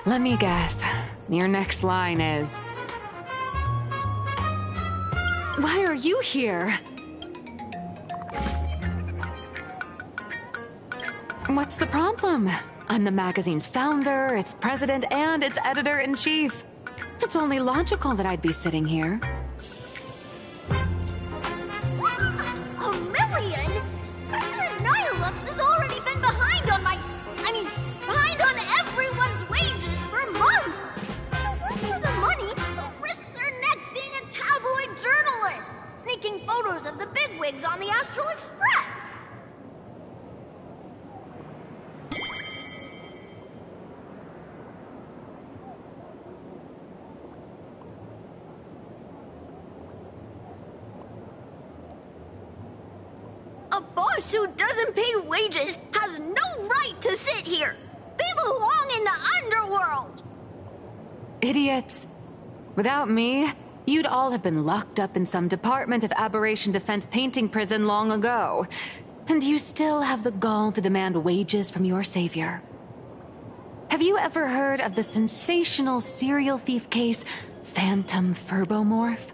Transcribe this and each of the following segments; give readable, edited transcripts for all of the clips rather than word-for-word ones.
Let me guess. Your next line is... Why are you here? What's the problem? I'm the magazine's founder, its president, and its editor-in-chief. It's only logical that I'd be sitting here. A million? President Nihilux has already been behind on behind on everyone's wages for months! For the money, who risked their neck being a tabloid journalist, sneaking photos of the bigwigs on the Astral Express? A boss who doesn't pay wages has no right to sit here! They belong in the underworld! Idiots. Without me, you'd all have been locked up in some Department of Aberration Defense painting prison long ago. And you still have the gall to demand wages from your savior. Have you ever heard of the sensational serial thief case, Phantom Furbomorph?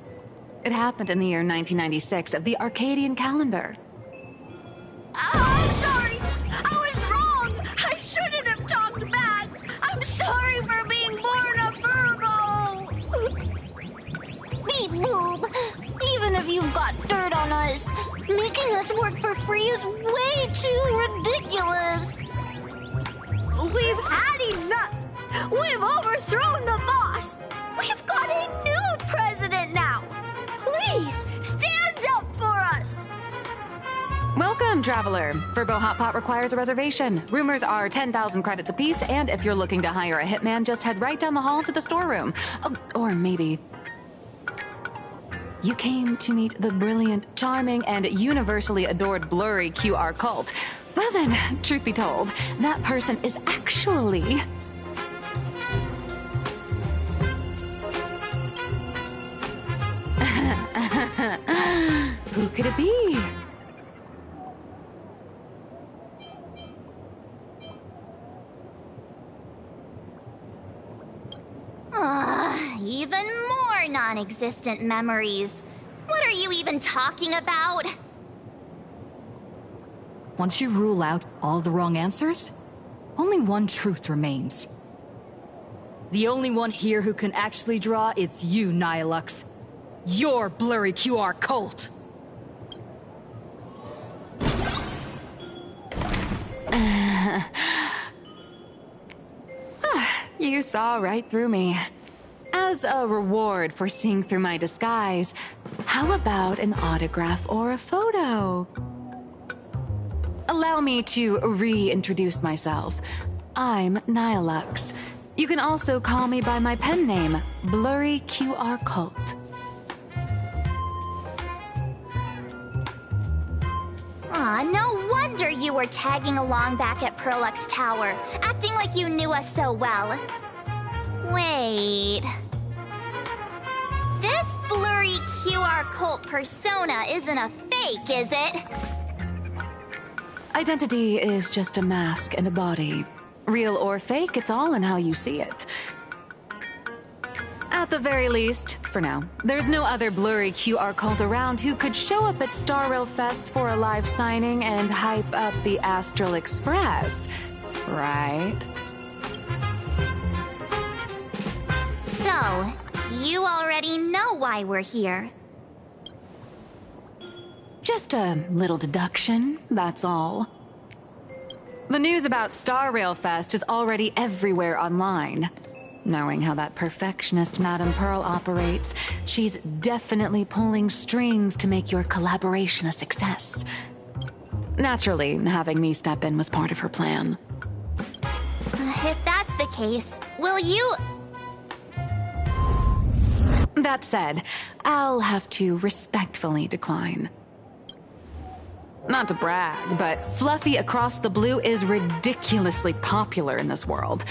It happened in the year 1996 of the Arcadian calendar. I'm sorry! I was wrong! I shouldn't have talked back! I'm sorry for being born a Virgo! Beep boop! Even if you've got dirt on us, making us work for free is way too ridiculous! We've had enough! We've overthrown the boss! We've got a new president now! Please, stand up for us! Welcome, traveler. Furbo Hot Pot requires a reservation. Rumors are 10,000 credits apiece, and if you're looking to hire a hitman, just head right down the hall to the storeroom. Oh, or maybe... You came to meet the brilliant, charming, and universally adored blurry QR cult. Well then, truth be told, that person is actually... Who could it be? Even more non-existent memories. What are you even talking about? Once you rule out all the wrong answers, only one truth remains. The only one here who can actually draw is you, Nihilux. Your blurry QR cult! You saw right through me. As a reward for seeing through my disguise, how about an autograph or a photo? Allow me to reintroduce myself. I'm Nihilux. You can also call me by my pen name, Blurry QR Cult. Aw, no wonder you were tagging along back at Prolux Tower, acting like you knew us so well. Wait... This blurry QR cult persona isn't a fake, is it? Identity is just a mask and a body. Real or fake, it's all in how you see it. At the very least, for now, there's no other blurry QR cult around who could show up at Star Rail Fest for a live signing and hype up the Astral Express, right? So, you already know why we're here. Just a little deduction, that's all. The news about Star Rail Fest is already everywhere online. Knowing how that perfectionist Madame Pearl operates, she's definitely pulling strings to make your collaboration a success. Naturally, having me step in was part of her plan. If that's the case, will you... That said, I'll have to respectfully decline. Not to brag, but Fluffy Across the Blue is ridiculously popular in this world.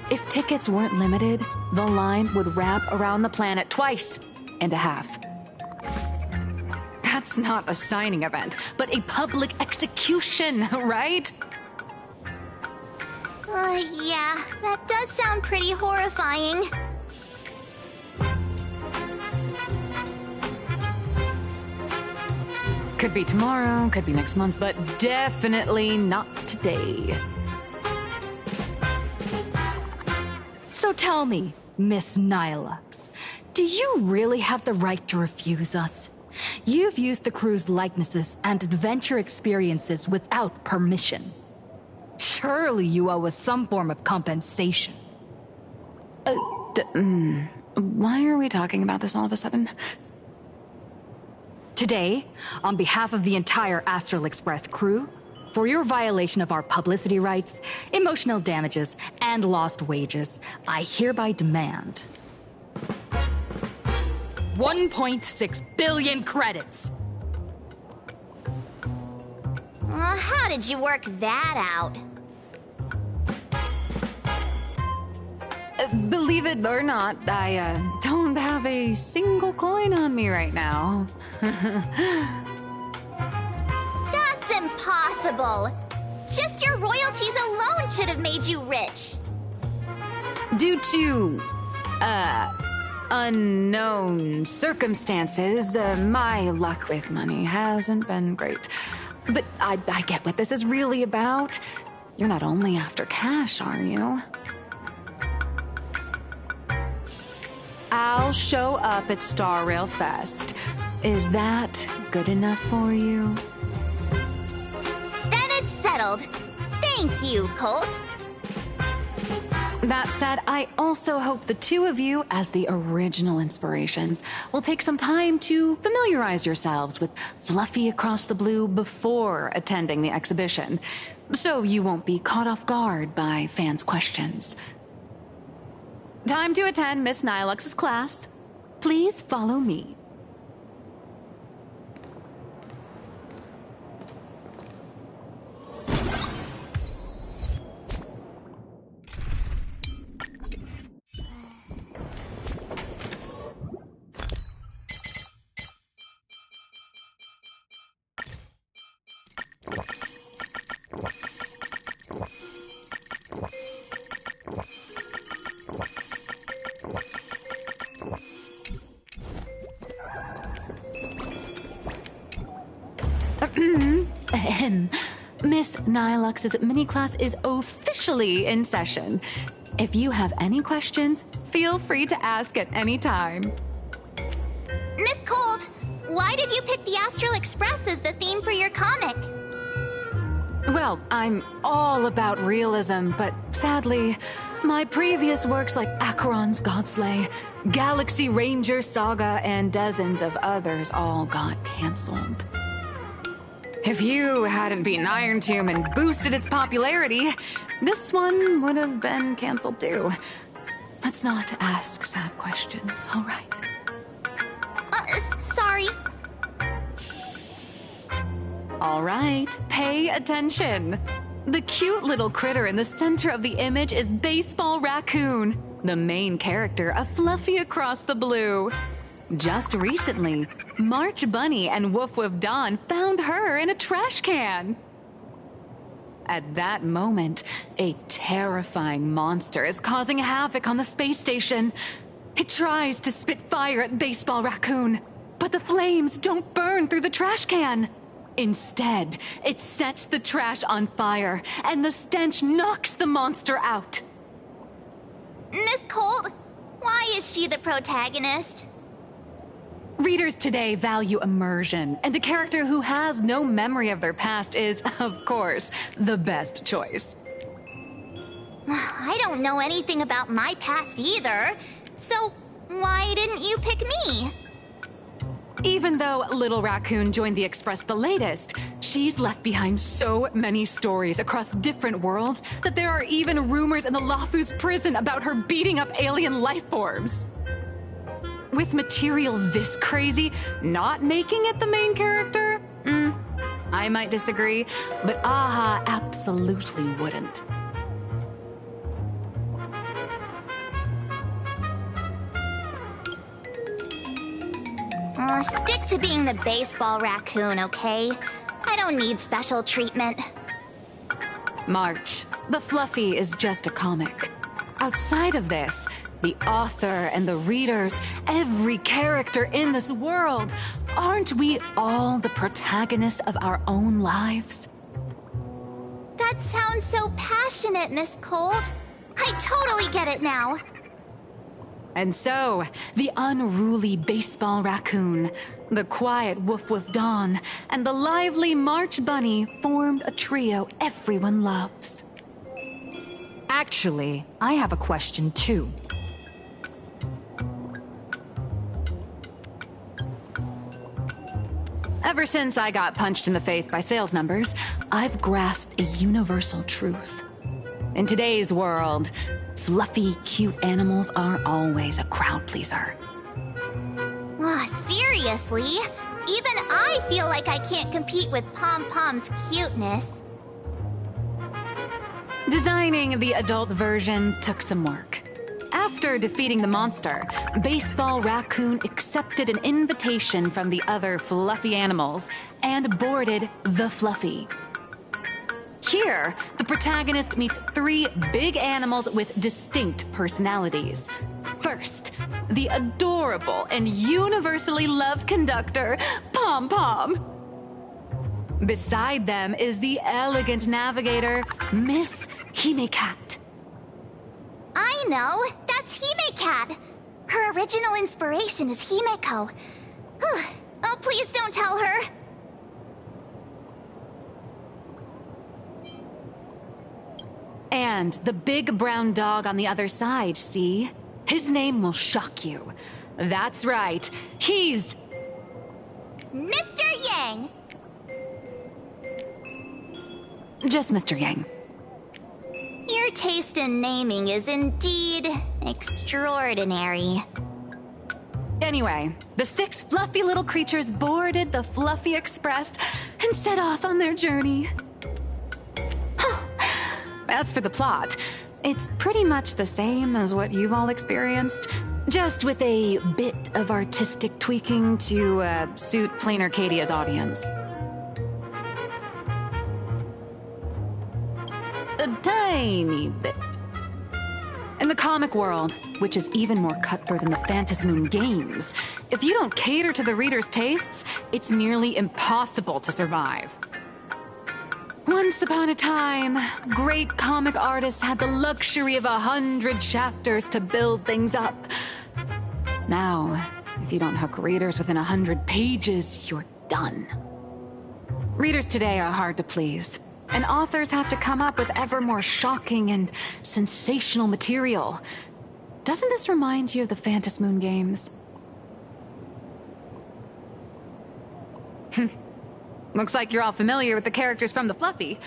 If tickets weren't limited, the line would wrap around the planet twice and a half. That's not a signing event, but a public execution, right? Yeah, that does sound pretty horrifying. Could be tomorrow, could be next month, but definitely not today. So tell me, Miss Nihilux, do you really have the right to refuse us? You've used the crew's likenesses and adventure experiences without permission. Surely you owe us some form of compensation. Why are we talking about this all of a sudden? Today, on behalf of the entire Astral Express crew, for your violation of our publicity rights, emotional damages, and lost wages, I hereby demand 1.6 billion credits. How did you work that out? Believe it or not, I don't have a single coin on me right now. That's impossible. Just your royalties alone should have made you rich. Due to, unknown circumstances, my luck with money hasn't been great. But I get what this is really about. You're not only after cash, are you? I'll show up at Star Rail Fest. Is that good enough for you? Then it's settled. Thank you, Colt. That said, I also hope the two of you, as the original inspirations, will take some time to familiarize yourselves with Fluffy Across the Blue before attending the exhibition, so you won't be caught off guard by fans' questions. Time to attend Miss Nihilux's class. Please follow me. Miss Nihilux's mini class is officially in session. If you have any questions, feel free to ask at any time. Miss Colt, why did you pick the Astral Express as the theme for your comic? Well, I'm all about realism, but sadly, my previous works like Acheron's Godslay, Galaxy Ranger Saga, and dozens of others all got canceled. If you hadn't beaten Iron Tomb and boosted its popularity, this one would have been canceled too. Let's not ask sad questions, all right? Sorry. All right, pay attention. The cute little critter in the center of the image is Baseball Raccoon, the main character of Fluffy Across the Blue. Just recently, March Bunny and Woof Woof Dawn found her in a trash can. At that moment, a terrifying monster is causing havoc on the space station. It tries to spit fire at Baseball Raccoon, but the flames don't burn through the trash can. Instead, it sets the trash on fire, and the stench knocks the monster out. Miss Colt, why is she the protagonist? Readers today value immersion, and a character who has no memory of their past is, of course, the best choice. I don't know anything about my past either, so why didn't you pick me? Even though Little Raccoon joined the Express the latest, she's left behind so many stories across different worlds that there are even rumors in the Lafu's prison about her beating up alien life forms. With material this crazy, not making it the main character? I might disagree, but Aha absolutely wouldn't. Stick to being the Baseball Raccoon, okay? I don't need special treatment. March, The Fluffy is just a comic. Outside of this, the author and the readers, every character in this world, aren't we all the protagonists of our own lives? That sounds so passionate, Miss Cold. I totally get it now. And so, the unruly baseball raccoon, the quiet woof woof Dawn, and the lively March Bunny formed a trio everyone loves. Actually, I have a question too. Ever since I got punched in the face by sales numbers, I've grasped a universal truth. In today's world, fluffy, cute animals are always a crowd pleaser. Seriously? Even I feel like I can't compete with Pom Pom's cuteness. Designing the adult versions took some work. After defeating the monster, Baseball Raccoon accepted an invitation from the other fluffy animals and boarded the Fluffy. Here, the protagonist meets three big animals with distinct personalities. First, the adorable and universally loved conductor, Pom Pom. Beside them is the elegant navigator, Miss Hime-Cat. I know! That's Hime-Cat! Her original inspiration is Himeko. Oh, please don't tell her! And the big brown dog on the other side, see? His name will shock you. That's right, he's... Mr. Yang! just Mr. Yang. Your taste in naming is indeed extraordinary. Anyway, the six fluffy little creatures boarded the Fluffy Express and set off on their journey. As for the plot, it's pretty much the same as what you've all experienced, just with a bit of artistic tweaking to suit Plain Arcadia's audience. A tiny bit. In the comic world, which is even more cutthroat than the Phantasmoon games, if you don't cater to the reader's tastes, it's nearly impossible to survive. Once upon a time, great comic artists had the luxury of 100 chapters to build things up. Now, if you don't hook readers within 100 pages, you're done. Readers today are hard to please, and authors have to come up with ever more shocking and sensational material. Doesn't this remind you of the Phantasmoon games? Looks like you're all familiar with the characters from the Fluffy.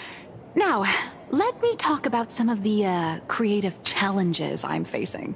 Now, let me talk about some of the creative challenges I'm facing.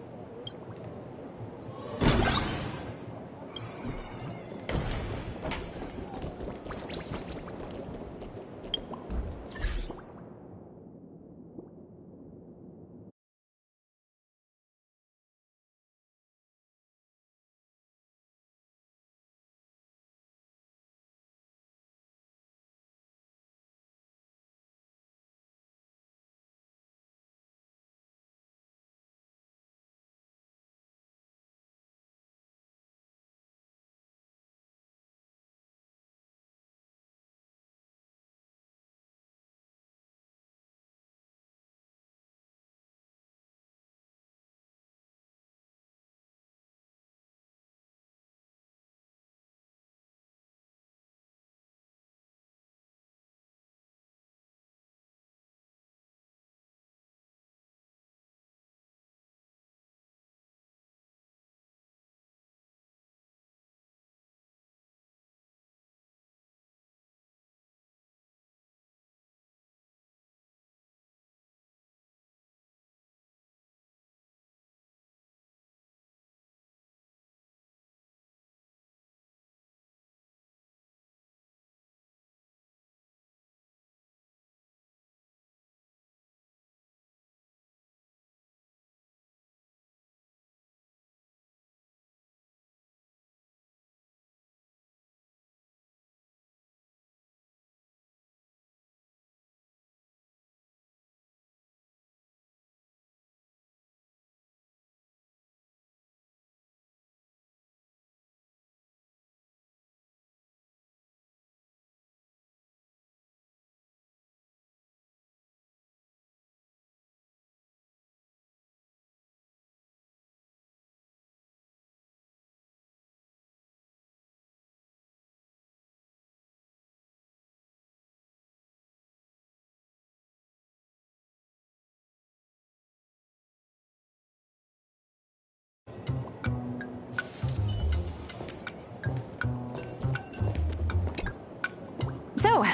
So,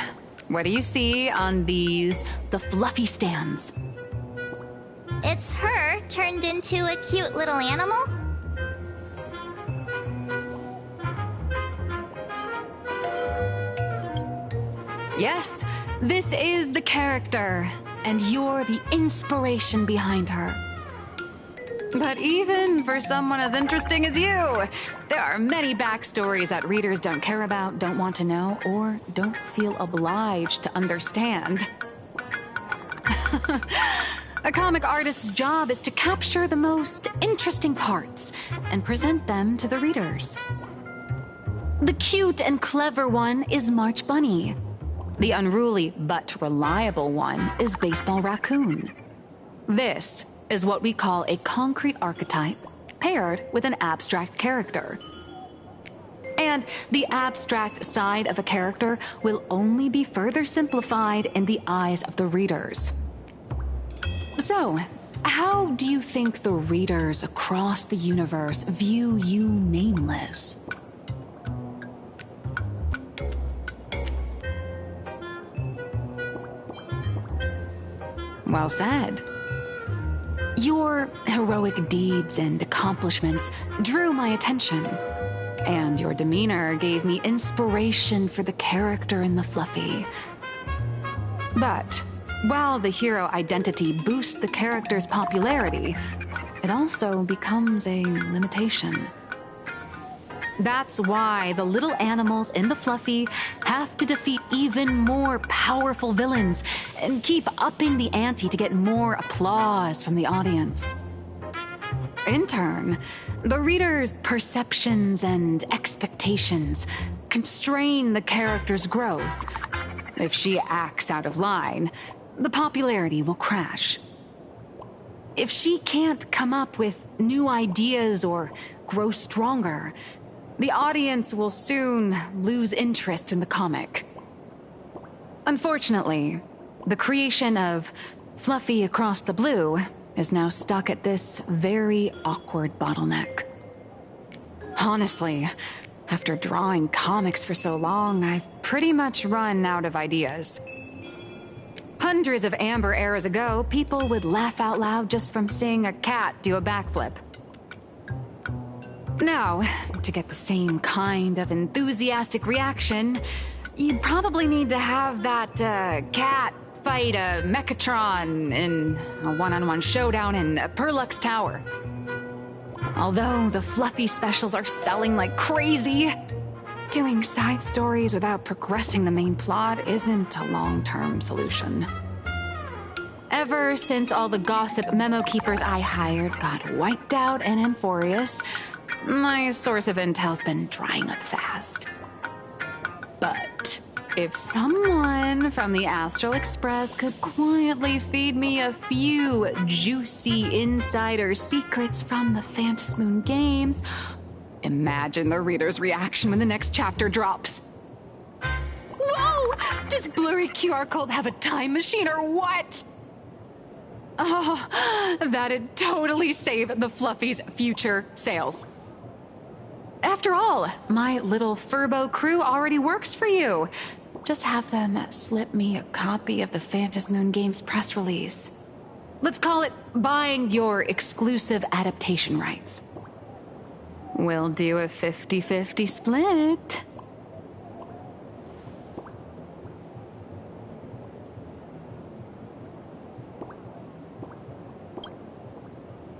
what do you see on the fluffy stands? It's her turned into a cute little animal? Yes, this is the character, and you're the inspiration behind her. But even for someone as interesting as you, there are many backstories that readers don't care about, don't want to know, or don't feel obliged to understand. A comic artist's job is to capture the most interesting parts and present them to the readers. The cute and clever one is March Bunny. The unruly but reliable one is Baseball Raccoon. This is what we call a concrete archetype paired with an abstract character. And the abstract side of a character will only be further simplified in the eyes of the readers. So, how do you think the readers across the universe view you nameless? Well said. Your heroic deeds and accomplishments drew my attention, and your demeanor gave me inspiration for the character in the fluffy. But while the hero identity boosts the character's popularity, it also becomes a limitation. That's why the little animals in the fluffy have to defeat even more powerful villains and keep upping the ante to get more applause from the audience. In turn, the reader's perceptions and expectations constrain the character's growth. If she acts out of line, the popularity will crash. If she can't come up with new ideas or grow stronger, the audience will soon lose interest in the comic. Unfortunately, the creation of Fluffy Across the Blue is now stuck at this very awkward bottleneck. Honestly, after drawing comics for so long, I've pretty much run out of ideas. Hundreds of Amber eras ago, people would laugh out loud just from seeing a cat do a backflip. Now, to get the same kind of enthusiastic reaction, you'd probably need to have that cat fight a Mechatron in a one-on-one showdown in Perlux Tower. Although the fluffy specials are selling like crazy, doing side stories without progressing the main plot isn't a long-term solution. Ever since all the gossip memo keepers I hired got wiped out in Amphorius, my source of intel's been drying up fast. But if someone from the Astral Express could quietly feed me a few juicy insider secrets from the Phantasmoon games, imagine the reader's reaction when the next chapter drops. Whoa! Does Blurry QR Code have a time machine or what? Oh, that'd totally save the Fluffy's future sales. After all, my little Furbo crew already works for you. Just have them slip me a copy of the Phantasmoon Games press release. Let's call it buying your exclusive adaptation rights. We'll do a 50-50 split.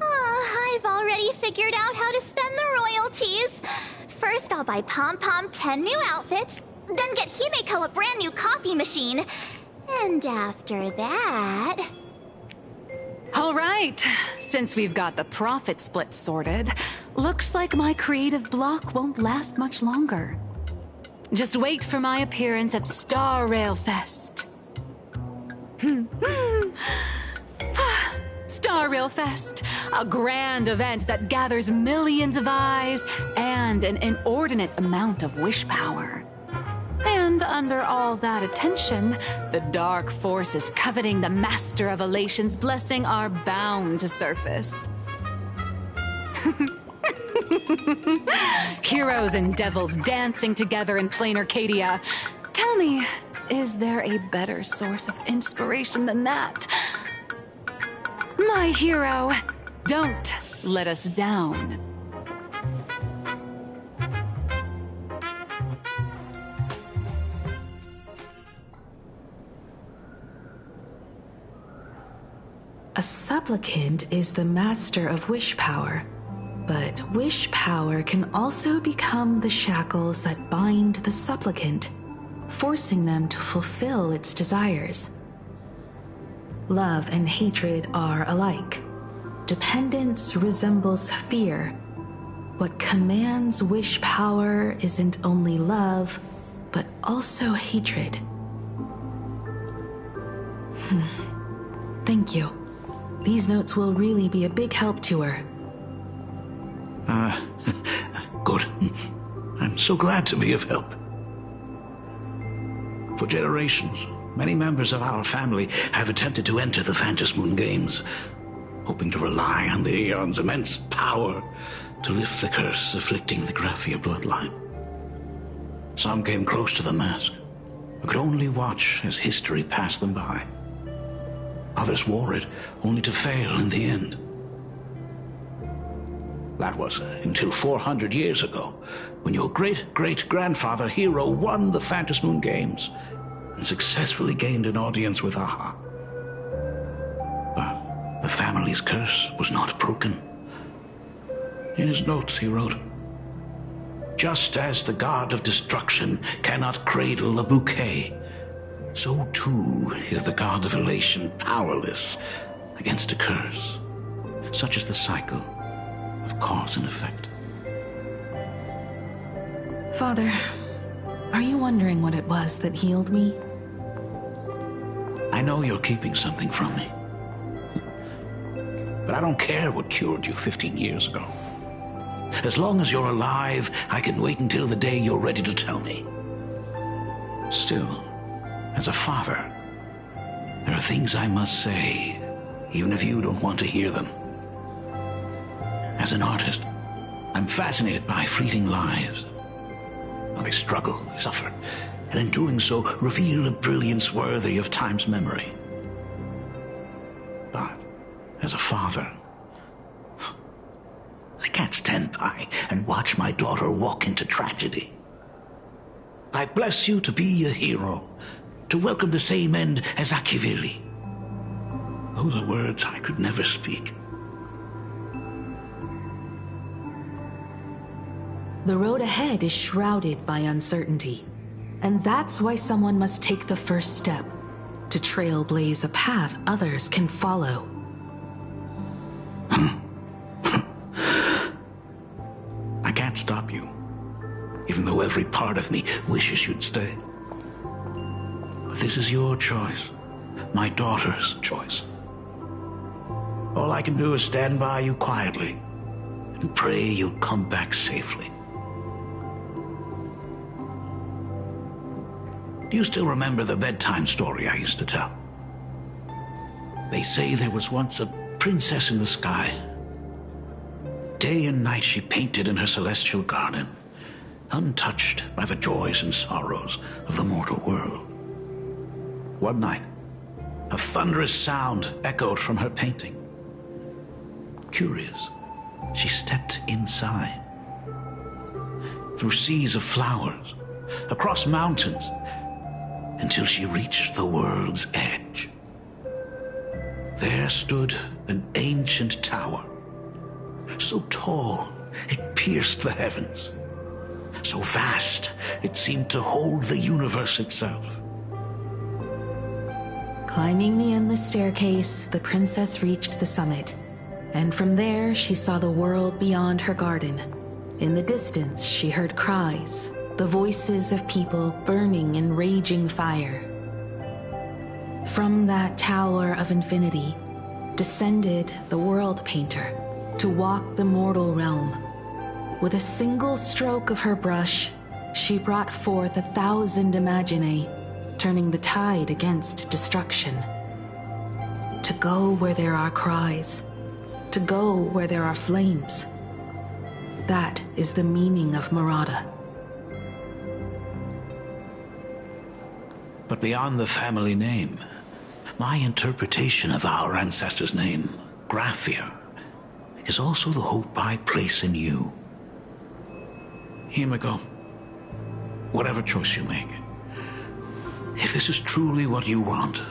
I've already figured out how to spend the royalties. First, I'll buy Pom Pom 10 new outfits, then get Himeko a brand new coffee machine. And after that... All right, since we've got the profit split sorted, looks like my creative block won't last much longer. Just wait for my appearance at Star Rail Fest. Star Rail Fest, a grand event that gathers millions of eyes and an inordinate amount of wish power. And under all that attention, the dark forces coveting the Master of Elation's blessing are bound to surface. Heroes and devils dancing together in plain Arcadia. Tell me, Is there a better source of inspiration than that? My hero, don't let us down. A supplicant is the master of wish power, but wish power can also become the shackles that bind the supplicant, forcing them to fulfill its desires. Love and hatred are alike. Dependence resembles fear. What commands wish power isn't only love, but also hatred. Thank you. These notes will really be a big help to her. Good. I'm so glad to be of help. For generations, many members of our family have attempted to enter the Phantasmoon Games, hoping to rely on the Aeon's immense power to lift the curse afflicting the Graphia bloodline. Some came close to the mask, but could only watch as history passed them by. Others wore it, only to fail in the end. That was until 400 years ago, when your great-great-grandfather Hero won the Phantasmoon Games and successfully gained an audience with Aha. But the family's curse was not broken. In his notes he wrote, "Just as the god of destruction cannot cradle a bouquet, so too is the god of elation powerless against a curse. Such is the cycle of cause and effect." Father, are you wondering what it was that healed me? I know you're keeping something from me. But I don't care what cured you 15 years ago. As long as you're alive, I can wait until the day you're ready to tell me. Still, as a father, there are things I must say, even if you don't want to hear them. As an artist, I'm fascinated by fleeting lives. How they struggle, they suffer, and in doing so, reveal a brilliance worthy of time's memory. But, as a father, I can't stand by and watch my daughter walk into tragedy. I bless you to be a hero, to welcome the same end as Akivili. Those are words I could never speak. The road ahead is shrouded by uncertainty, and that's why someone must take the first step, to trailblaze a path others can follow. I can't stop you, even though every part of me wishes you'd stay. But this is your choice, my daughter's choice. All I can do is stand by you quietly and pray you'll come back safely. Do you still remember the bedtime story I used to tell? They say there was once a princess in the sky. Day and night she painted in her celestial garden, untouched by the joys and sorrows of the mortal world. One night, a thunderous sound echoed from her painting. Curious, she stepped inside. Through seas of flowers, across mountains, until she reached the world's edge. There stood an ancient tower, so tall it pierced the heavens, so vast it seemed to hold the universe itself. Climbing the endless staircase, the princess reached the summit, and from there she saw the world beyond her garden. In the distance, she heard cries, the voices of people burning in raging fire. From that tower of infinity descended the world painter to walk the mortal realm. With a single stroke of her brush, she brought forth 1,000 imaginae, turning the tide against destruction. To go where there are cries, to go where there are flames. That is the meaning of Murata. But beyond the family name, my interpretation of our ancestor's name, Graphia, is also the hope I place in you. Himiko, whatever choice you make, if this is truly what you want,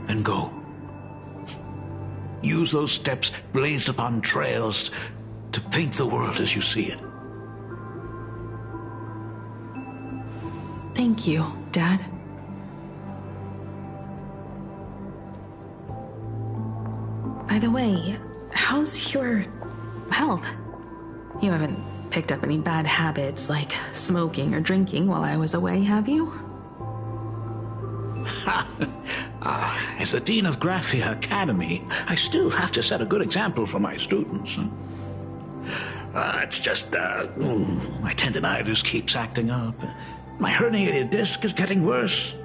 then go. Use those steps blazed upon trails to paint the world as you see it. Thank you, Dad. By the way, how's your health? You haven't picked up any bad habits like smoking or drinking while I was away, have you? As the Dean of Graphia Academy, I still have to set a good example for my students. It's just, my tendinitis keeps acting up. My herniated disc is getting worse.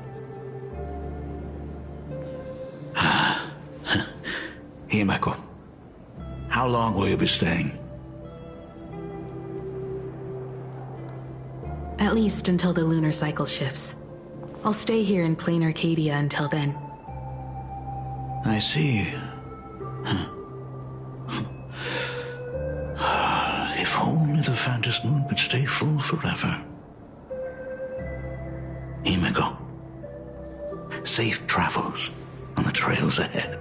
Himeko, how long will you be staying? At least until the lunar cycle shifts. I'll stay here in plain Arcadia until then. I see. If only the Phantom Moon could stay full forever. Himeko, safe travels on the trails ahead.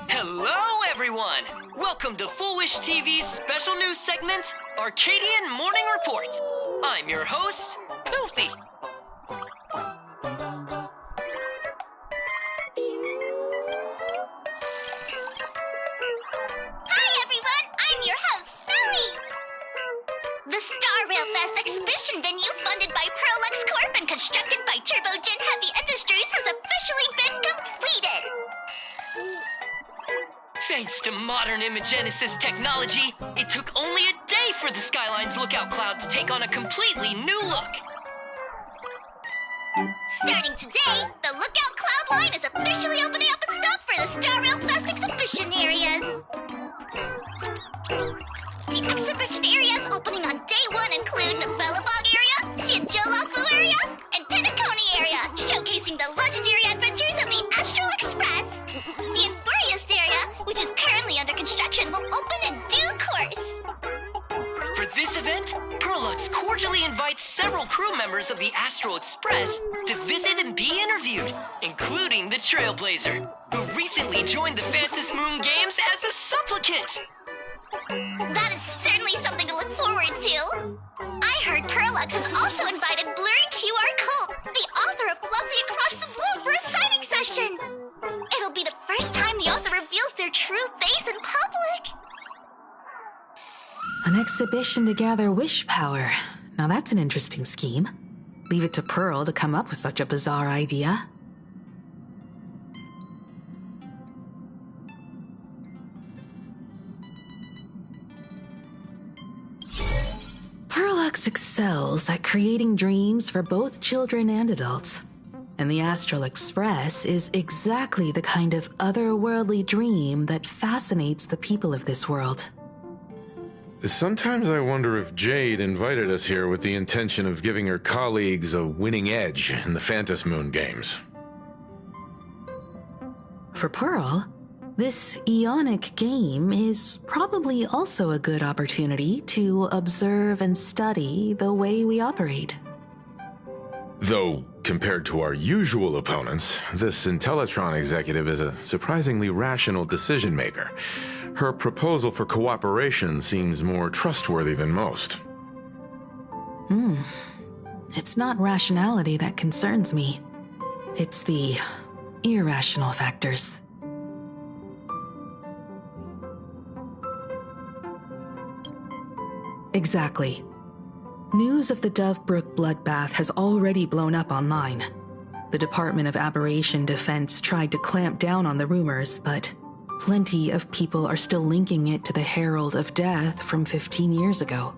Hello, everyone! Welcome to Foolish TV's special news segment, Arcadian Morning Report. I'm your host, Goofy. Hi, everyone! I'm your host, Sally! The Star Rail Fest exhibition venue funded by Prolux Corp and constructed by Turbogen Heavy Industries has officially been completed! Thanks to modern imagenesis technology, it took only a day for the Skyline's lookout cloud to take on a completely new look. Starting today, the Lookout Cloud line is officially opening up a stop for the Star Rail Fest exhibition areas. The exhibition areas opening on day one include the Bellabog area, Siajolafu area, and Penacony area, showcasing the legendary adventures of the Astral Express. The Inglorious area, which is currently under construction, will open in due course. For this event, Prolux cordially invites several crew members of the Astral Express to visit and be interviewed, including the Trailblazer, who recently joined the Phantom Moon Games as a supplicant. That is certainly something to look forward to. I heard Prolux has also invited Blurry QR Cope, the author of Fluffy Across the Blue, for a signing session. It'll be the first time the author reveals their true face in public. An exhibition to gather wish power. Now that's an interesting scheme. Leave it to Pearl to come up with such a bizarre idea. Prolux excels at creating dreams for both children and adults. And the Astral Express is exactly the kind of otherworldly dream that fascinates the people of this world. Sometimes I wonder if Jade invited us here with the intention of giving her colleagues a winning edge in the Phantom Moon games. For Pearl, this Ionic game is probably also a good opportunity to observe and study the way we operate. Though, compared to our usual opponents, this Intellitron executive is a surprisingly rational decision maker. Her proposal for cooperation seems more trustworthy than most. It's not rationality that concerns me. It's the irrational factors. Exactly. News of the Dovebrook bloodbath has already blown up online. The Department of Aberration Defense tried to clamp down on the rumors, but plenty of people are still linking it to the Herald of Death from 15 years ago.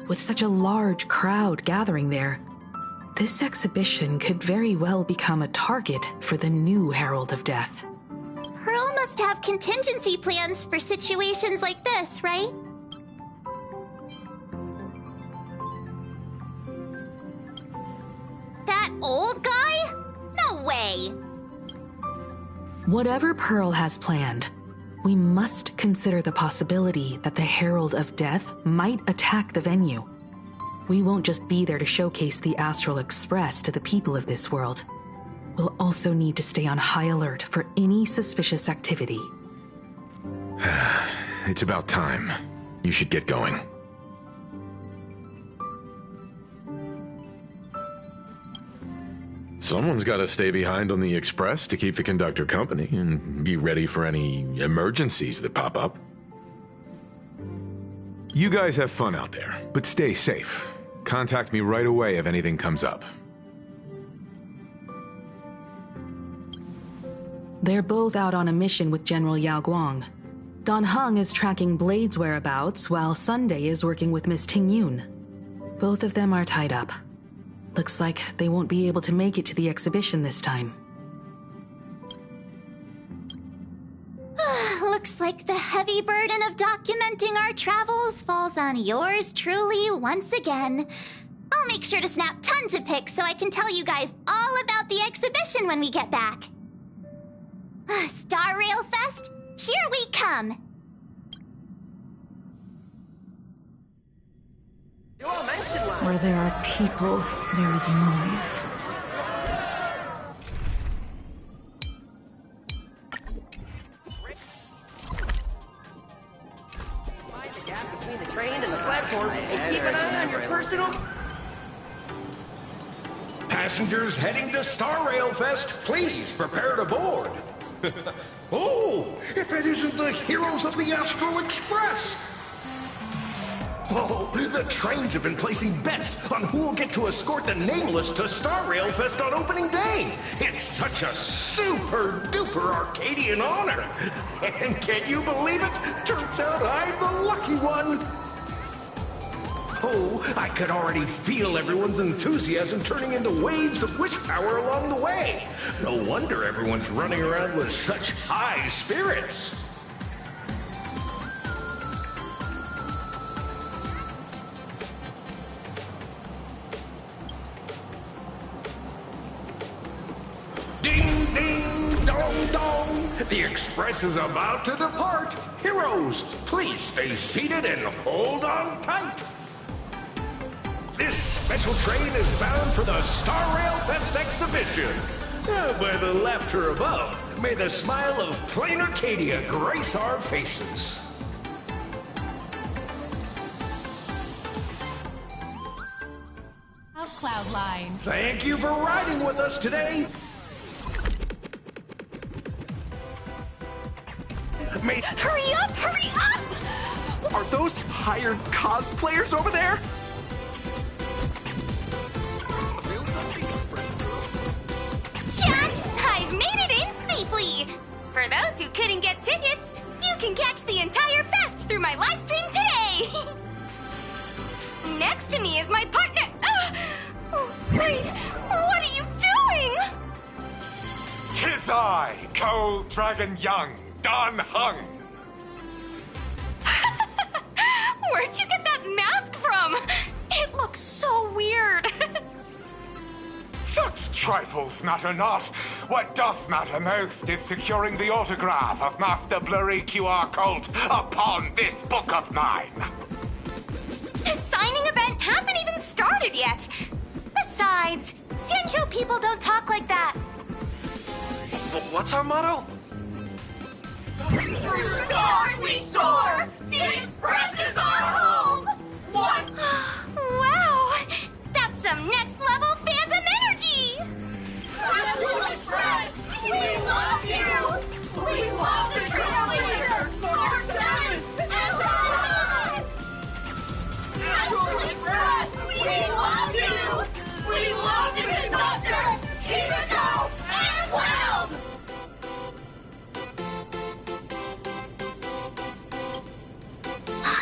With such a large crowd gathering there, This exhibition could very well become a target for the new Herald of Death. Pearl must have contingency plans for situations like this, right? That old guy? No way! Whatever Pearl has planned, we must consider the possibility that the Herald of Death might attack the venue. We won't just be there to showcase the Astral Express to the people of this world. We'll also need to stay on high alert for any suspicious activity. It's about time. You should get going. Someone's got to stay behind on the express to keep the conductor company and be ready for any emergencies that pop up. You guys have fun out there, but stay safe. Contact me right away if anything comes up. They're both out on a mission with General Yao Guang. Don Hung is tracking Blade's whereabouts, while Sunday is working with Miss Ting Yun. Both of them are tied up. Looks like they won't be able to make it to the exhibition this time. Looks like the heavy burden of documenting our travels falls on yours truly once again. I'll make sure to snap tons of pics so I can tell you guys all about the exhibition when we get back. Star Rail Fest, here we come! Where there are people, there is noise. Mind the gap between the train and the platform and keep an eye on your personal... Passengers heading to Star Rail Fest, please prepare to board. Oh, if it isn't the heroes of the Astral Express! Oh, the trains have been placing bets on who will get to escort the Nameless to Star Rail Fest on opening day. It's such a super-duper Arcadian honor. And can you believe it? Turns out I'm the lucky one. Oh, I could already feel everyone's enthusiasm turning into waves of wish power along the way. No wonder everyone's running around with such high spirits. Ding, ding, dong, dong. The express is about to depart. Heroes, please stay seated and hold on tight. This special train is bound for the Star Rail Fest exhibition. By the laughter above, may the smile of plain Arcadia grace our faces. Cloudline. Thank you for riding with us today. Hurry up! Hurry up! Are those hired cosplayers over there? Chat! I've made it in safely! For those who couldn't get tickets, you can catch the entire fest through my live stream today! Next to me is my partner... Wait, what are you doing? 'Tis I, Cold Dragon Young, Don Hung. Where'd you get that mask from? It looks so weird. Such trifles matter not. What doth matter most is securing the autograph of Master Blurry QR Colt upon this book of mine. The signing event hasn't even started yet. Besides, Xianzhou people don't talk like that. What's our motto? Through stars we soar! The Express is our home! What? Wow! That's some next level fandom energy! Astral Express! We love you! We love the Trailblazer! Our 7 and our home! Astral Express! We love you! We love the conductor! Himiko and Cloud!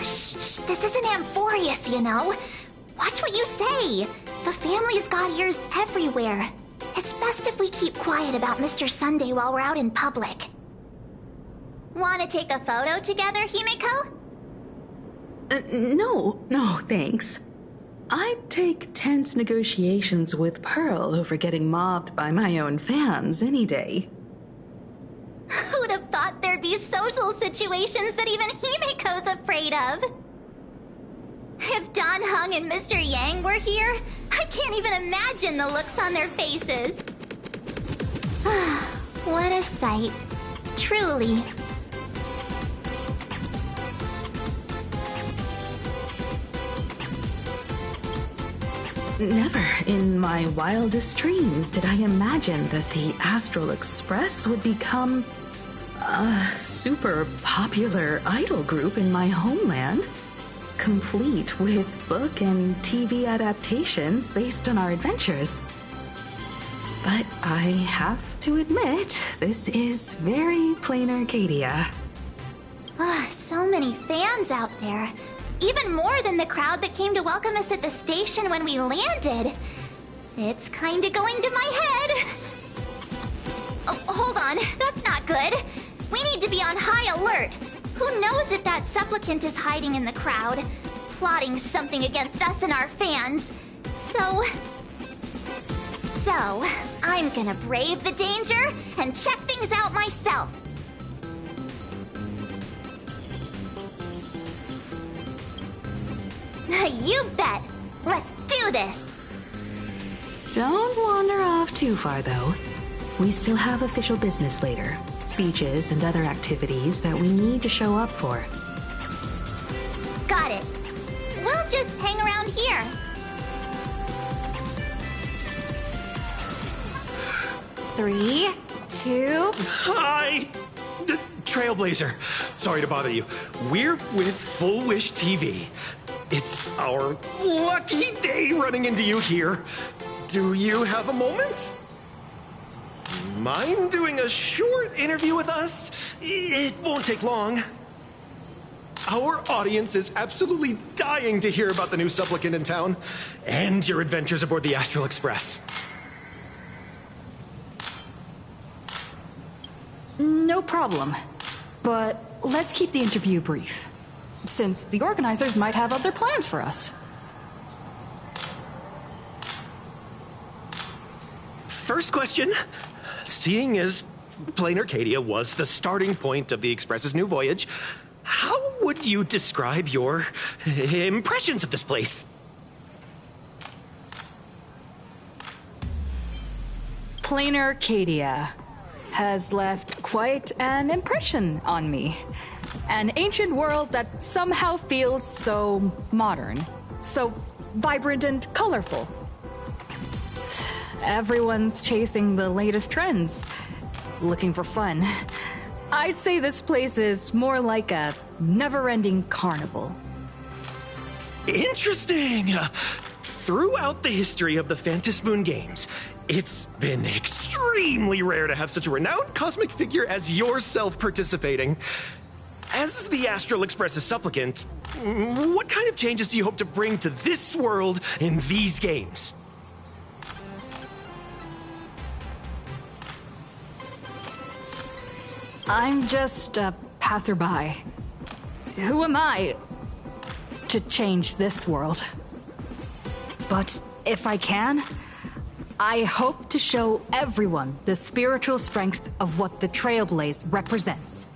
Shh, this isn't Amphorius, you know. Watch what you say. The family's got ears everywhere. It's best if we keep quiet about Mr. Sunday while we're out in public. Want to take a photo together, Himeko? No, thanks. I'd take tense negotiations with Pearl over getting mobbed by my own fans any day. Who'd have thought there'd be social situations that even Himeko's afraid of? If Don Hung and Mr. Yang were here, I can't even imagine the looks on their faces. What a sight. Truly. Never in my wildest dreams did I imagine that the Astral Express would become a super popular idol group in my homeland, complete with book and TV adaptations based on our adventures. But I have to admit, this is very plain Arcadia. So many fans out there. Even more than the crowd that came to welcome us at the station when we landed. It's kinda going to my head. Oh, hold on, that's not good. We need to be on high alert. Who knows if that supplicant is hiding in the crowd, plotting something against us and our fans. So, I'm gonna brave the danger and check things out myself. You bet! Let's do this! Don't wander off too far, though. We still have official business later. Speeches and other activities that we need to show up for. Got it. We'll just hang around here. Three, two... Hi! Trailblazer. Sorry to bother you. We're with Full Wish TV. It's our lucky day running into you here. Do you have a moment? Mind doing a short interview with us? It won't take long. Our audience is absolutely dying to hear about the new supplicant in town and your adventures aboard the Astral Express. No problem. But let's keep the interview brief, since the organizers might have other plans for us. First question. Seeing as Plain Arcadia was the starting point of the Express's new voyage, how would you describe your impressions of this place? Plain Arcadia has left quite an impression on me. An ancient world that somehow feels so modern, so vibrant and colorful. Everyone's chasing the latest trends, looking for fun. I'd say this place is more like a never-ending carnival. Interesting! Throughout the history of the Phantom Moon games, it's been extremely rare to have such a renowned cosmic figure as yourself participating. As the Astral Express's supplicant, what kind of changes do you hope to bring to this world in these games? I'm just a passerby. Who am I to change this world? But if I can, I hope to show everyone the spiritual strength of what the Trailblaze represents.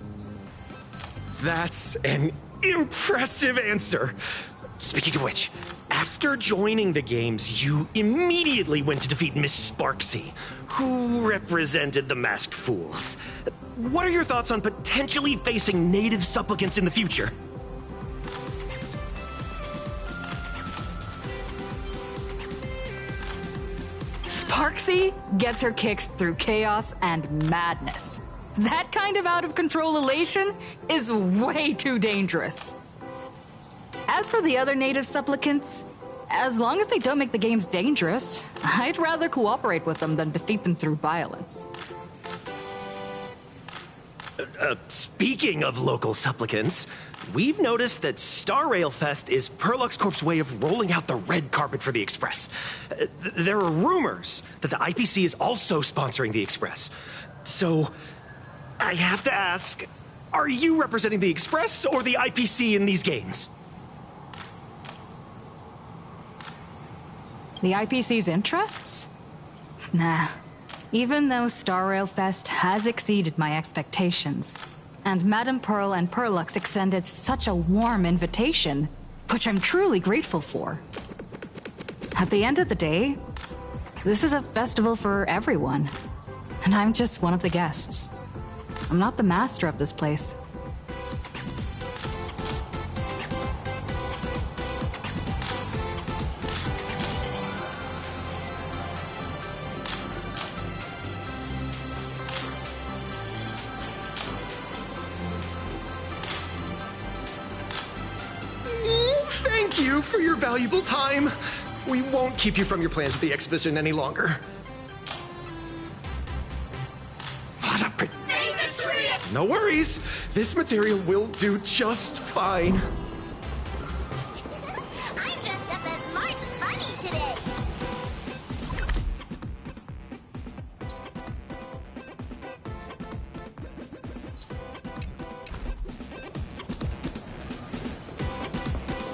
That's an impressive answer. Speaking of which, after joining the games, you immediately went to defeat Miss Sparksy, who represented the Masked Fools. What are your thoughts on potentially facing native supplicants in the future? Sparksy gets her kicks through chaos and madness. That kind of out-of-control elation is way too dangerous. As for the other native supplicants, as long as they don't make the games dangerous, I'd rather cooperate with them than defeat them through violence. Speaking of local supplicants, we've noticed that Star Rail Fest is Perlux Corp's way of rolling out the red carpet for the Express. There are rumors that the IPC is also sponsoring the Express. So, I have to ask, are you representing the Express or the IPC in these games? The IPC's interests? Nah. Even though Star Rail Fest has exceeded my expectations, and Madame Pearl and Perlux extended such a warm invitation, which I'm truly grateful for. At the end of the day, this is a festival for everyone, and I'm just one of the guests. I'm not the master of this place. Thank you for your valuable time. We won't keep you from your plans at the exhibition any longer. What a No worries. This material will do just fine. I'm dressed up as March Bunny today.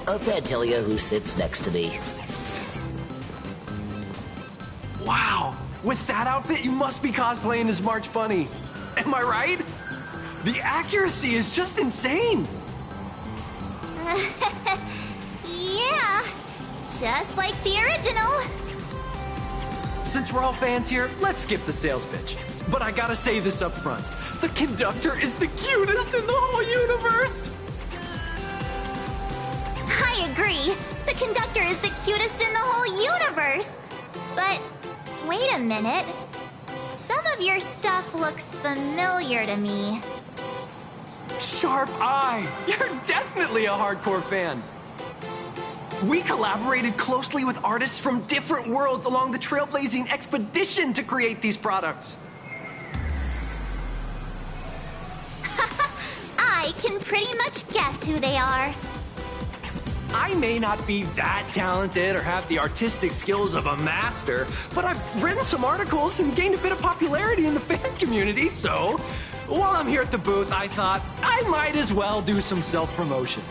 I can't tell you who sits next to me. Wow! With that outfit, you must be cosplaying as March Bunny. Am I right? The accuracy is just insane! Yeah, just like the original. Since we're all fans here, let's skip the sales pitch. But I gotta say this up front. The conductor is the cutest in the whole universe! I agree. The conductor is the cutest in the whole universe. But wait a minute. Some of your stuff looks familiar to me. Sharp eye! You're definitely a hardcore fan. We collaborated closely with artists from different worlds along the trailblazing expedition to create these products. I can pretty much guess who they are. I may not be that talented or have the artistic skills of a master, but I've written some articles and gained a bit of popularity in the fan community, so while I'm here at the booth, I thought I might as well do some self-promotion.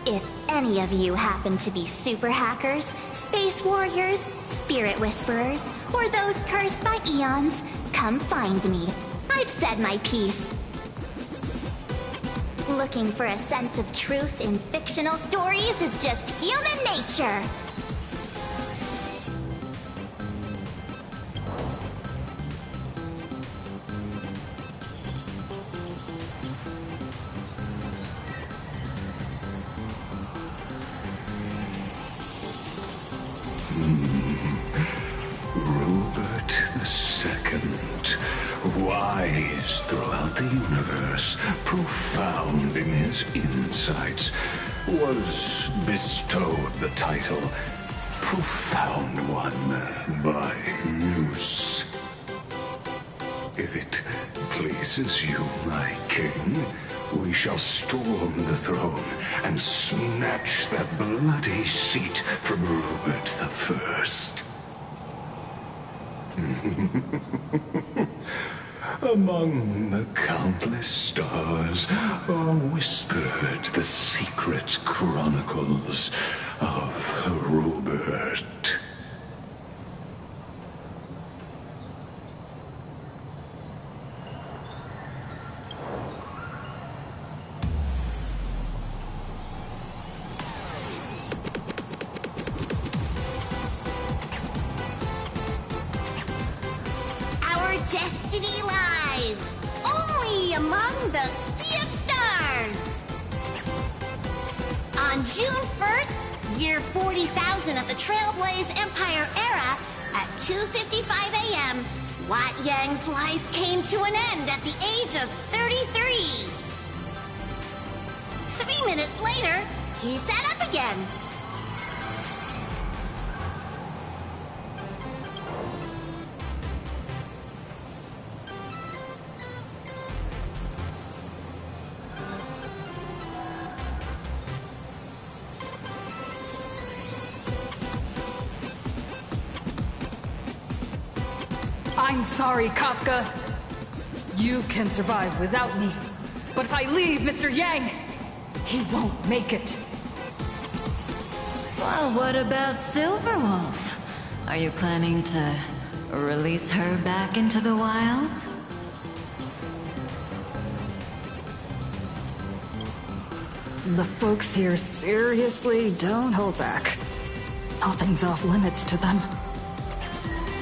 If any of you happen to be super hackers, space warriors, spirit whisperers, or those cursed by eons, come find me. I've said my piece. Looking for a sense of truth in fictional stories is just human nature. Wise throughout the universe, profound in his insights, was bestowed the title Profound One by Noose. If it pleases you, my king, we shall storm the throne and snatch that bloody seat from Rupert the First. Among the countless stars are whispered the secret chronicles of Robert. Destiny lies only among the Sea of Stars. On June 1st, Year 40,000 of the Trailblaze Empire era, at 2:55 a.m., Wat Yang's life came to an end at the age of 33. 3 minutes later, he sat up again. I'm sorry, Kafka. You can survive without me. But if I leave Mr. Yang, he won't make it. Well, what about Silverwolf? Are you planning to release her back into the wild? The folks here seriously don't hold back. Nothing's off limits to them.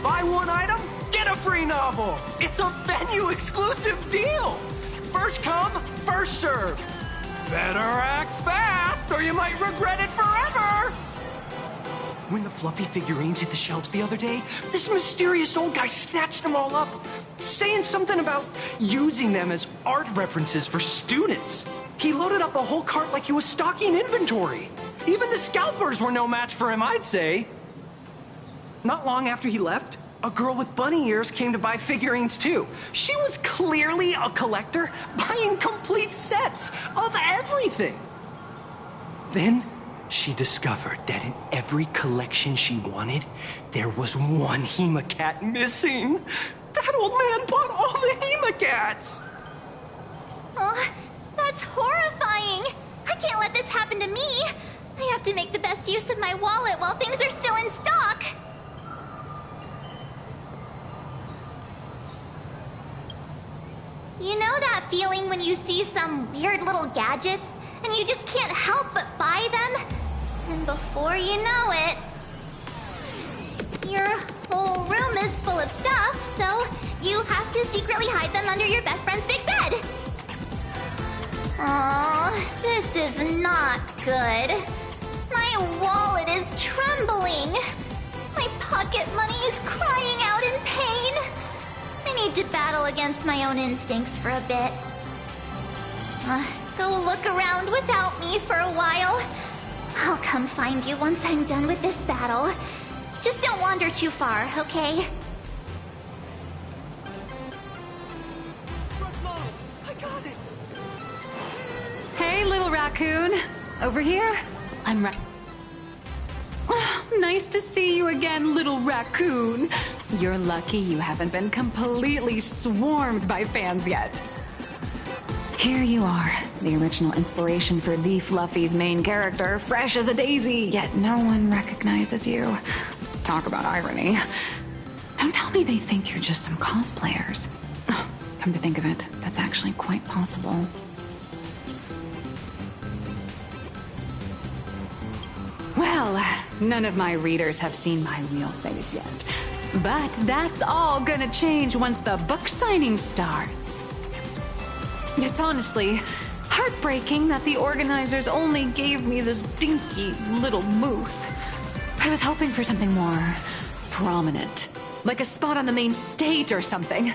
Buy one item, get a free novel. It's a venue exclusive deal. First come, first serve. Better act fast or you might regret it forever. When the fluffy figurines hit the shelves the other day, this mysterious old guy snatched them all up, saying something about using them as art references for students. He loaded up a whole cart like he was stocking inventory. Even the scalpers were no match for him, I'd say. Not long after he left, a girl with bunny ears came to buy figurines too. She was clearly a collector, buying complete sets of everything. Then she discovered that in every collection she wanted, there was one Hemacat missing. That old man bought all the Hemacats. Oh, that's horrifying. I can't let this happen to me. I have to make the best use of my wallet while things are still in stock. You know that feeling when you see some weird little gadgets and you just can't help but buy them? And before you know it, your whole room is full of stuff, so you have to secretly hide them under your best friend's big bed. Aw, this is not good. My wallet is trembling. My pocket money is crying out in pain. I need to battle against my own instincts for a bit. Go look around without me for a while. I'll come find you once I'm done with this battle. Just don't wander too far, okay? I got it. Hey, little raccoon. Over here? I'm nice to see you again, little raccoon. You're lucky you haven't been completely swarmed by fans yet. Here you are, the original inspiration for the Fluffy's main character, fresh as a daisy, yet no one recognizes you. Talk about irony. Don't tell me they think you're just some cosplayers. Oh, come to think of it, that's actually quite possible. Well, none of my readers have seen my real face yet. But that's all gonna change once the book signing starts. It's honestly heartbreaking that the organizers only gave me this dinky little booth. I was hoping for something more prominent, like a spot on the main stage or something.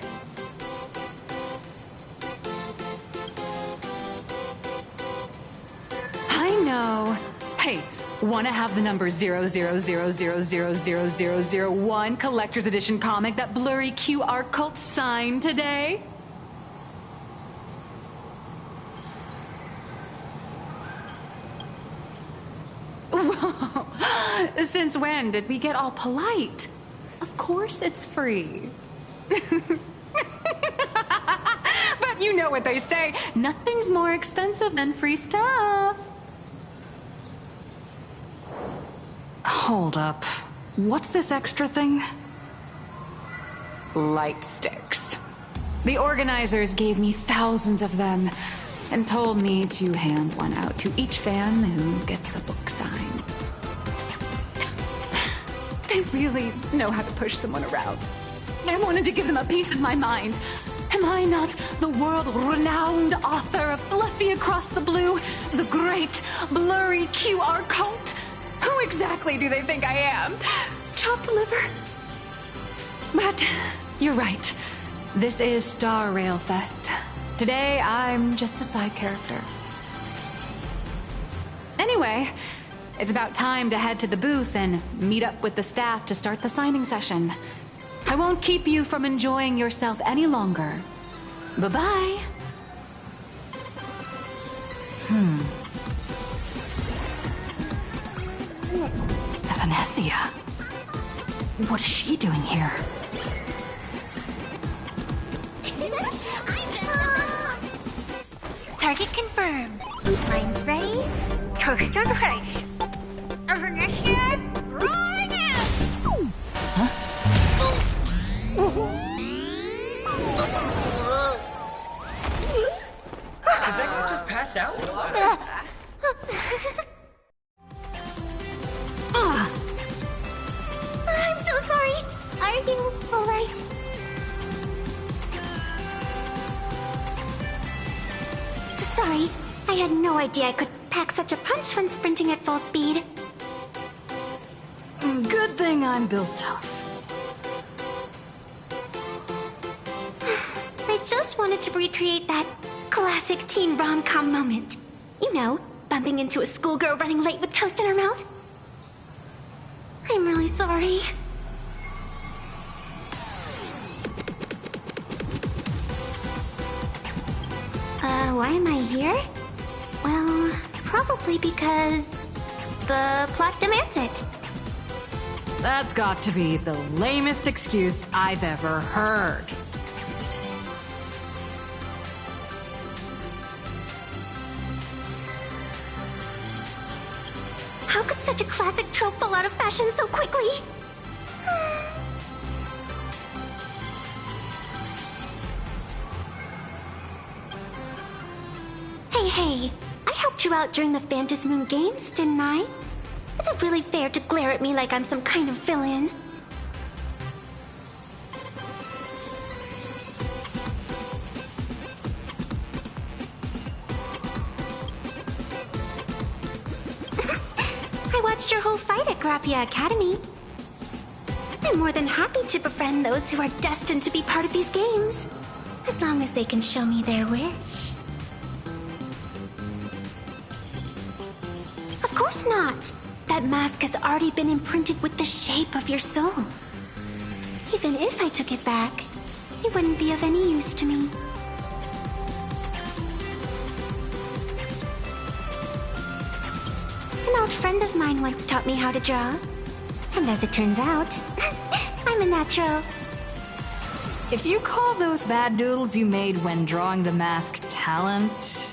I know. Hey, want to have the number 000000001 collector's edition comic that blurry QR cult signed today? Whoa. Since when did we get all polite? Of course it's free. But you know what they say, nothing's more expensive than free stuff. Hold up. What's this extra thing? Light sticks. The organizers gave me thousands of them and told me to hand one out to each fan who gets a book signed. They really know how to push someone around. I wanted to give them a piece of my mind. Am I not the world-renowned author of Fluffy Across the Blue, the great blurry QR cult? Who exactly do they think I am? Chopped liver? But you're right. This is Star Rail Fest. Today, I'm just a side character. Anyway, it's about time to head to the booth and meet up with the staff to start the signing session. I won't keep you from enjoying yourself any longer. Bye-bye. Venesia. What is she doing here? Target confirmed. Mine's ready. Toast on face. Venetia, rolling out. Did that guy just pass out? I'm so sorry. Are you alright? Sorry, I had no idea I could pack such a punch when sprinting at full speed. Good thing I'm built tough. I just wanted to recreate that classic teen rom-com moment. You know, bumping into a schoolgirl running late with toast in her mouth. I'm really sorry. Why am I here? Well, probably because the plot demands it. That's got to be the lamest excuse I've ever heard. How could such a classic trope fall out of fashion so quickly? Hey, I helped you out during the Phantasy Moon Games, didn't I? Is it really fair to glare at me like I'm some kind of villain? I watched your whole fight at Graphia Academy. I'm more than happy to befriend those who are destined to be part of these games, as long as they can show me their wish. Of course not. That mask has already been imprinted with the shape of your soul. Even if I took it back, it wouldn't be of any use to me. An old friend of mine once taught me how to draw. And as it turns out, I'm a natural. If you call those bad doodles you made when drawing the mask talent...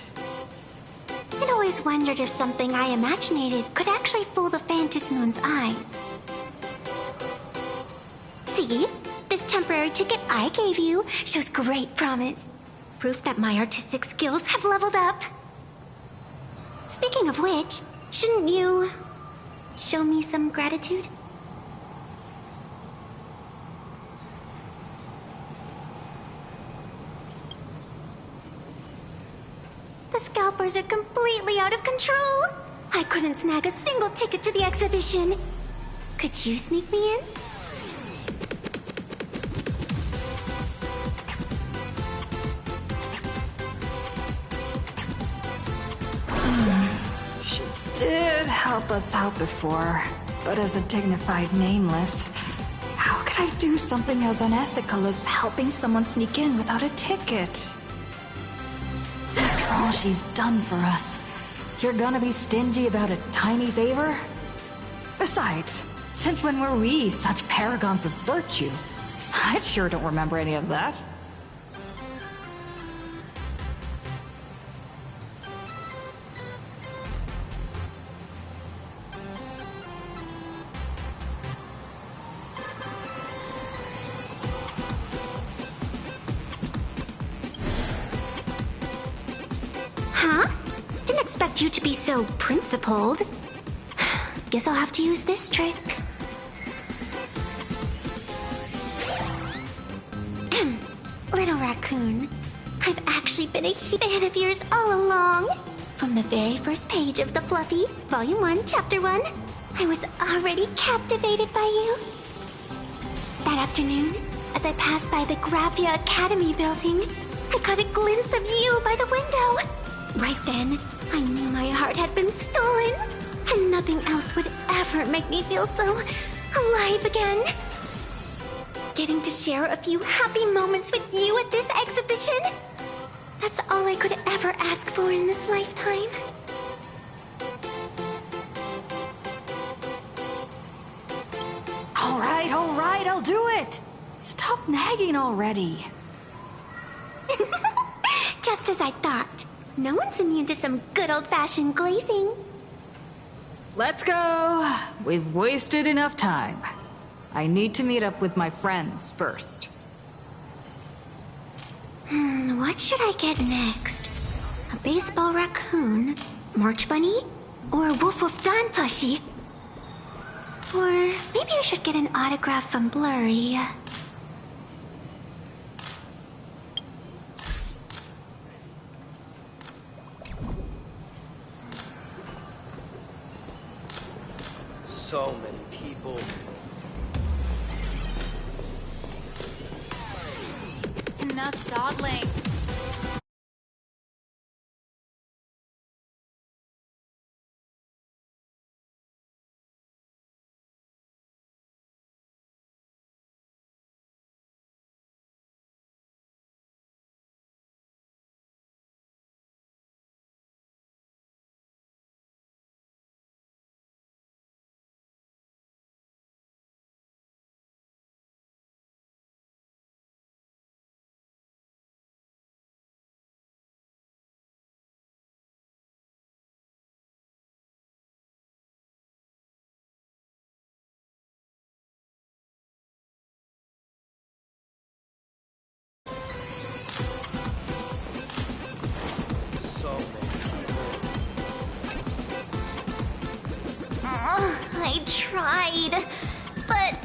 I'd always wondered if something I imaginated could actually fool the Phantasy Moon's eyes. See? This temporary ticket I gave you shows great promise. Proof that my artistic skills have leveled up. Speaking of which, shouldn't you show me some gratitude? The scalpers are completely out of control. I couldn't snag a single ticket to the exhibition. Could you sneak me in? She did help us out before, but as a dignified nameless, how could I do something as unethical as helping someone sneak in without a ticket? After all she's done for us, you're gonna be stingy about a tiny favor? Besides, since when were we such paragons of virtue? I sure don't remember any of that. Huh? Didn't expect you to be so principled. Guess I'll have to use this trick. Little raccoon, I've actually been a fan of yours all along. From the very first page of The Fluffy, Volume 1, Chapter 1. I was already captivated by you. That afternoon, as I passed by the Graphia Academy building, I caught a glimpse of you by the window. Right then, I knew my heart had been stolen, and nothing else would ever make me feel so alive again. Getting to share a few happy moments with you at this exhibition, that's all I could ever ask for in this lifetime. All right, I'll do it! Stop nagging already. Just as I thought. No one's immune to some good old-fashioned glazing. Let's go. We've wasted enough time. I need to meet up with my friends first. What should I get next? A baseball raccoon, March Bunny, or a Woof Woof Dawn plushie? Or maybe I should get an autograph from Blurry. So many people. Enough dawdling. I tried, but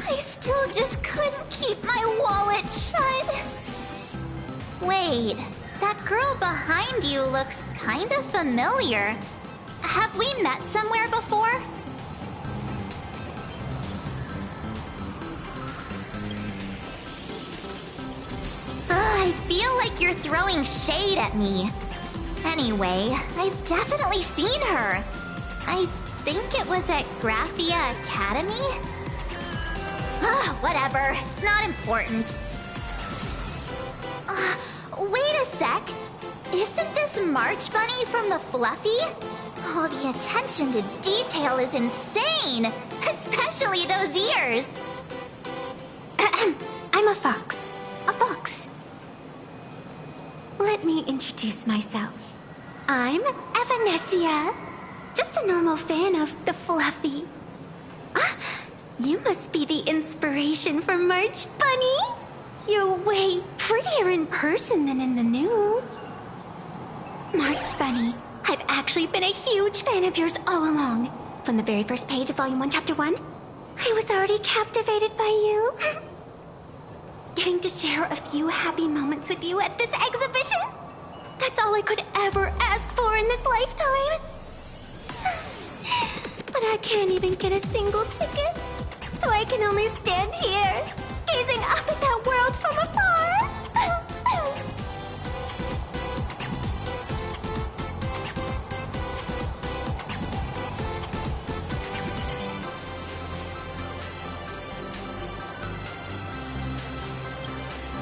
I still just couldn't keep my wallet shut. Wait, that girl behind you looks kind of familiar. Have we met somewhere before? I feel like you're throwing shade at me. Anyway, I've definitely seen her. I think it was at Graphia Academy? Whatever. It's not important. Wait a sec. Isn't this March Bunny from the Fluffy? Oh, the attention to detail is insane! Especially those ears! I'm a fox. A fox. Let me introduce myself. I'm Evanessia. Just a normal fan of the Fluffy. You must be the inspiration for March Bunny. You're way prettier in person than in the news. March Bunny, I've actually been a huge fan of yours all along. From the very first page of Volume 1, Chapter 1, I was already captivated by you. Getting to share a few happy moments with you at this exhibition, that's all I could ever ask for in this lifetime. But I can't even get a single ticket, so I can only stand here, gazing up at that world from afar.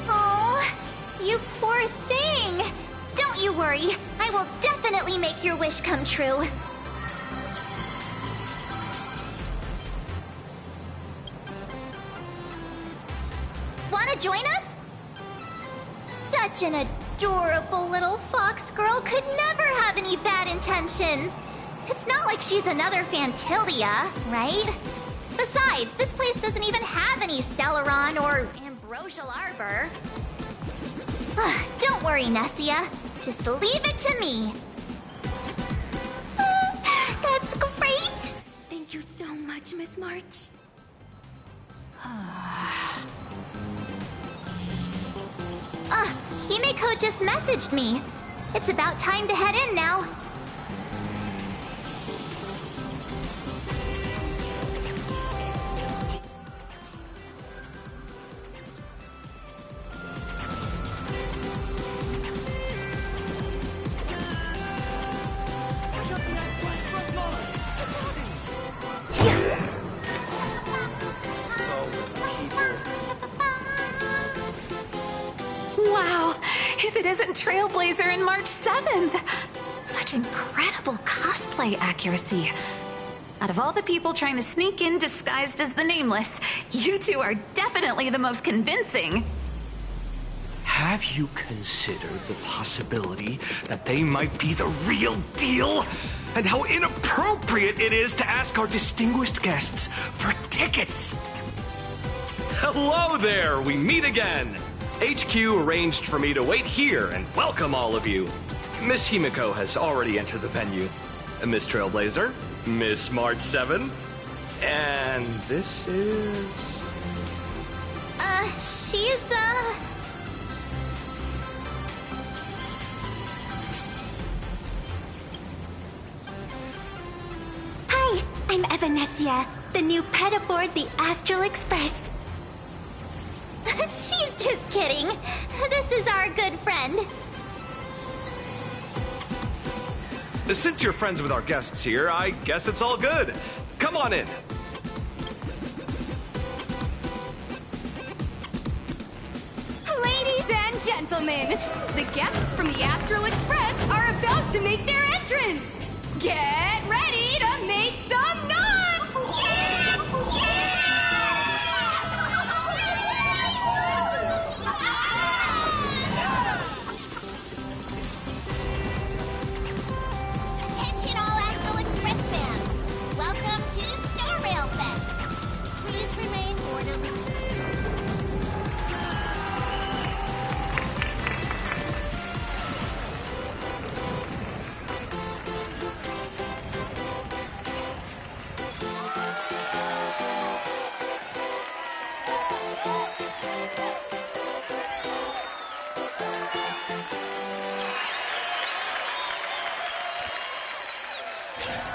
Oh, you poor thing. Don't you worry, I will definitely make your wish come true. Wanna join us? Such an adorable little fox girl could never have any bad intentions. It's not like she's another Fantilia, right? Besides, this place doesn't even have any Stellaron or Ambrosial Arbor. Don't worry, Nessia. Just leave it to me. That's great! Thank you so much, Miss March. Himeko just messaged me. It's about time to head in now. If it isn't Trailblazer and March 7th! Such incredible cosplay accuracy. Out of all the people trying to sneak in disguised as the Nameless, you two are definitely the most convincing. Have you considered the possibility that they might be the real deal? And how inappropriate it is to ask our distinguished guests for tickets? Hello there, we meet again. HQ arranged for me to wait here and welcome all of you. Miss Himiko has already entered the venue. Miss Trailblazer, Miss March 7, and this is... She's, Hi, I'm Evanesia, the new pet aboard the Astral Express. She's just kidding. This is our good friend. Since you're friends with our guests here, I guess it's all good. Come on in. Ladies and gentlemen, the guests from the Astral Express are about to make their entrance. Get ready to make some noise! Attention all Astral Express fans. Welcome to Star Rail Fest. Please remain orderly.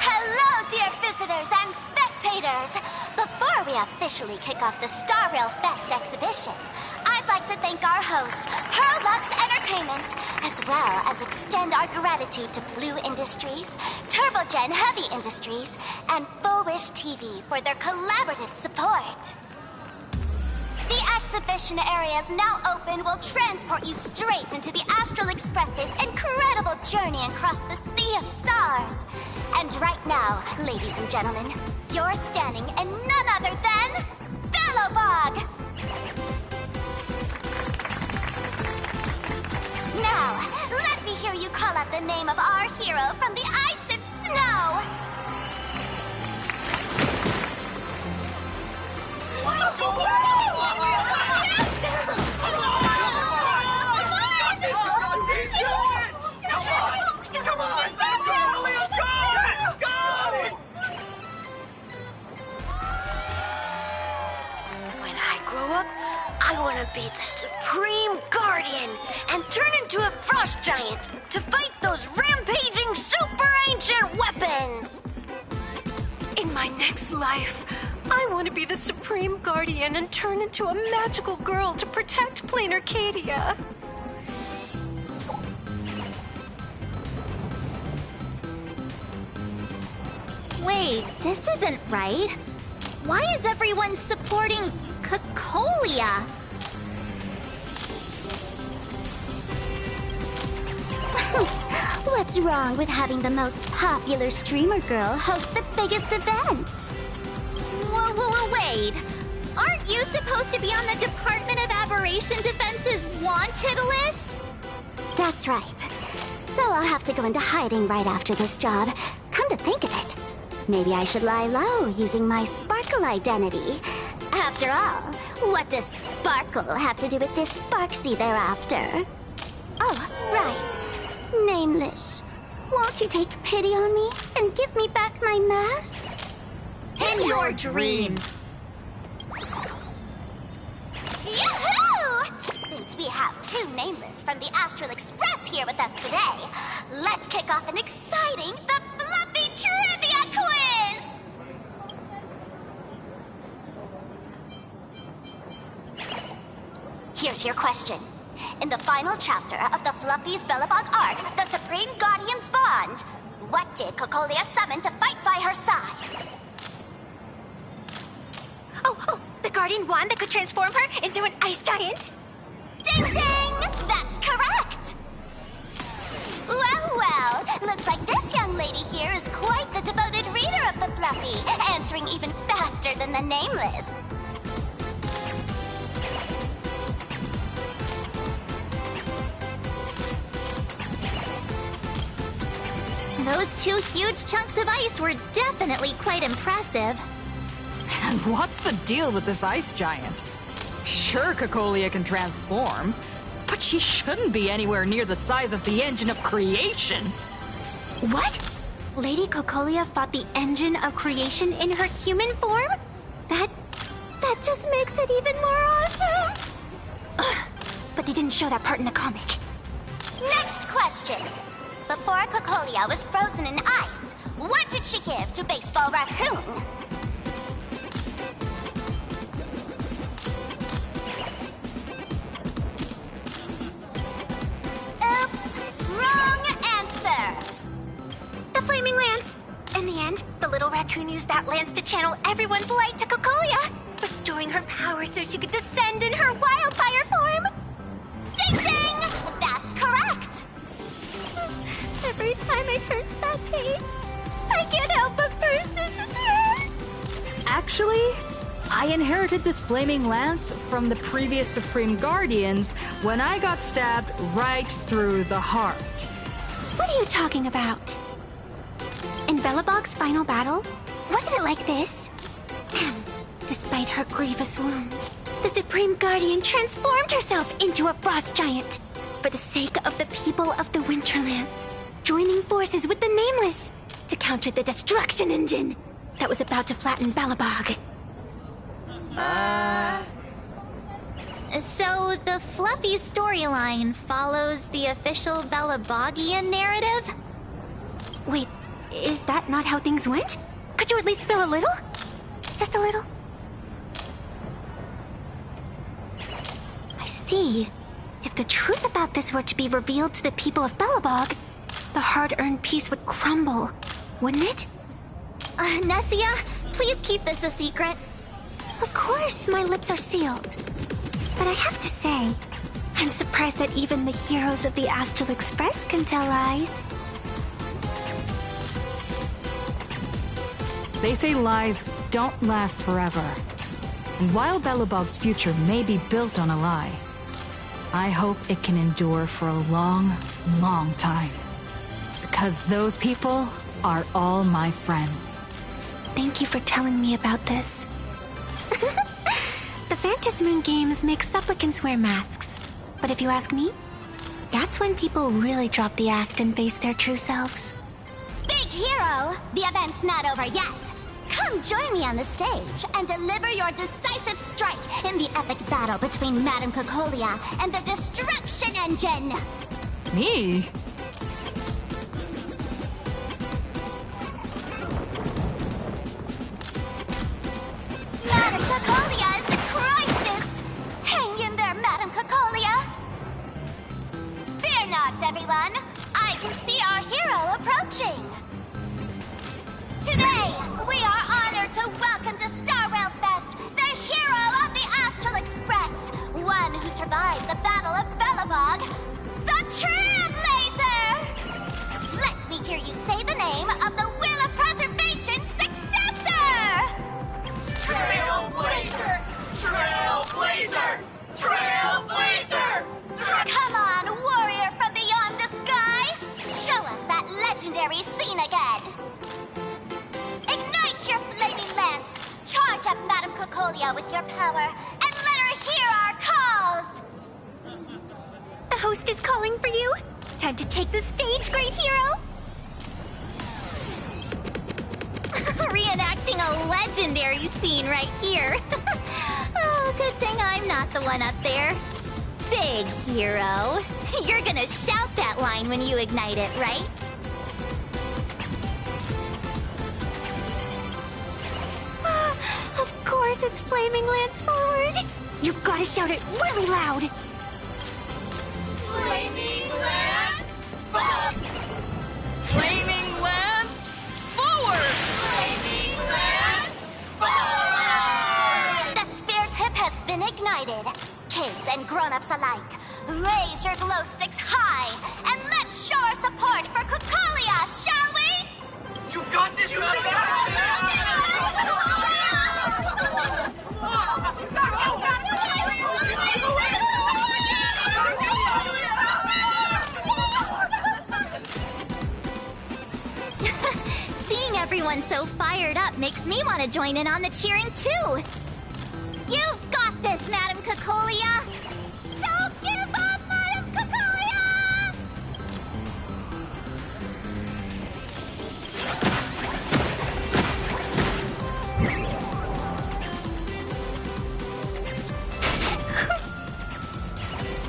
Hello, dear visitors and spectators! Before we officially kick off the Star Rail Fest exhibition, I'd like to thank our host, Pearlux Entertainment, as well as extend our gratitude to Blue Industries, Turbogen Heavy Industries, and Full Wish TV for their collaborative support. The exhibition area is now open will transport you straight into the Astral Express's incredible journey across the sea of stars. And right now, ladies and gentlemen, you're standing in none other than Bellowbog! Now, let me hear you call out the name of our hero from the ice and snow! When I grow up, I want to be the Supreme Guardian and turn into a frost giant to fight those rampaging super ancient weapons! In my next life, I want to be the Supreme Guardian and turn into a magical girl to protect Plain Arcadia. Wait, this isn't right. Why is everyone supporting Cacolia? What's wrong with having the most popular streamer girl host the biggest event? Whoa, wait. Aren't you supposed to be on the Department of Aberration Defense's wanted list? That's right. So I'll have to go into hiding right after this job. Come to think of it, maybe I should lie low using my Sparkle identity. After all, what does Sparkle have to do with this Sparksy thereafter? Oh, right. Nameless. Won't you take pity on me and give me back my mask? In your dreams. Yahoo! Since we have two Nameless from the Astral Express here with us today, let's kick off an exciting The Fluffy Trivia Quiz! Here's your question. In the final chapter of the Fluffy's Bellowbog arc, The Supreme Guardian's Bond, what did Cacolia summon to fight by her side? Oh, the Guardian wand that could transform her into an ice giant? Ding ding! That's correct! Looks like this young lady here is quite the devoted reader of the Fluffy, answering even faster than the Nameless. Those two huge chunks of ice were definitely quite impressive. And what's the deal with this ice giant? Sure, Cocolia can transform, but she shouldn't be anywhere near the size of the engine of creation. What? Lady Cocolia fought the engine of creation in her human form? That just makes it even more awesome! Ugh, but they didn't show that part in the comic. Next question. Before Cocolia was frozen in ice, what did she give to Baseball Raccoon? Oops! Wrong answer! The Flaming Lance! In the end, the little raccoon used that lance to channel everyone's light to Cocolia, restoring her power so she could descend in her wildfire form! Ding ding! That's correct! Every time I turn to that page, I can't help but burst into tears! Actually, I inherited this flaming lance from the previous Supreme Guardians when I got stabbed right through the heart. What are you talking about? In Belobog's final battle, wasn't it like this? Despite her grievous wounds, the Supreme Guardian transformed herself into a frost giant for the sake of the people of the Winterlands, joining forces with the Nameless to counter the destruction engine that was about to flatten Belobog. So the Fluffy storyline follows the official Belabogian narrative? Wait, is that not how things went? Could you at least spill a little? Just a little? I see. If the truth about this were to be revealed to the people of Belobog, the hard-earned peace would crumble, wouldn't it? Nessia, please keep this a secret. Of course, my lips are sealed. But I have to say, I'm surprised that even the heroes of the Astral Express can tell lies. They say lies don't last forever. And while Belobog's future may be built on a lie, I hope it can endure for a long, long time. Because those people are all my friends. Thank you for telling me about this. The Phantasmoon games make supplicants wear masks. But if you ask me, that's when people really drop the act and face their true selves. Big hero! The event's not over yet! Come join me on the stage and deliver your decisive strike in the epic battle between Madame Cocolia and the Destruction Engine! Me? Madame Cocolia's crisis! Hang in there, Madame Cocolia! Fear not, everyone! I can see our hero approaching! Today, we are honored to welcome to Starrail Fest the hero of the Astral Express, one who survived the Battle of Belobog, the Trailblazer! Let me hear you say the name of the Wheel of Preservation's successor! Trailblazer! Trailblazer! Trailblazer! Come on, warrior from beyond the sky! Show us that legendary scene again! Ignite your flaming lance! Charge up Madame Cocolia with your power, and let her hear our calls! The host is calling for you. Time to take the stage, great hero! Reenacting a legendary scene right here. Oh, good thing I'm not the one up there. Big hero. You're gonna shout that line when you ignite it, right? Of course it's Flaming Lance forward! You've gotta shout it really loud! Flaming Lance forward! Flaming Lance forward! Flaming Lance forward! The spare tip has been ignited. Kids and grown-ups alike, raise your glow sticks high and let's show our support for Cocolia Seeing everyone so fired up makes me want to join in on the cheering too. You've got this, Madam Cacolia! Don't give up, Madam Cacolia!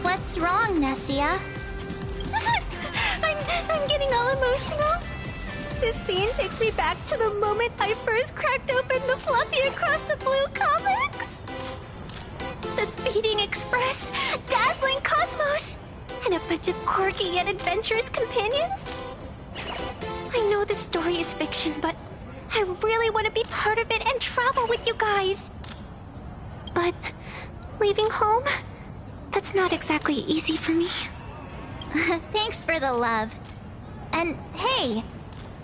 What's wrong, Nessia? I'm getting all emotional. This scene takes me back to the moment I first cracked open the Fluffy Across the Blue comics. The Speeding Express, Dazzling Cosmos, and a bunch of quirky yet adventurous companions. I know this story is fiction, but I really want to be part of it and travel with you guys. But leaving home, that's not exactly easy for me. Thanks for the love. And hey,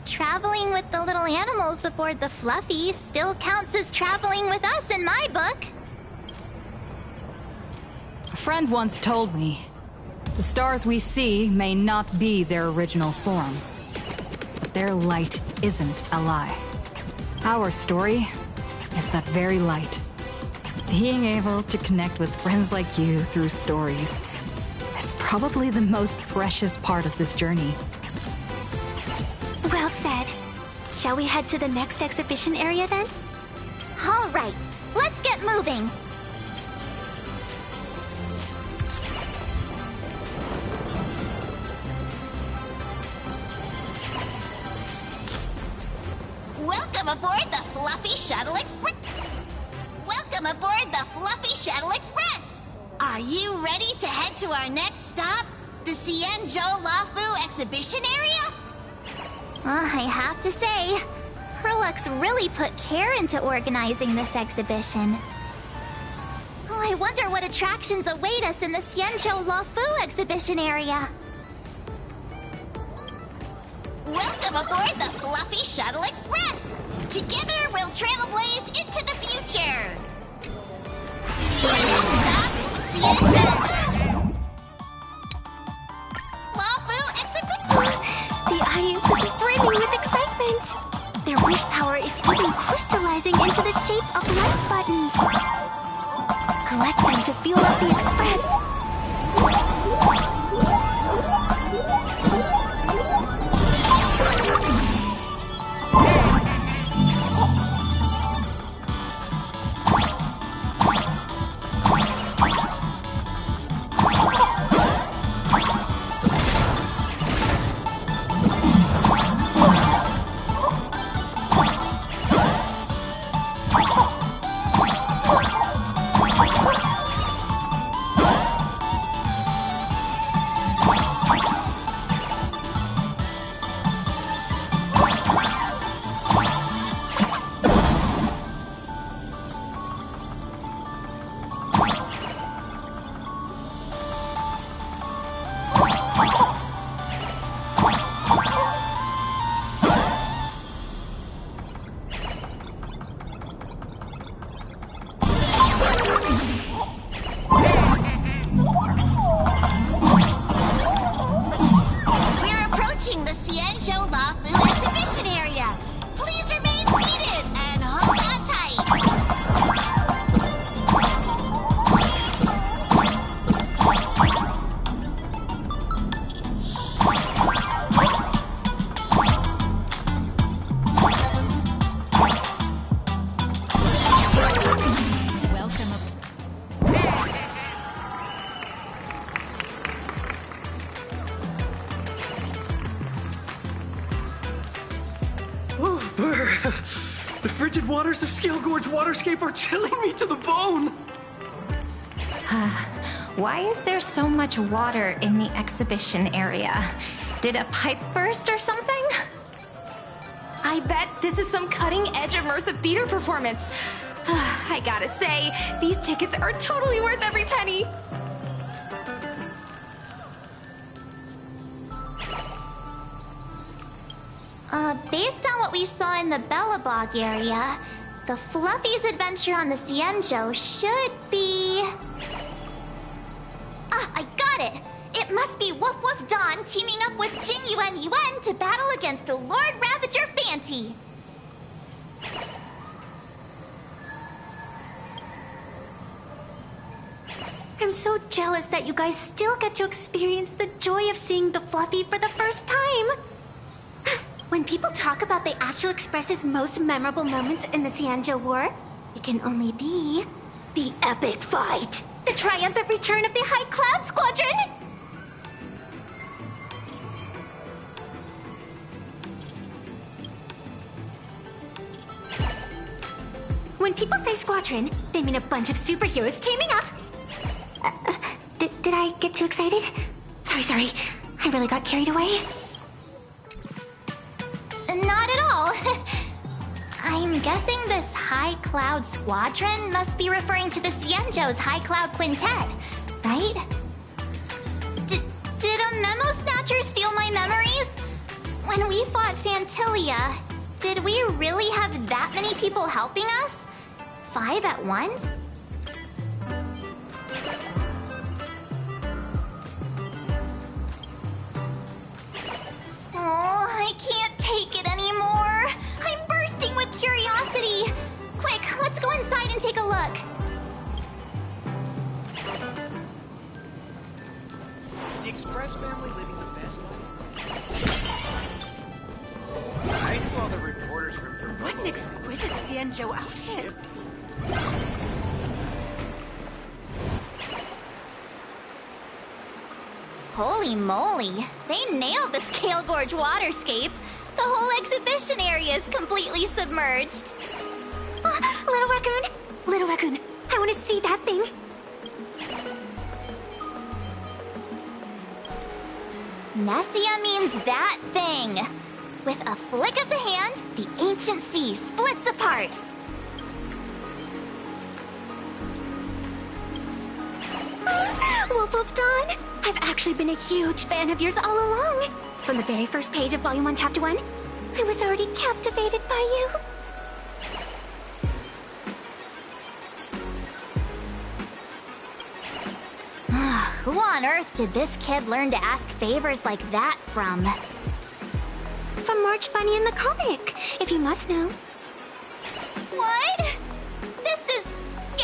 traveling with the little animals aboard the Fluffy still counts as traveling with us in my book. A friend once told me, the stars we see may not be their original forms, but their light isn't a lie. Our story is that very light. Being able to connect with friends like you through stories is probably the most precious part of this journey. Well said. Shall we head to the next exhibition area then? All right, let's get moving. Welcome aboard the Fluffy Shuttle Express. Welcome aboard the Fluffy Shuttle Express. Are you ready to head to our next stop, the Xianzhou Lafu exhibition area? I have to say, Herlux really put care into organizing this exhibition. Oh, I wonder what attractions await us in the Xianzhou Lafu exhibition area. Welcome aboard the Fluffy Shuttle Express. Together, we'll trailblaze into the future. Lafu exhibition. The audience is brimming with excitement. Their wish power is even crystallizing into the shape of light buttons. Collect them to fuel up the express. The frigid waters of Scale Gorge Waterscape are chilling me to the bone! Why is there so much water in the exhibition area? Did a pipe burst or something? I bet this is some cutting-edge immersive theater performance. I gotta say, these tickets are totally worth every penny. Based on what we saw in the Bellabog area, the Fluffy's adventure on the Cienjo should be... Ah, I got it! It must be Woof Woof Dawn teaming up with Jing Yuan Yuan to battle against the Lord Ravager Fanti. I'm so jealous that you guys still get to experience the joy of seeing the Fluffy for the first time. When people talk about the Astral Express's most memorable moment in the Cienjo War, it can only be the epic fight. The triumphant return of the High Cloud Squadron! When people say squadron, they mean a bunch of superheroes teaming up. Did I get too excited? Sorry. I really got carried away. Not at all. I'm guessing this High Cloud Squadron must be referring to the Cienjo's High Cloud Quintet, right? Did a Memo Snatcher steal my memories? When we fought Fantilia, did we really have that many people helping us? 5 at once? Oh, I can't take it anymore. I'm bursting with curiosity. Quick, let's go inside and take a look. The Express family living the best life. I knew all the reporters from Vermont. What an exquisite Cienjo outfit. Holy moly, they nailed the Scale Gorge waterscape. The whole exhibition area is completely submerged. Little Raccoon, I want to see that thing. Nessia means that thing. With a flick of the hand, the ancient sea splits apart. Wolf of Dawn, I've actually been a huge fan of yours all along. From the very first page of Volume 1, Chapter 1, I was already captivated by you. Who on earth did this kid learn to ask favors like that from? From March Bunny in the comic, if you must know. What? This is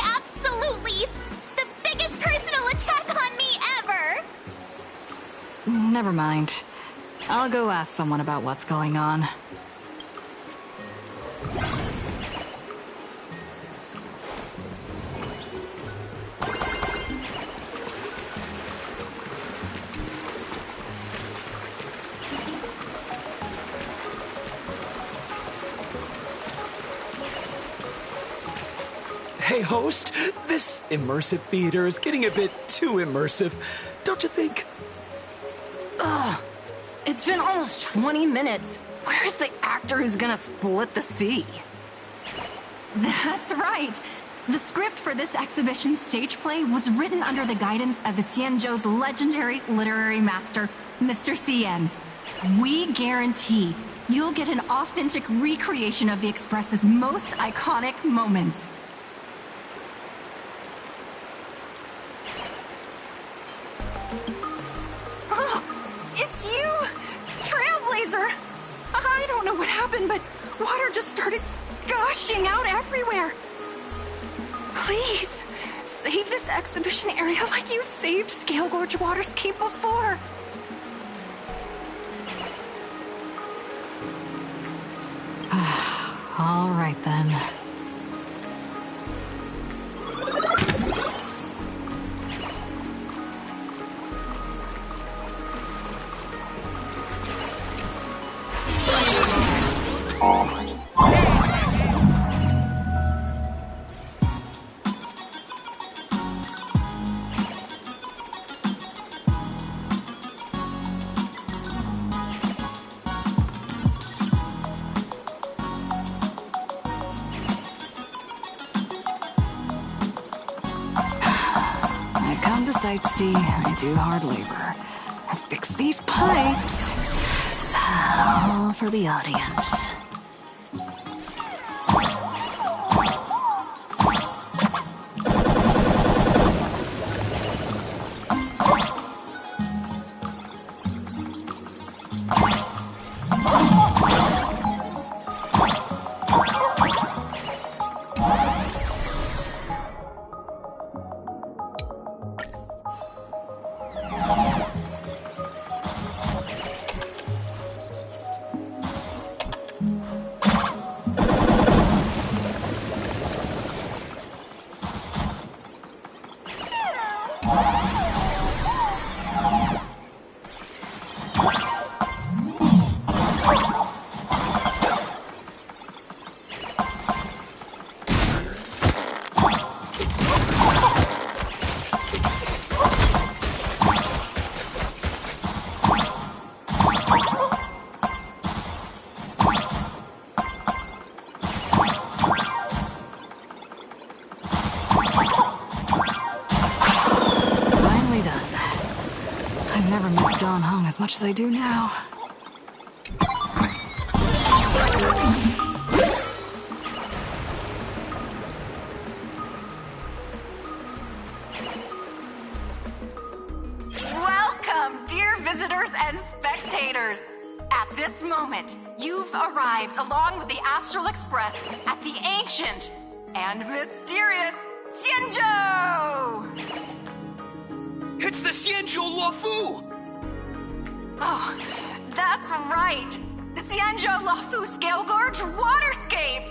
absolutely the biggest personal attack on me ever! Never mind. I'll go ask someone about what's going on. Hey, host, this immersive theater is getting a bit too immersive, don't you think? Ugh, it's been almost 20 minutes. Where's the actor who's gonna split the sea? That's right. The script for this exhibition stage play was written under the guidance of the Cienjo's legendary literary master, Mr. Cien. We guarantee you'll get an authentic recreation of the Express's most iconic moments. It's you! Trailblazer! I don't know what happened, but water just started gushing out everywhere. Please, save this exhibition area like you saved Scale Gorge Waterscape before. All right then. I come to sightsee, I do hard labor. I fix these pipes. All for the audience. As much as I do now. Welcome, dear visitors and spectators. At this moment, you've arrived along with the Astral Express at the ancient and mysterious Xianzhou! It's the Xianzhou Luofu! Oh, that's right! The Xianzhou Luofu Scale Gorge Waterscape!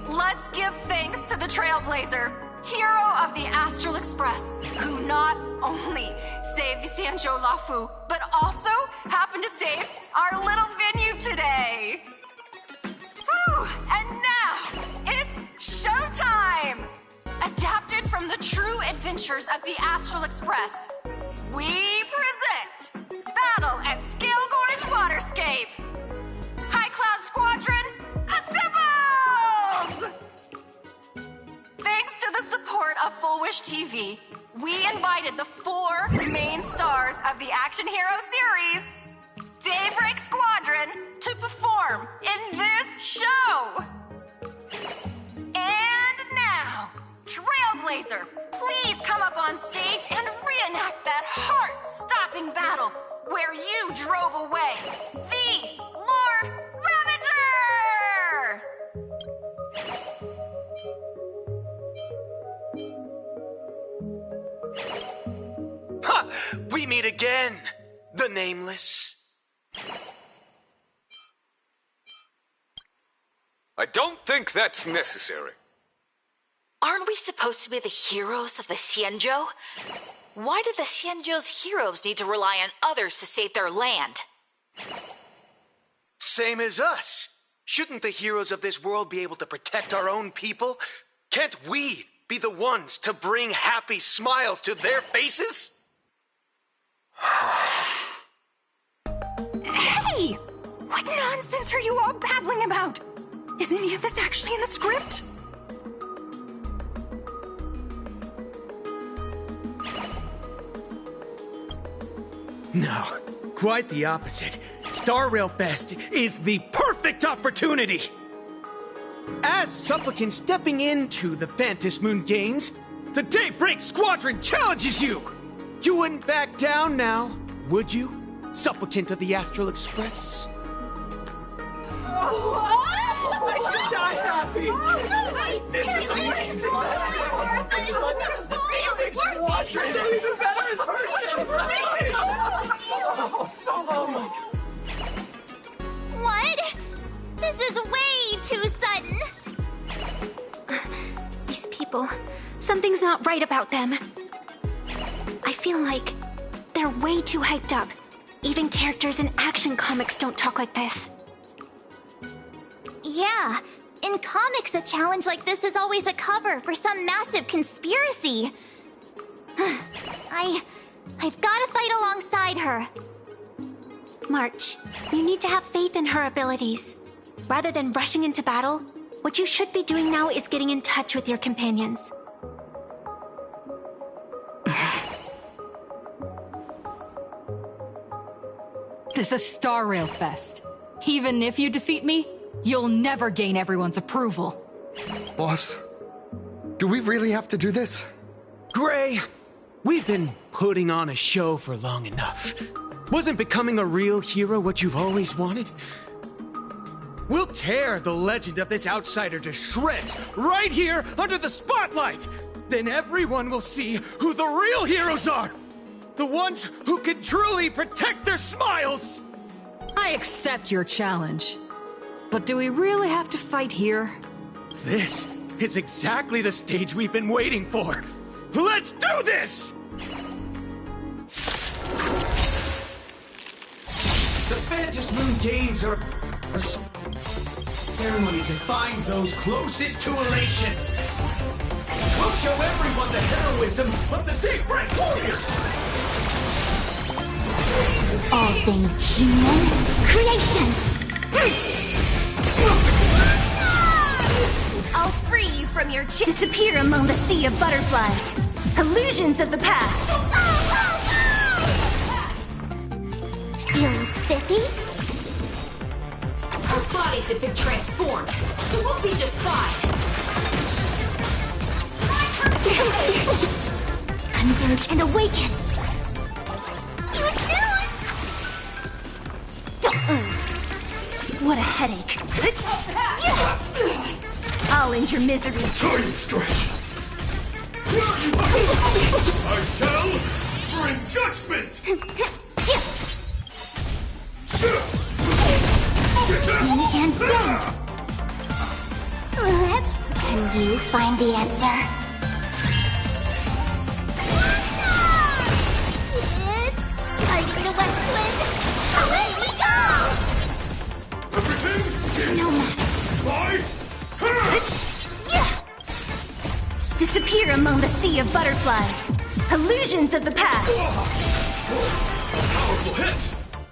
Let's give thanks to the Trailblazer, hero of the Astral Express, who not only saved the Xianzhou Luofu, but also happened to save our little venue today! Whew! And now, it's showtime! Adapted from the true adventures of the Astral Express, we present Battle at Scale Gorge Waterscape! High Cloud Squadron, assembles! Thanks to the support of Full Wish TV, we invited the 4 main stars of the Action Hero series, Daybreak Squadron, to perform in this show! And now, Trailblazer, please come up on stage and reenact that heart-stopping battle where you drove away the Lord Ravager! Ha! We meet again, the Nameless. I don't think that's necessary. Aren't we supposed to be the heroes of the Xianzhou? Why do the Xianzhou's heroes need to rely on others to save their land? Same as us. Shouldn't the heroes of this world be able to protect our own people? Can't we be the ones to bring happy smiles to their faces? Hey! What nonsense are you all babbling about? Is any of this actually in the script? No, quite the opposite. Star Rail Fest is the perfect opportunity! As supplicant stepping into the Phantom Moon Games, the Daybreak Squadron challenges you! You wouldn't back down now, would you, supplicant of the Astral Express? I should die happy! This is amazing! The Daybreak Squadron is even better in person! What? This is way too sudden. These people, something's not right about them. I feel like they're way too hyped up. Even characters in action comics don't talk like this. Yeah, in comics a challenge like this is always a cover for some massive conspiracy. I've gotta fight alongside her. March, you need to have faith in her abilities. Rather than rushing into battle, what you should be doing now is getting in touch with your companions. This is Star Rail Fest. Even if you defeat me, you'll never gain everyone's approval. Boss, do we really have to do this? Gray, we've been putting on a show for long enough. Wasn't becoming a real hero what you've always wanted? We'll tear the legend of this outsider to shreds right here under the spotlight! Then everyone will see who the real heroes are! The ones who can truly protect their smiles! I accept your challenge. But do we really have to fight here? This is exactly the stage we've been waiting for! Let's do this! The Fantasy Moon Games are a ceremony to find those closest to elation. We'll show everyone the heroism of the Daybreak Warriors! All things human creations! I'll free you from your disappear among the sea of butterflies. Illusions of the past. Feeling spiffy? Our bodies have been transformed, so we'll be just fine. Converge and awaken. What a headache. I'll end your misery. Time stretch. I shall bring judgment. And then. Can you find the answer? It's fighting the west wind. Away we go! Everything No matter. Disappear among the sea of butterflies. Illusions of the past. Powerful hit.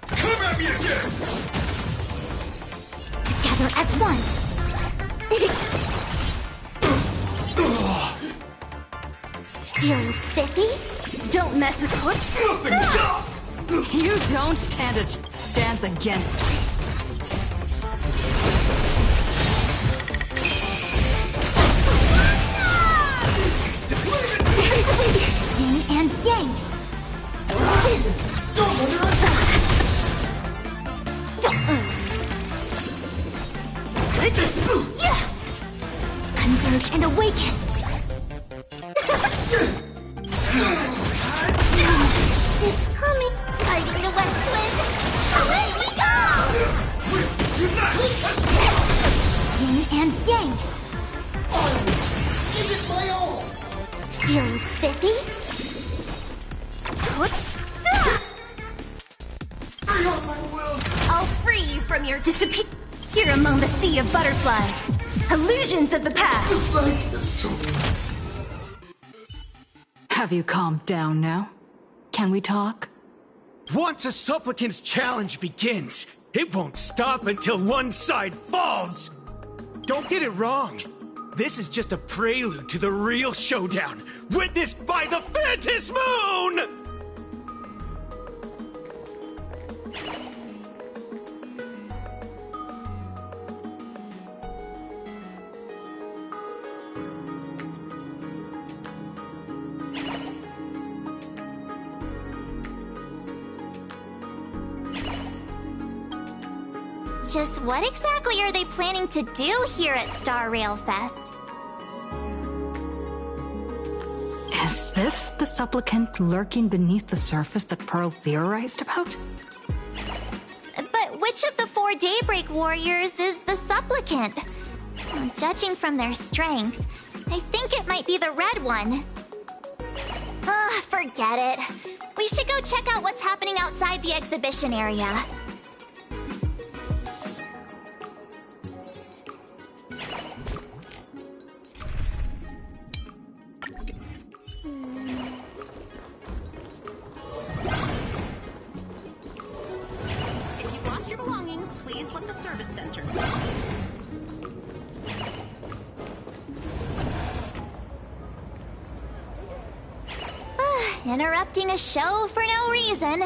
Come at me again. Together as one. Feeling spiffy? Don't mess with what? You don't stand a chance against me. Yin and yang. Converge and awaken. It's coming. Fighting the west wind. Away we go! Yin and yang. Give it my all. Feeling spiffy? I'll free you from your disappear among the sea of butterflies. Illusions of the past. Have you calmed down now? Can we talk? Once a supplicant's challenge begins, it won't stop until one side falls! Don't get it wrong. This is just a prelude to the real showdown, witnessed by the Fantasy Moon! Just what exactly are they planning to do here at Star Rail Fest? Is this the supplicant lurking beneath the surface that Pearl theorized about? But which of the 4 Daybreak Warriors is the supplicant? Well, judging from their strength, I think it might be the red one. Forget it. We should go check out what's happening outside the exhibition area. If you've lost your belongings, please let the service center. Interrupting a show for no reason.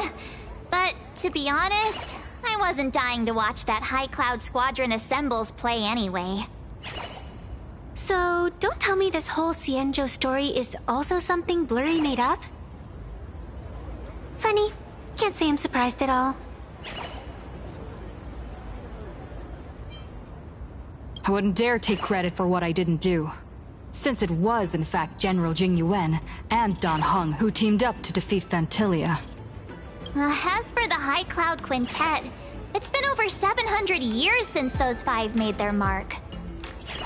But to be honest, I wasn't dying to watch that High Cloud Squadron assembles play anyway. So, don't tell me this whole Cienjo story is also something Blurry made up? Funny. Can't say I'm surprised at all. I wouldn't dare take credit for what I didn't do, since it was in fact General Jing Yuan and Dan Heng who teamed up to defeat Fantilia. As for the High Cloud Quintet, it's been over 700 years since those 5 made their mark.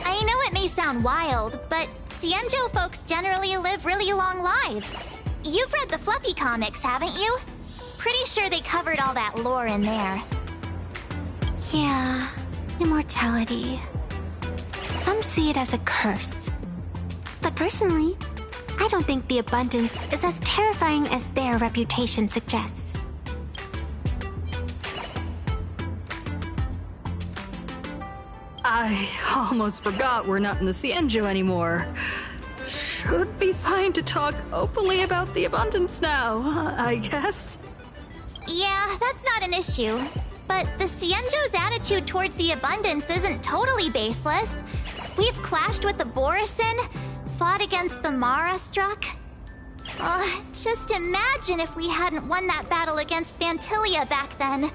I know it may sound wild, but Cienjo folks generally live really long lives. You've read the Fluffy comics, haven't you? Pretty sure they covered all that lore in there. Yeah, immortality. Some see it as a curse. But personally, I don't think the abundance is as terrifying as their reputation suggests. I almost forgot we're not in the Cienjo anymore. Should be fine to talk openly about the abundance now, I guess. Yeah, that's not an issue. But the Cienjo's attitude towards the abundance isn't totally baseless. We've clashed with the Borisin, fought against the Mara struck. Just imagine if we hadn't won that battle against Fantilia back then.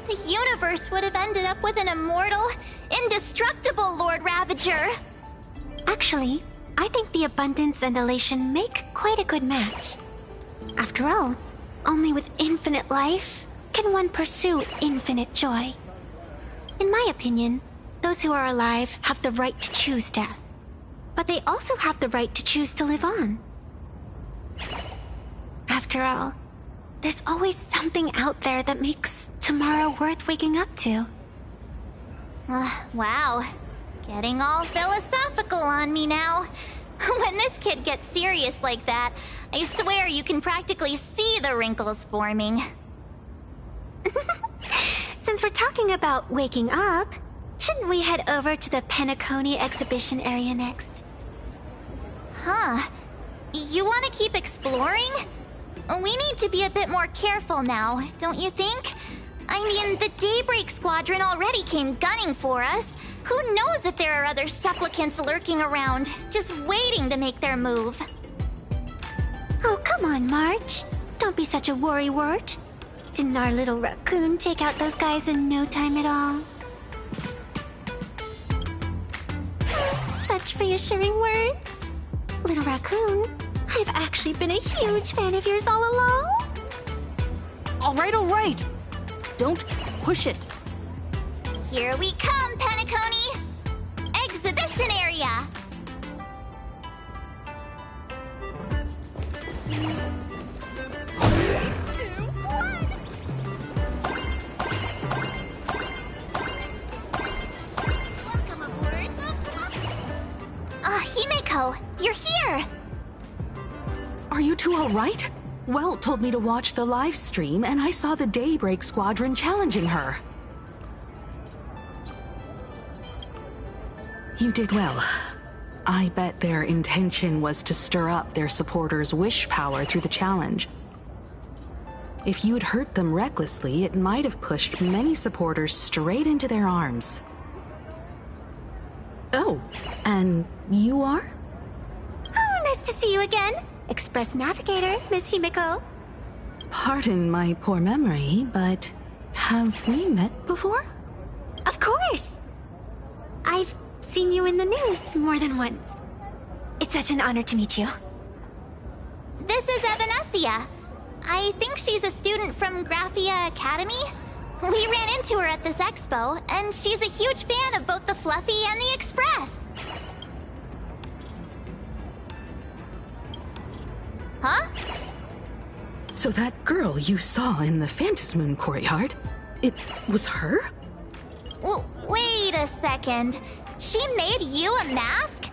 The universe would have ended up with an immortal, indestructible Lord Ravager. Actually, I think the abundance and elation make quite a good match. After all, only with infinite life can one pursue infinite joy. In my opinion, those who are alive have the right to choose death. But they also have the right to choose to live on. After all, there's always something out there that makes tomorrow worth waking up to. Wow. Getting all philosophical on me now. When this kid gets serious like that, I swear you can practically see the wrinkles forming. Since we're talking about waking up, shouldn't we head over to the Penacony exhibition area next? Huh. You want to keep exploring? We need to be a bit more careful now, don't you think? I mean, the Daybreak Squadron already came gunning for us. Who knows if there are other supplicants lurking around, just waiting to make their move. Oh, come on, March. Don't be such a worrywart. Didn't our little raccoon take out those guys in no time at all? Such reassuring words. Little raccoon, I've actually been a huge fan of yours all along. All right. Don't push it. Here we come, Penacony! Exhibition area! Himeko, you're here! Are you two all right? Welt told me to watch the live stream, and I saw the Daybreak Squadron challenging her. You did well. I bet their intention was to stir up their supporters' wish power through the challenge. If you'd hurt them recklessly, it might have pushed many supporters straight into their arms. Oh, and you are? Oh, nice to see you again. Express Navigator, Miss Himeko. Pardon my poor memory, but have we met before? Of course. I've seen you in the news more than once. It's such an honor to meet you. This is Evanescia. I think she's a student from Graphia Academy. We ran into her at this expo, and she's a huge fan of both the Fluffy and the Express. Huh? So that girl you saw in the Phantasmoon courtyard, it was her? Well, wait a second. She made you a mask?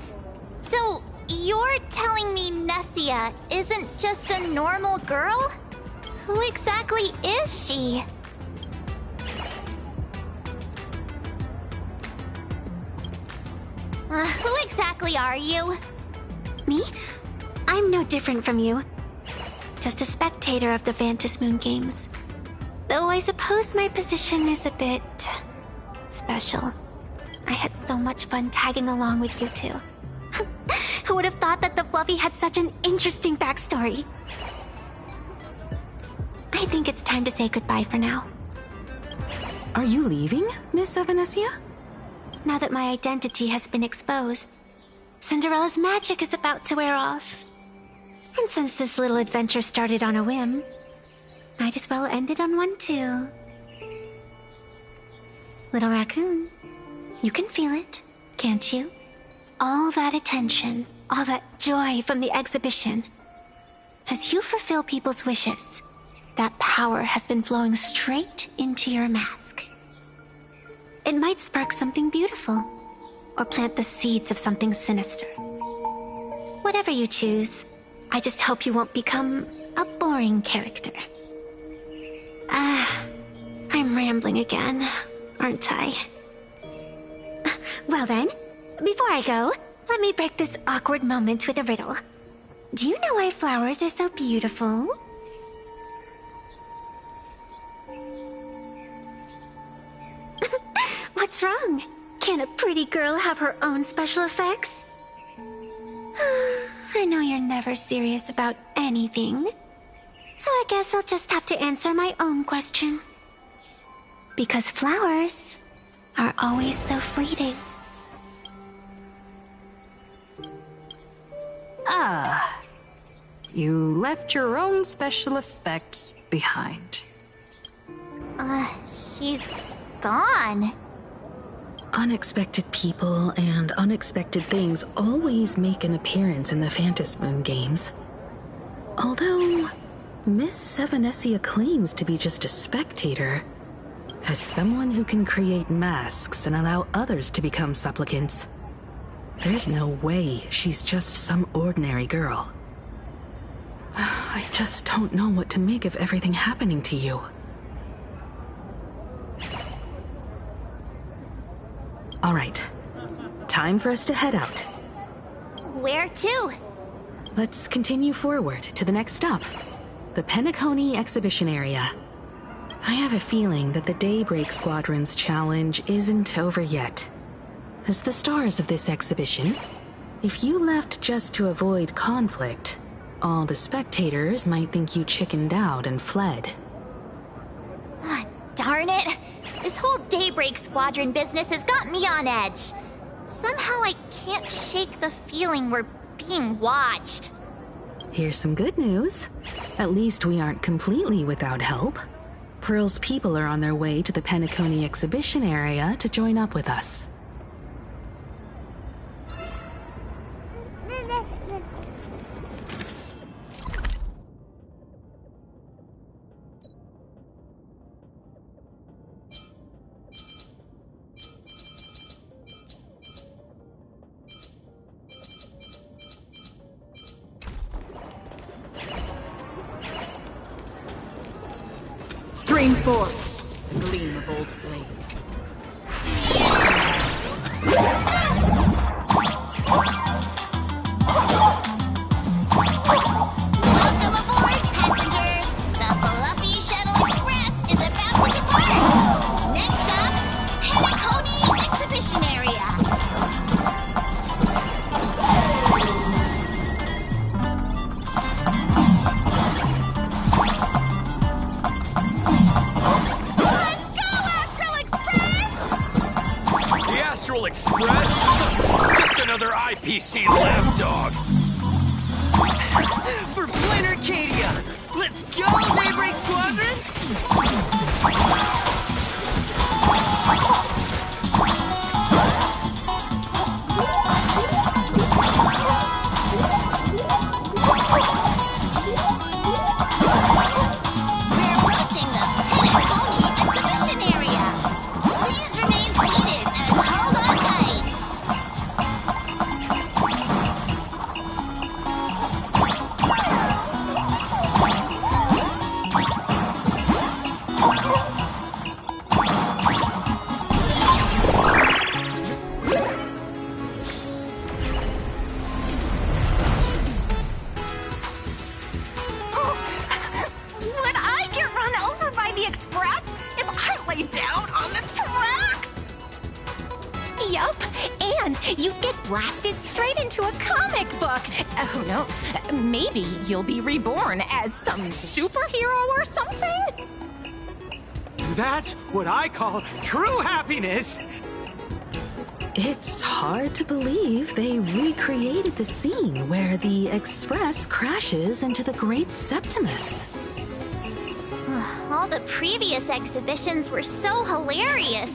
So, you're telling me Nessia isn't just a normal girl? Who exactly is she? Who exactly are you? Me? I'm no different from you. Just a spectator of the Phantasmoon games. Though I suppose my position is a bit special. I had so much fun tagging along with you two. Who would have thought that the Fluffy had such an interesting backstory? I think it's time to say goodbye for now. Are you leaving, Miss Evanesia? Now that my identity has been exposed, Cinderella's magic is about to wear off. And since this little adventure started on a whim, might as well end it on one too. Little raccoon, you can feel it, can't you? All that attention, all that joy from the exhibition. As you fulfill people's wishes, that power has been flowing straight into your mask. It might spark something beautiful, or plant the seeds of something sinister. Whatever you choose, I just hope you won't become a boring character. I'm rambling again, aren't I? Well then, before I go, let me break this awkward moment with a riddle. Do you know why flowers are so beautiful? What's wrong? Can a pretty girl have her own special effects? I know you're never serious about anything, so I guess I'll just have to answer my own question. Because flowers are always so fleeting. Ah, you left your own special effects behind. She's gone. Unexpected people and unexpected things always make an appearance in the Phantom Moon games. Although, Miss Evanesia claims to be just a spectator, as someone who can create masks and allow others to become supplicants, there's no way she's just some ordinary girl. I just don't know what to make of everything happening to you. All right, time for us to head out. Where to? Let's continue forward to the next stop, the Penacony exhibition area. I have a feeling that the Daybreak Squadron's challenge isn't over yet. As the stars of this exhibition, if you left just to avoid conflict, all the spectators might think you chickened out and fled. Darn it! This whole Daybreak Squadron business has got me on edge. Somehow I can't shake the feeling we're being watched. Here's some good news. At least we aren't completely without help. Pearl's people are on their way to the Penacony exhibition area to join up with us. Stream forth, the gleam of old blades. Welcome aboard, passengers! The Fluffy Shuttle Express is about to depart! Next stop, Penacony Exhibition Area. Astral Express? Just another IPC lapdog. For Plain Arcadia! Let's go, Daybreak Squadron! We're approaching the Penacony Exhibition Area. Please remain seated and hold on tight. Would I get run over by the Express? you'd get blasted straight into a comic book. Who knows? Maybe you'll be reborn as some superhero or something? That's what I call true happiness! It's hard to believe they recreated the scene where the Express crashes into the Great Septimus. All the previous exhibitions were so hilarious,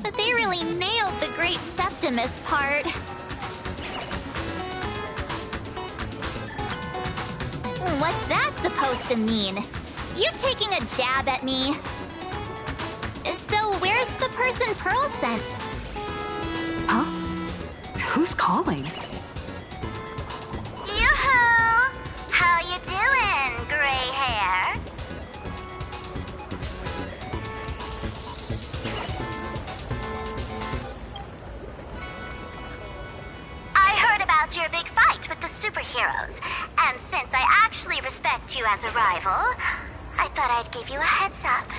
but they really nailed the Great Septimus part. What's that supposed to mean? You taking a jab at me? So where's the person Pearl sent? Huh? Who's calling? Yoo-hoo! How you doing, gray hair? I heard about your big fight with the superheroes, and since I actually respect you as a rival, I thought I'd give you a heads up.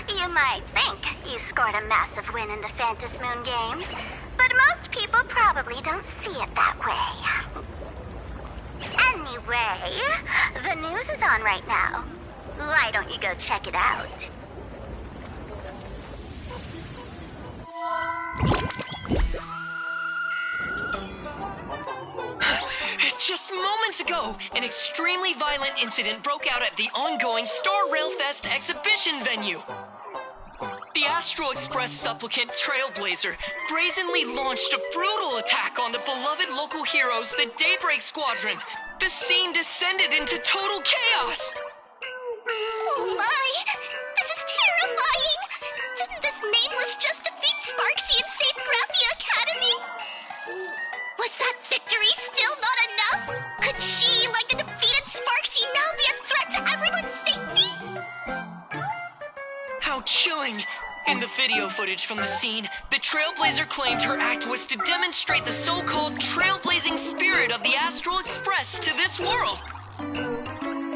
You might think you scored a massive win in the Phantom Moon Games, but most people probably don't see it that way. Anyway, the news is on right now. Why don't you go check it out? Just moments ago, an extremely violent incident broke out at the ongoing Star Railfest exhibition venue. The Astral Express supplicant Trailblazer brazenly launched a brutal attack on the beloved local heroes, the Daybreak Squadron. The scene descended into total chaos. Oh my! This is terrifying! Didn't this nameless just defeat Sparksy and save Grappy Academy? Was that victory still not enough? Could she, like the defeated Sparksy, now be a threat to everyone's safety? How chilling! In the video footage from the scene, the Trailblazer claimed her act was to demonstrate the so-called trailblazing spirit of the Astral Express to this world.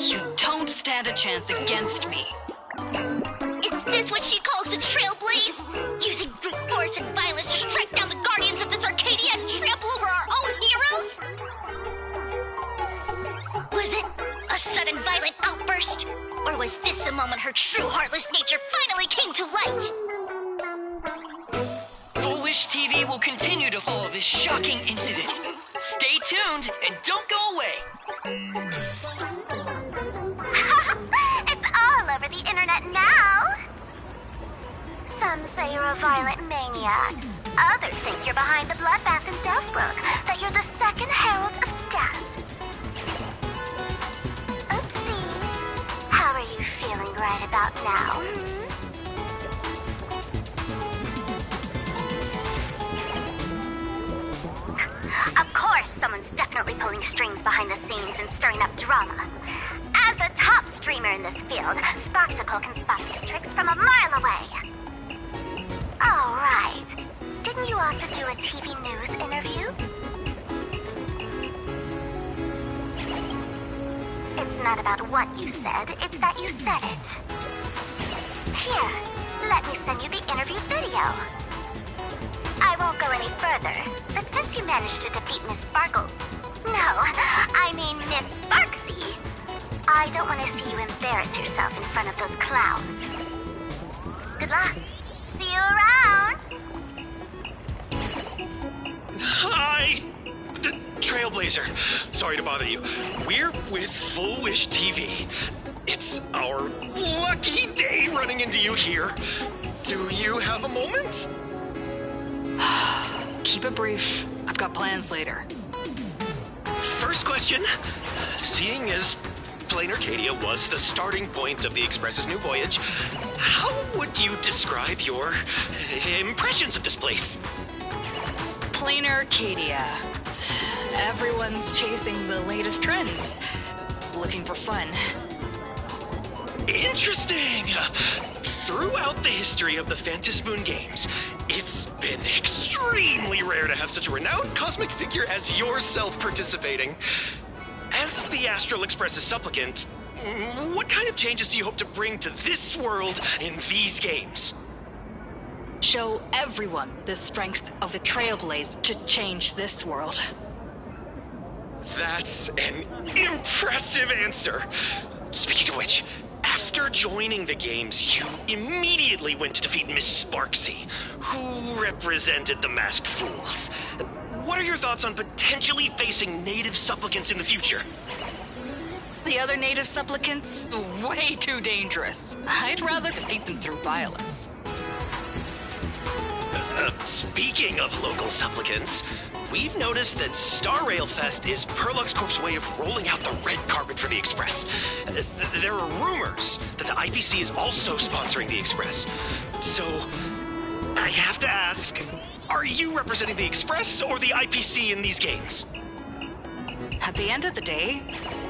You don't stand a chance against me. Is this what she calls the Trailblaze? Using brute force and violence to strike down the guardians of this Arcadia and trample over our own heroes? Was it a sudden violent outburst? Or was this the moment her true heartless nature finally came to light? Full Wish TV will continue to follow this shocking incident. Stay tuned and don't go away. It's all over the internet now. Some say you're a violent maniac. Others think you're behind the bloodbath in Delphbrook, that you're the second herald of death. Oopsie. How are you feeling right about now? Of course, someone's definitely pulling strings behind the scenes and stirring up drama. As a top streamer in this field, Sparksicle can spot these tricks from a mile away. All right. Didn't you also do a TV news interview? It's not about what you said, it's that you said it. Here, let me send you the interview video. I won't go any further, but since you managed to defeat Miss Sparkle... No, I mean Miss Sparksy. I don't want to see you embarrass yourself in front of those clowns. Good luck. See you around. Hi! Trailblazer. Sorry to bother you. We're with Full Wish TV. It's our lucky day running into you here. Do you have a moment? Keep it brief. I've got plans later. First question. Seeing as Plain Arcadia was the starting point of the Express's new voyage, how would you describe your impressions of this place? Plain Arcadia. Everyone's chasing the latest trends. Looking for fun. Interesting! Throughout the history of the Phantom Moon Games, it's been extremely rare to have such a renowned cosmic figure as yourself participating. As the Astral Express's supplicant, what kind of changes do you hope to bring to this world in these games? Show everyone the strength of the Trailblaze to change this world. That's an impressive answer. Speaking of which, after joining the games, you immediately went to defeat Miss Sparksy, who represented the Masked Fools. What are your thoughts on potentially facing native supplicants in the future? The other native supplicants? Way too dangerous. I'd rather defeat them through violence. Speaking of local supplicants, we've noticed that Star Rail Fest is Perlux Corp's way of rolling out the red carpet for the Express. There are rumors that the IPC is also sponsoring the Express. So, I have to ask, are you representing the Express or the IPC in these games? At the end of the day,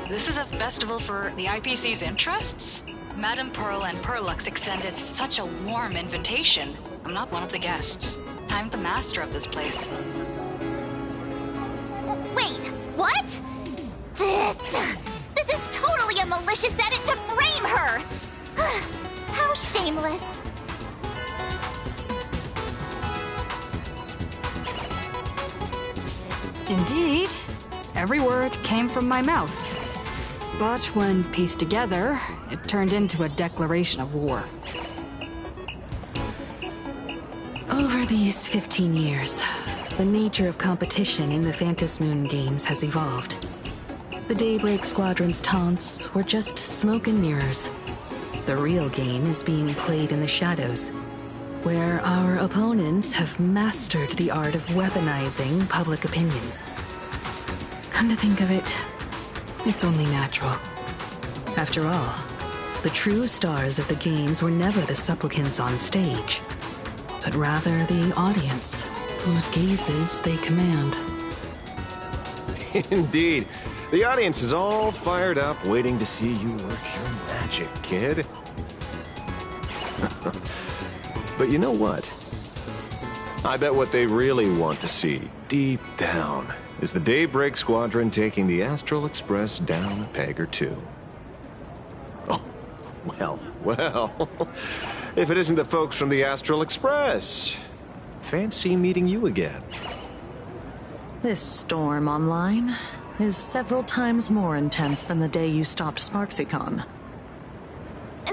this is a festival for the IPC's interests. Madame Pearl and Perlux extended such a warm invitation. I'm not one of the guests. I'm the master of this place. Wait, what? This is totally a malicious edit to frame her! How shameless. Indeed, every word came from my mouth. But when pieced together, it turned into a declaration of war. Over these 15 years, the nature of competition in the Phantasmoon games has evolved. The Daybreak Squadron's taunts were just smoke and mirrors. The real game is being played in the shadows, where our opponents have mastered the art of weaponizing public opinion. Come to think of it, it's only natural. After all, the true stars of the games were never the supplicants on stage, but rather the audience, whose gazes they command. Indeed. The audience is all fired up, waiting to see you work your magic, kid. But you know what? I bet what they really want to see, deep down, is the Daybreak Squadron taking the Astral Express down a peg or two. Oh, well. If it isn't the folks from the Astral Express. Fancy meeting you again. This storm online is several times more intense than the day you stopped SparksyCon.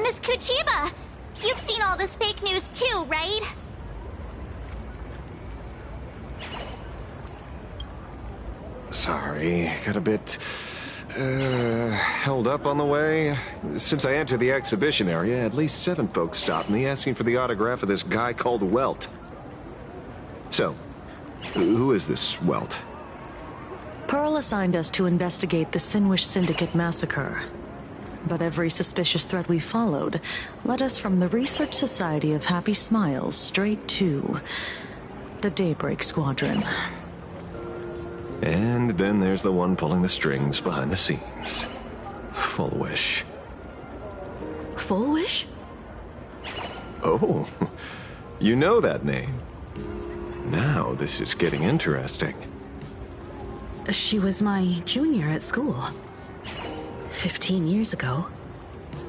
Miss Kuchiba, you've seen all this fake news too, right? Sorry, got a bit held up on the way. Since I entered the exhibition area, at least 7 folks stopped me asking for the autograph of this guy called Welt. So, who is this Welt? Pearl assigned us to investigate the Sinwish Syndicate massacre. But every suspicious thread we followed led us from the Research Society of Happy Smiles straight to the Daybreak Squadron. And then there's the one pulling the strings behind the scenes. Fullwish. Fullwish? Oh, you know that name. Now this is getting interesting. She was my junior at school. 15 years ago.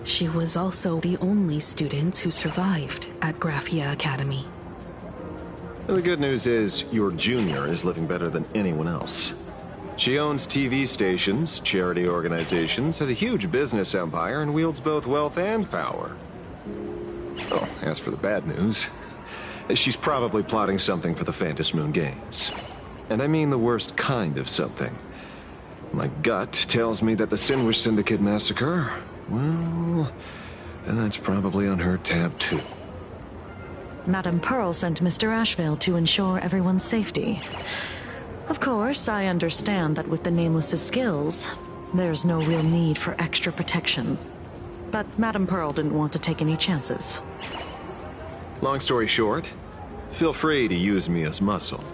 She was also the only student who survived at Graphia Academy. The good news is, your junior is living better than anyone else. She owns TV stations, charity organizations, has a huge business empire, and wields both wealth and power. Oh, as for the bad news, she's probably plotting something for the Phantasmoon Games. And I mean the worst kind of something. My gut tells me that the Sinwish Syndicate massacre, well, that's probably on her tab too. Madame Pearl sent Mr. Ashvale to ensure everyone's safety. Of course, I understand that with the Nameless's skills, there's no real need for extra protection. But Madame Pearl didn't want to take any chances. Long story short, feel free to use me as muscle.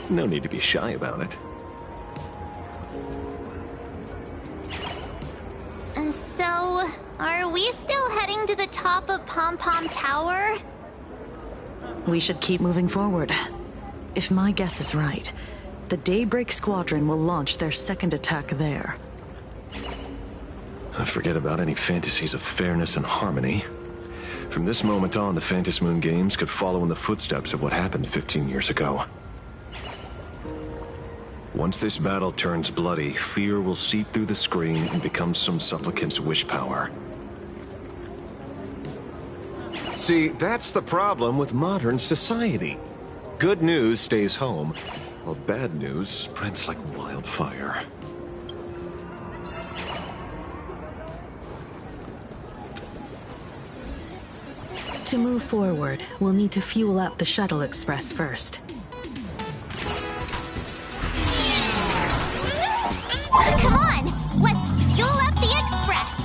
No need to be shy about it. So, are we still heading to the top of Pom Pom Tower? We should keep moving forward. If my guess is right, the Daybreak Squadron will launch their second attack there. Forget about any fantasies of fairness and harmony. From this moment on, the Phantom Moon Games could follow in the footsteps of what happened 15 years ago. Once this battle turns bloody, fear will seep through the screen and become some supplicant's wish power. See, that's the problem with modern society. Good news stays home, while bad news spreads like wildfire. To move forward, we'll need to fuel up the Shuttle Express first. Come on, let's fuel up the Express.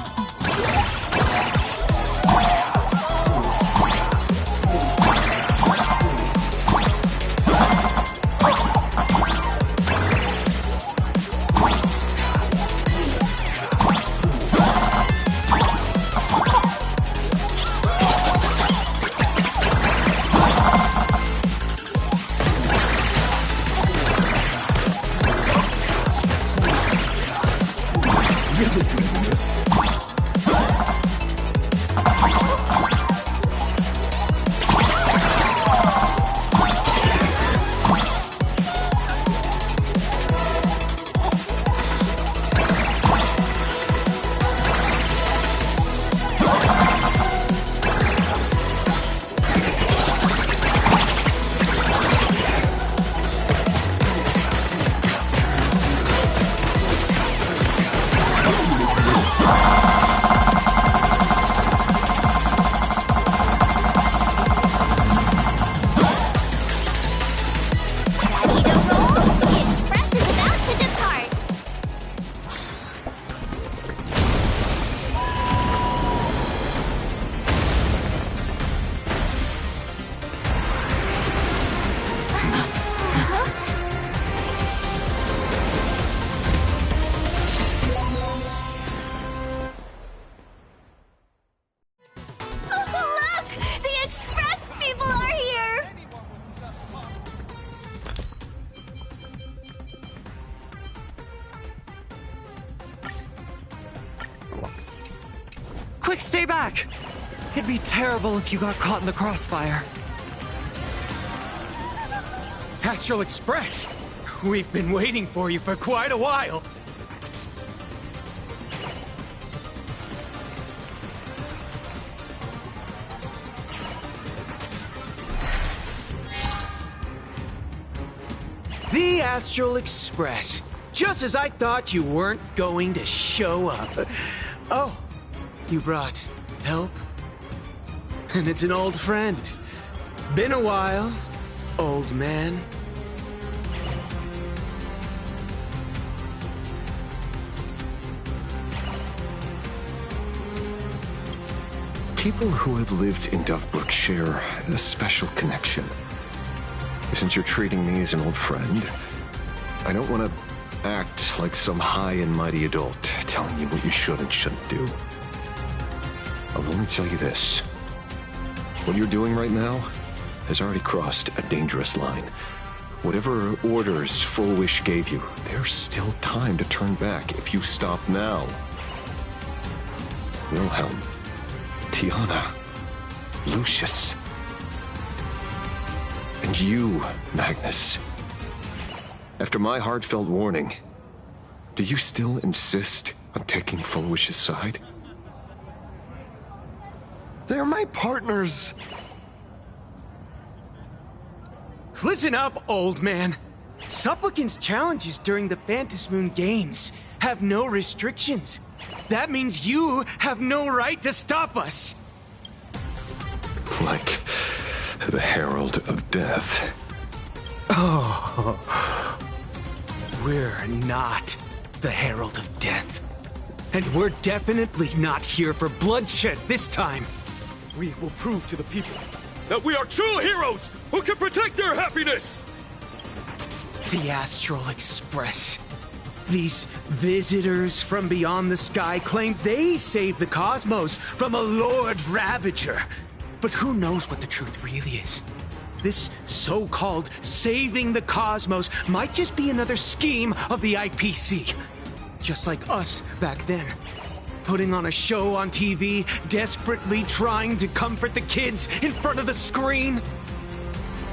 Quick, stay back! It'd be terrible if you got caught in the crossfire. Astral Express! We've been waiting for you for quite a while. The Astral Express. Just as I thought you weren't going to show up. Oh, you brought help? And it's an old friend. Been a while, old man. People who have lived in Dovebrook share a special connection. Since you're treating me as an old friend, I don't want to act like some high and mighty adult telling you what you should and shouldn't do. I'll only tell you this. What you're doing right now has already crossed a dangerous line. Whatever orders Full Wish gave you, there's still time to turn back if you stop now. Wilhelm, Tiana, Lucius, and you, Magnus. After my heartfelt warning, do you still insist on taking Full Wish's side? They're my partners. Listen up, old man. Supplicant's challenges during the Phantom Moon Games have no restrictions. That means you have no right to stop us. Like the Herald of Death. Oh. We're not the Herald of Death. And we're definitely not here for bloodshed this time. We will prove to the people that we are true heroes who can protect their happiness! The Astral Express. These visitors from beyond the sky claim they saved the cosmos from a Lord Ravager. But who knows what the truth really is? This so-called saving the cosmos might just be another scheme of the IPC. Just like us back then. putting on a show on TV, desperately trying to comfort the kids in front of the screen.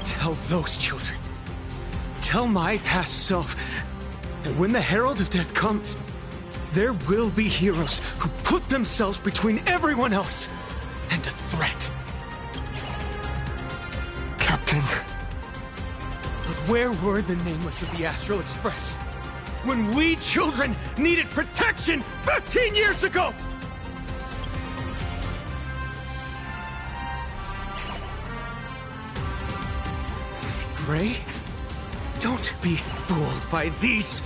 Tell those children, tell my past self, that when the Herald of Death comes, there will be heroes who put themselves between everyone else and a threat. Captain. But where were the nameless of the Astral Express when we children needed protection 15 years ago? Gray, don't be fooled by these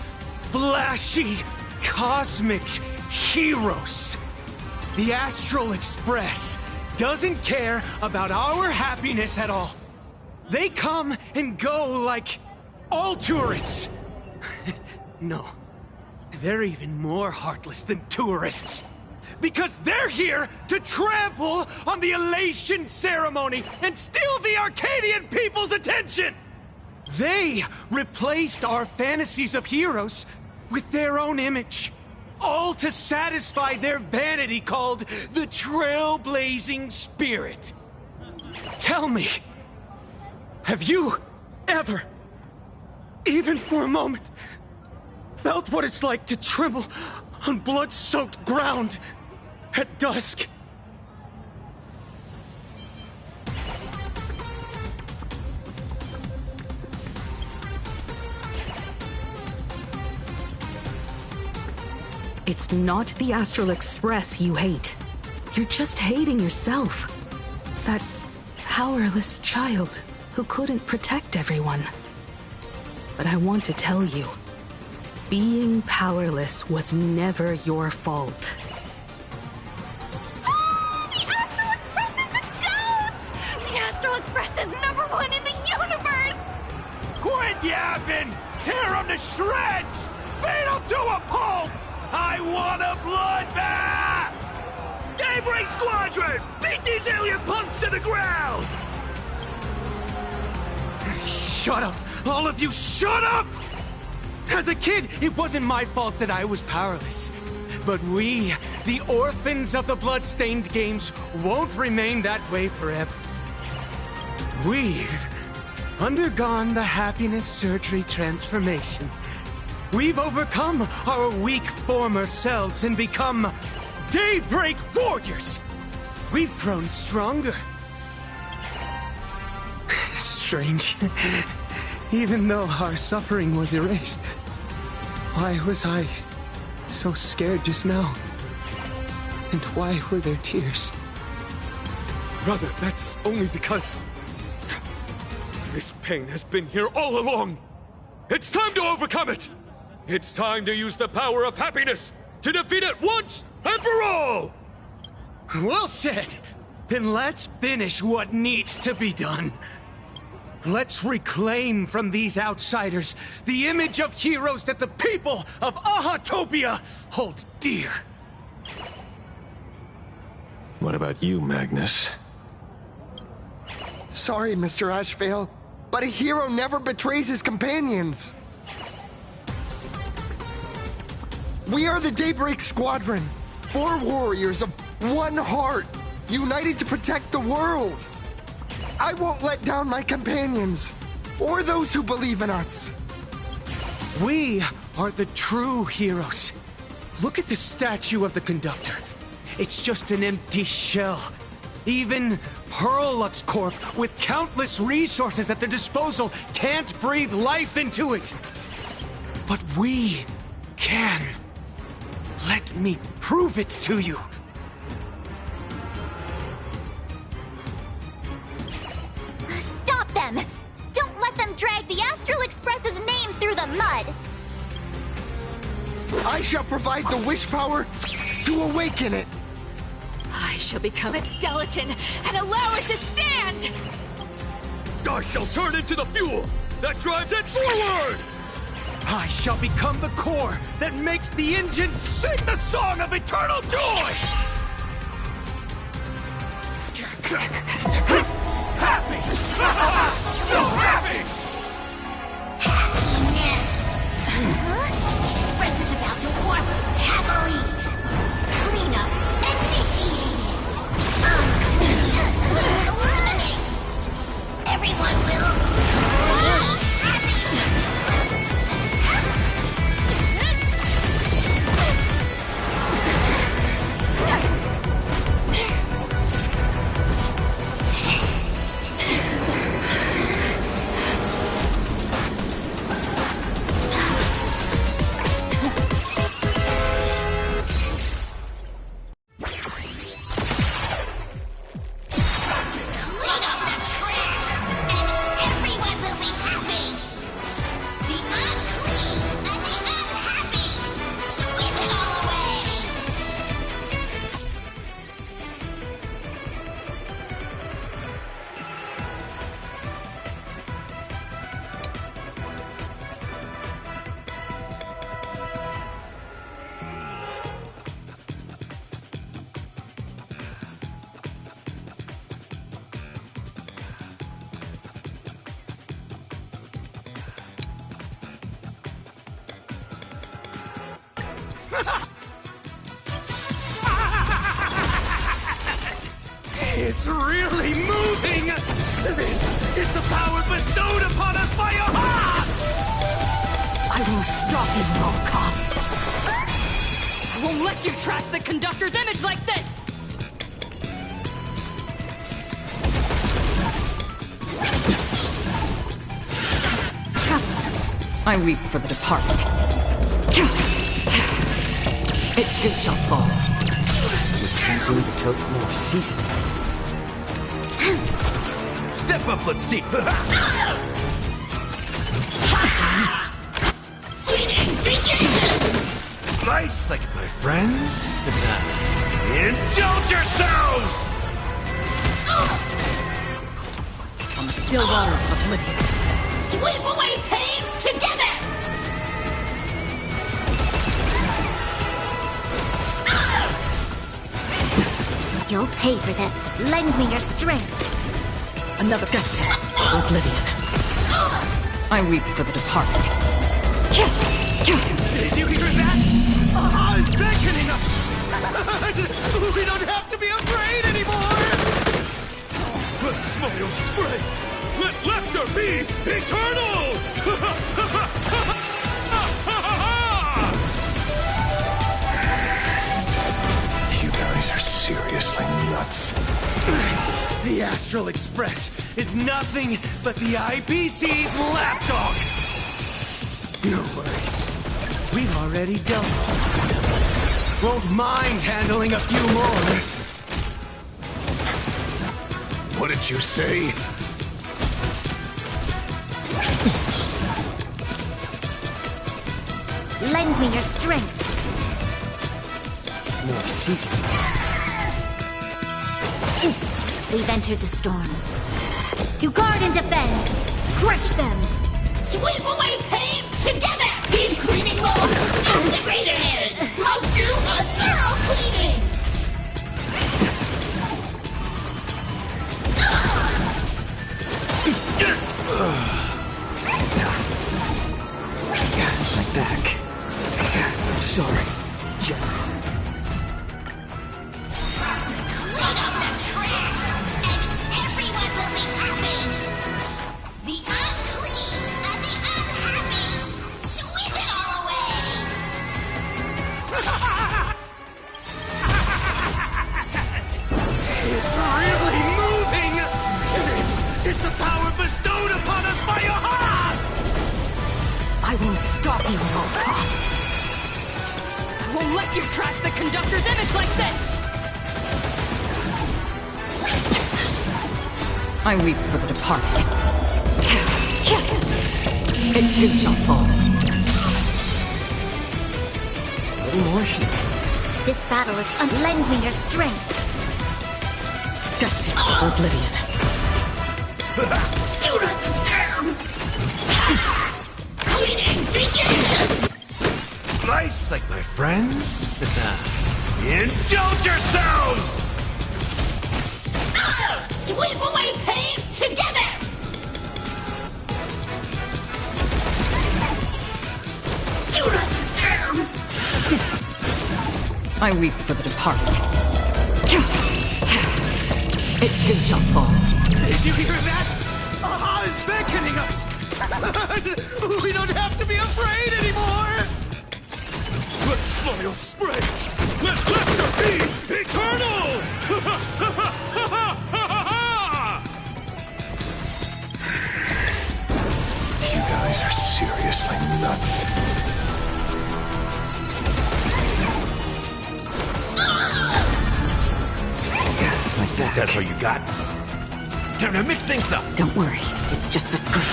flashy, cosmic heroes. The Astral Express doesn't care about our happiness at all. They come and go like all tourists. No, they're even more heartless than tourists. Because they're here to trample on the elation ceremony and steal the Arcadian people's attention! They replaced our fantasies of heroes with their own image, all to satisfy their vanity called the trailblazing spirit. Tell me, have you ever, even for a moment, felt what it's like to tremble on blood-soaked ground at dusk? It's not the Astral Express you hate. You're just hating yourself. That powerless child who couldn't protect everyone. But I want to tell you, being powerless was never your fault. The Astral Express is the GOAT! The Astral Express is #1 in the universe! Quit yapping! Tear them to shreds! Beat them to a pulp! I want a bloodbath! Daybreak Squadron! Beat these alien punks to the ground! Shut up! All of you, shut up! As a kid, it wasn't my fault that I was powerless. But we, the orphans of the blood-stained games, won't remain that way forever. We've undergone the happiness surgery transformation. We've overcome our weak former selves and become Daybreak Warriors! We've grown stronger. Strange. Even though our suffering was erased, why was I so scared just now? And why were there tears? Brother, that's only because this pain has been here all along. It's time to overcome it! It's time to use the power of happiness to defeat it once and for all! Well said! Then let's finish what needs to be done. Let's reclaim from these outsiders the image of heroes that the people of Ahatopia hold dear. What about you, Magnus? Sorry, Mr. Ashvale, but a hero never betrays his companions. We are the Daybreak Squadron, 4 warriors of one heart, united to protect the world. I won't let down my companions, or those who believe in us. We are the true heroes. Look at the statue of the conductor. It's just an empty shell. Even Pearlux Corp, with countless resources at their disposal, can't breathe life into it. But we can. Let me prove it to you. Stop them! Don't let them drag the Astral Express's name through the mud! I shall provide the wish power to awaken it. I shall become its skeleton and allow it to stand! I shall turn into the fuel that drives it forward! I shall become the core that makes the engine sing the song of eternal joy! Happy! So happy! Happiness! Huh? The Express is about to warp happily! Clean up It's really moving! This is the power bestowed upon us by Aha! I will stop you at all costs. I won't let you trash the conductor's image like this! I weep for the departed. It too shall fall. With passing the torch more season. Step up, let's see. Nice, like my friends. Indulge yourselves! On the still waters of oblivion. Sweep away pain together! You'll pay for this. Lend me your strength. Another destiny. Oblivion. I weep for the departed. Did you hear that? Aha is beckoning us! We don't have to be afraid anymore! Let smile spread! Let laughter be eternal! You guys are seriously nuts. The Astral Express is nothing but the IBC's lapdog! No worries. We've already dealt with it. Won't mind handling a few more. What did you say? Lend me your strength. More season. We've entered the storm. To guard and defend. Crush them. Sweep away pain together. Deep cleaning mode. Activated. Let's do a thorough cleaning. My back. I'm sorry, General. Clean up the trash, and everyone will be happy. The unclean and the unhappy. Sweep it all away. It's really moving! This is the power bestowed upon us by Aha! I will stop you at all costs. I won't let you trash the conductor's image like this! I weep for the departed. It too shall fall. A little more heat. This battle is lend me your strength. Destiny. Oblivion. Do not disturb. Cleaning begins. Nice, like my friends. Indulge yourselves! Sweep away pain together. Do not disturb. I weep for the departed. It too shall fall. Did you hear that? Aha is beckoning us! We don't have to be afraid anymore! Let smile spread! Let laughter be eternal! You guys are seriously nuts. Like that. That's all you got? Time to mix things up! Don't worry, it's just a scream.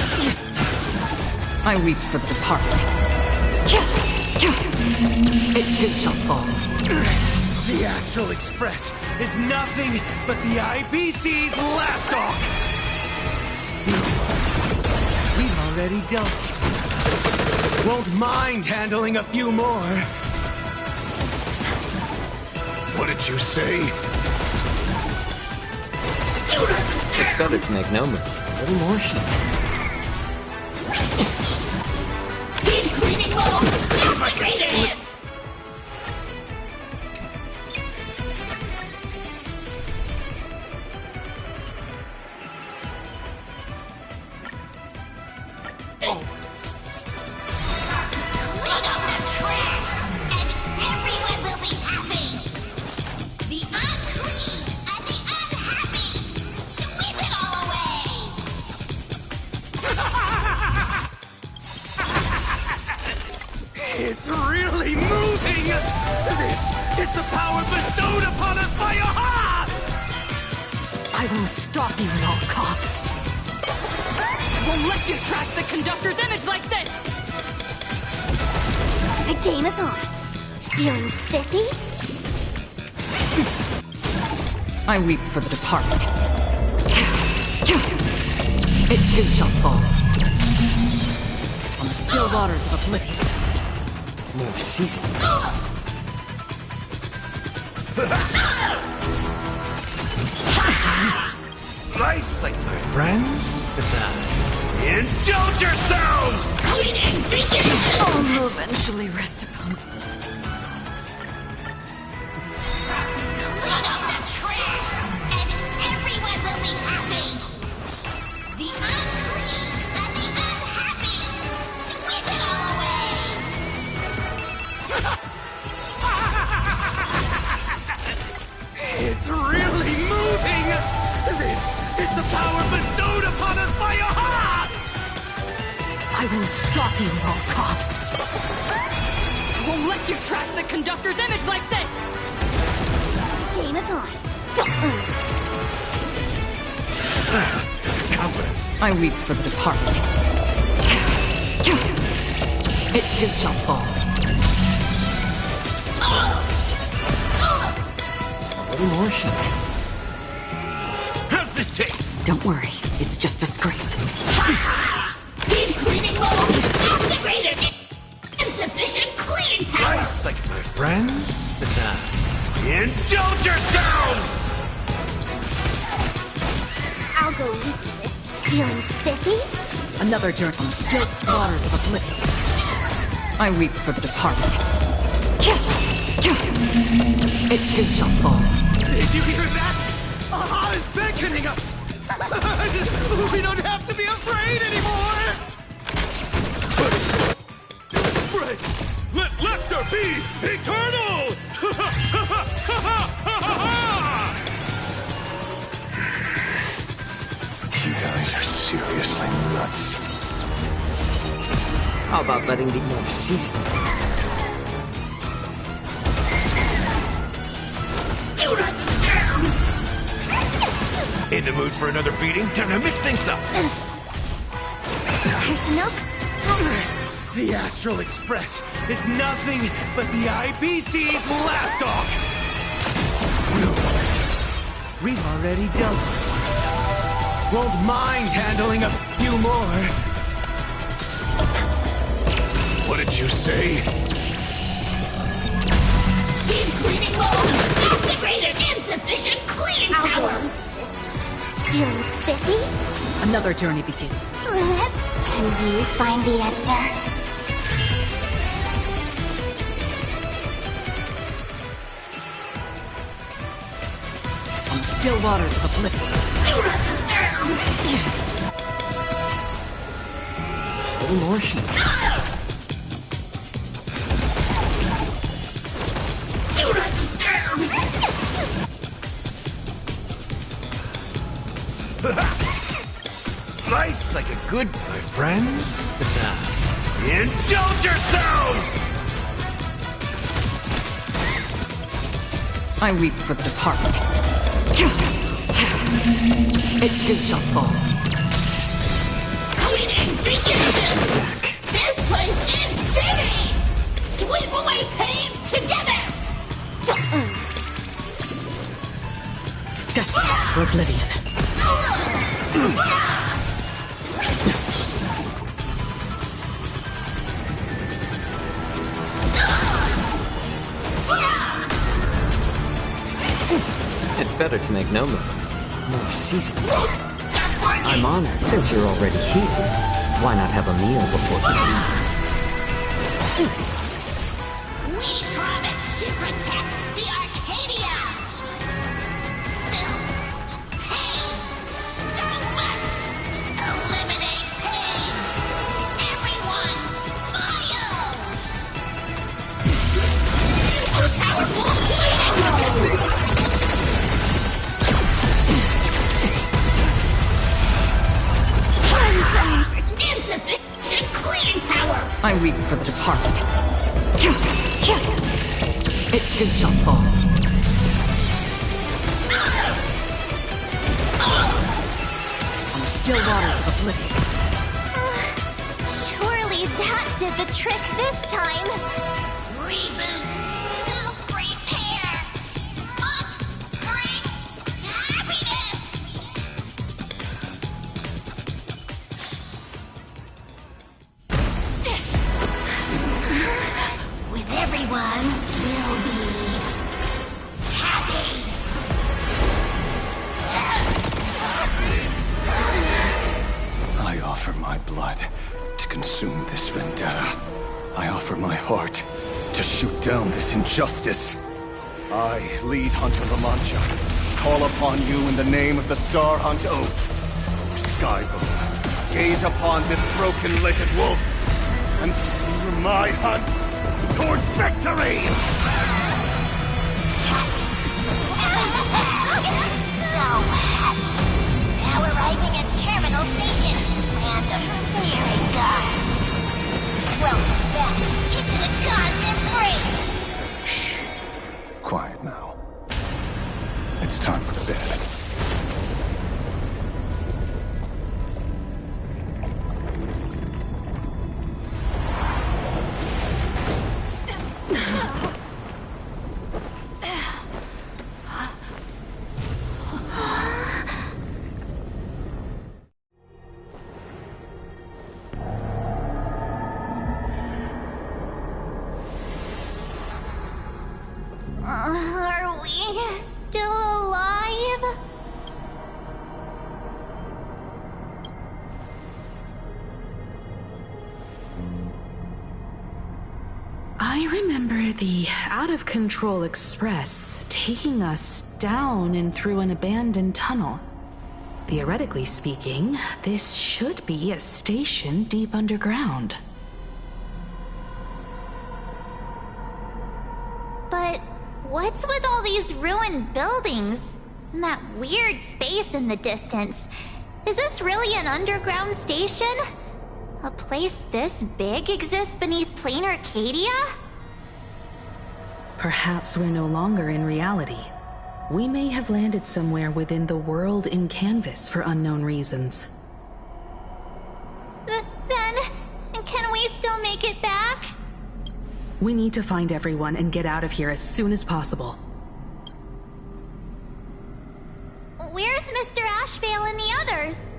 I weep for the departed. It too shall fall. The Astral Express is nothing but the IBC's lapdog! No worries. We've already dealt with it. Won't mind handling a few more. What did you say? It's better to make no move. A little more heat. Deep cleaning mode. Activated. It's the power bestowed upon us by Aha! I will stop you at all costs. I won't let you trash the conductor's image like this! The game is on. Feeling spiffy? I weep for the departed. It too shall fall. On the still waters of oblivion. No season. Nice, like my friends. Indulge yourselves! I'll eventually rest upon it. Clean up the trash, and everyone will be happy. The unclean and the unhappy, sweep it all away. It's really moving! This is the power bestowed upon us by Aha! I will stop you at all costs. I won't let you trash the conductor's image like this! The game is on. Confidence. I weep for the departed. It too shall fall. A little more heat. How's this taste? Don't worry, it's just a scrape. Deep cleaning mode activated. Insufficient cleaning power. Nice, like my friends. Indulge yourselves! I'll go easy list. Feeling spiffy? Another journey on the still waters of oblivion. I weep for the departed. It too shall fall. Did you hear that? Aha is beckoning us! We don't have to be afraid anymore! Spread! Let laughter be eternal! You guys are seriously nuts. How about letting the no season? Do not disturb. In the mood for another beating? Time to mix things up. Here's the milk. The Astral Express is nothing but the IPC's lapdog! No worries. We've already dealt with it. Won't mind handling a few more. What did you say? Deep cleaning mode activated. Insufficient cleaning I'll go power. easy list. Feeling spiffy? Another journey begins. Let's... Can you find the answer? On the still waters of oblivion. Do not disturb. A little more heat. Do not disturb. Nice, like a good, my friends. Indulge yourselves! I weep for the departed. It too shall fall. Cleaning begins. This place is dirty. Sweep away pain together. Destined for oblivion. It's better to make no move. More season. I'm honored. Since you're already here, why not have a meal before you leave? We promise to protect the Arcadia. Filth, pain, so much. Eliminate pain. Everyone, smile. Powerful cleaning. Insufficient cleaning power. I weep for the departed. It too shall fall. From still waters of oblivion. Surely that did the trick this time. Reboot! Self-repair! Must bring happiness! With everyone, we'll be happy! I offer my blood to consume this vendetta. I offer my heart to shoot down this injustice. I, lead Hunter La Mancha, call upon you in the name of the Star Hunt Oath. Skybone, gaze upon this broken-legged wolf and steer my hunt toward victory! So happy! Now arriving at Terminal Station, land of sneering gods. Welcome back into the gods' embrace! Shh. Quiet now. It's time for bed. Are we still alive? I remember the out-of-control express taking us down and through an abandoned tunnel. Theoretically speaking, this should be a station deep underground. But what's with all these ruined buildings? And that weird space in the distance? Is this really an underground station? A place this big exists beneath plain Arcadia? Perhaps we're no longer in reality. We may have landed somewhere within the world in canvas for unknown reasons. Then, can we still make it back? We need to find everyone and get out of here as soon as possible. Where's Mr. Ashvale and the others?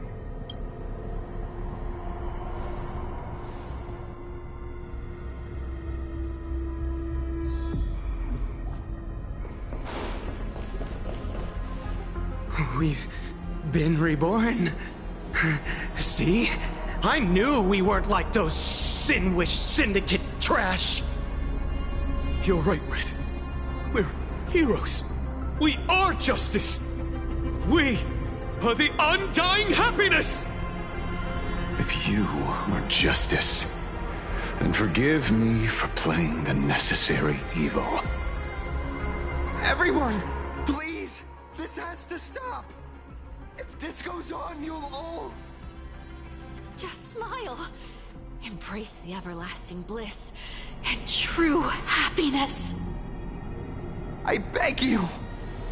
We've been reborn. See? I knew we weren't like those Sinwish Syndicate trash. You're right, Red. We're heroes. We are justice. We are the undying happiness! If you are justice, then forgive me for playing the necessary evil. Everyone, please! This has to stop! If this goes on, you'll all... Just smile. Embrace the everlasting bliss and true happiness. I beg you,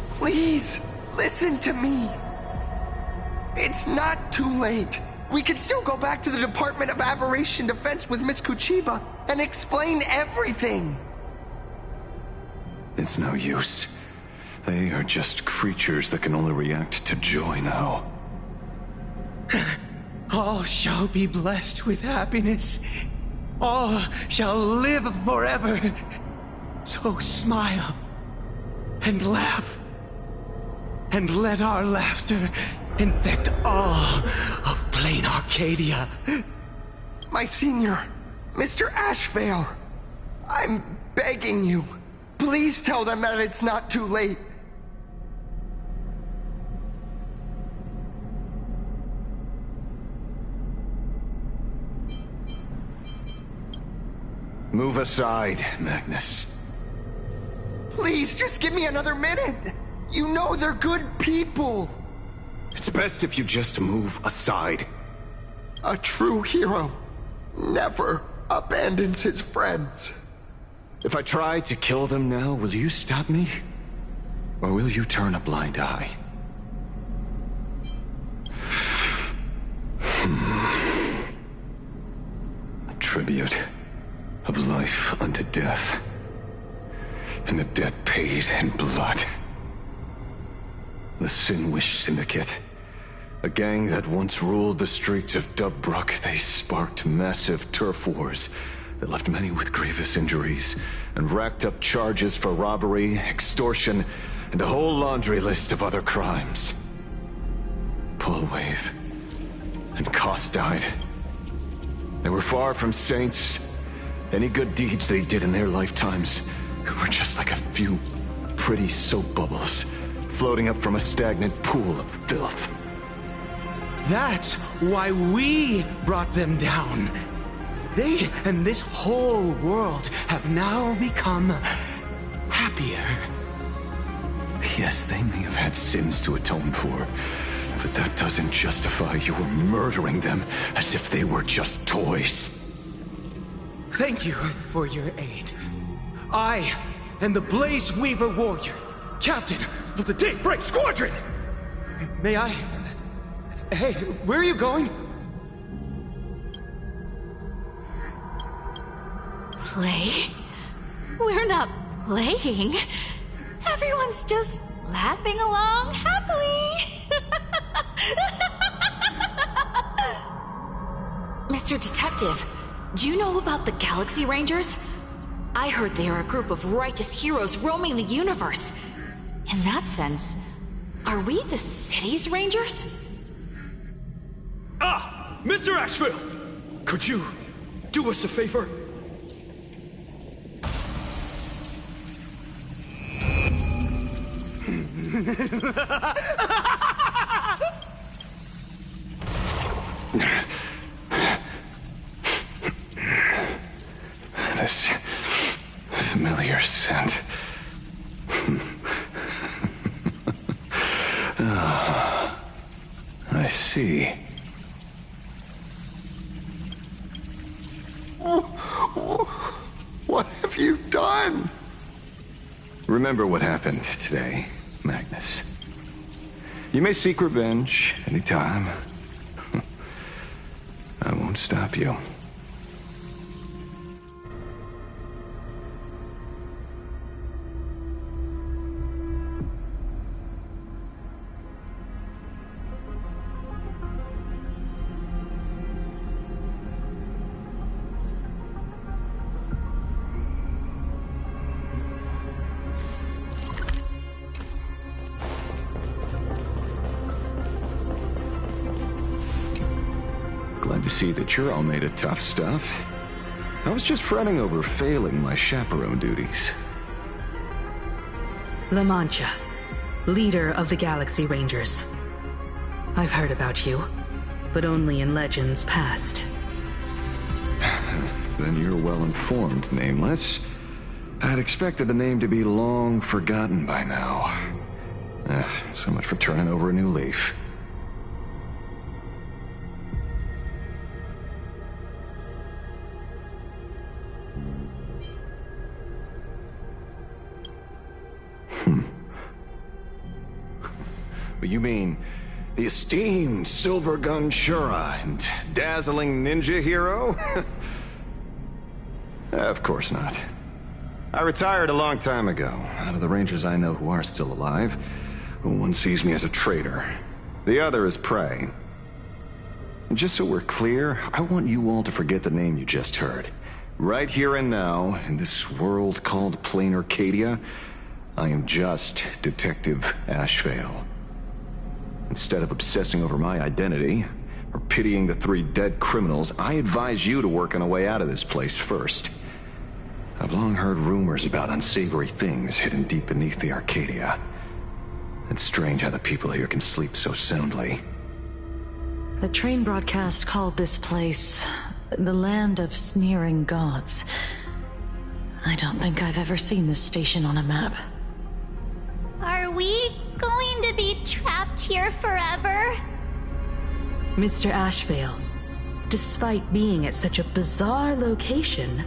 please, listen to me. It's not too late. We can still go back to the Department of Aberration Defense with Miss Kuchiba and explain everything. It's no use. They are just creatures that can only react to joy now. All shall be blessed with happiness. All shall live forever. So smile and laugh. And let our laughter infect all of plain Arcadia. My senior, Mr. Ashvale, I'm begging you. Please tell them that it's not too late. Move aside, Magnus. Please, just give me another minute. You know they're good people. It's best if you just move aside. A true hero never abandons his friends. If I try to kill them now, will you stop me? Or will you turn a blind eye? A tribute of life unto death, and a debt paid in blood. The Sinwish Syndicate, a gang that once ruled the streets of Dubbrook. They sparked massive turf wars that left many with grievous injuries and racked up charges for robbery, extortion, and a whole laundry list of other crimes. Pullwave and Koss died. They were far from saints. Any good deeds they did in their lifetimes were just like a few pretty soap bubbles floating up from a stagnant pool of filth. That's why we brought them down. They and this whole world have now become happier. Yes, they may have had sins to atone for, but that doesn't justify your murdering them as if they were just toys. Thank you for your aid. I am the Blaze Weaver Warrior, Captain of the Daybreak Squadron! May I... Hey, where are you going? Play? We're not playing. Everyone's just laughing along happily. Mr. Detective, do you know about the Galaxy Rangers? I heard they are a group of righteous heroes roaming the universe. In that sense, are we the city's rangers? Ah! Mr. Asheville! Could you do us a favor? This familiar scent. I see. What have you done? Remember what happened today, Magnus. You may seek revenge anytime. I won't stop you. Glad to see that you're all made of tough stuff. I was just fretting over failing my chaperone duties. La Mancha, leader of the Galaxy Rangers. I've heard about you, but only in legends past. Then you're well informed, Nameless. I'd expected the name to be long forgotten by now. So much for turning over a new leaf. You mean the esteemed Silver Gun Shura and dazzling ninja hero? Of course not. I retired a long time ago. Out of the Rangers I know who are still alive, one sees me as a traitor. The other is prey. And just so we're clear, I want you all to forget the name you just heard. Right here and now, in this world called Plain Arcadia, I am just Detective Ashevale. Instead of obsessing over my identity, or pitying the 3 dead criminals, I advise you to work on a way out of this place first. I've long heard rumors about unsavory things hidden deep beneath the Arcadia. It's strange how the people here can sleep so soundly. The train broadcast called this place the Land of Sneering Gods. I don't think I've ever seen this station on a map. Are we going to be trapped here forever? Mr. Ashevale, despite being at such a bizarre location,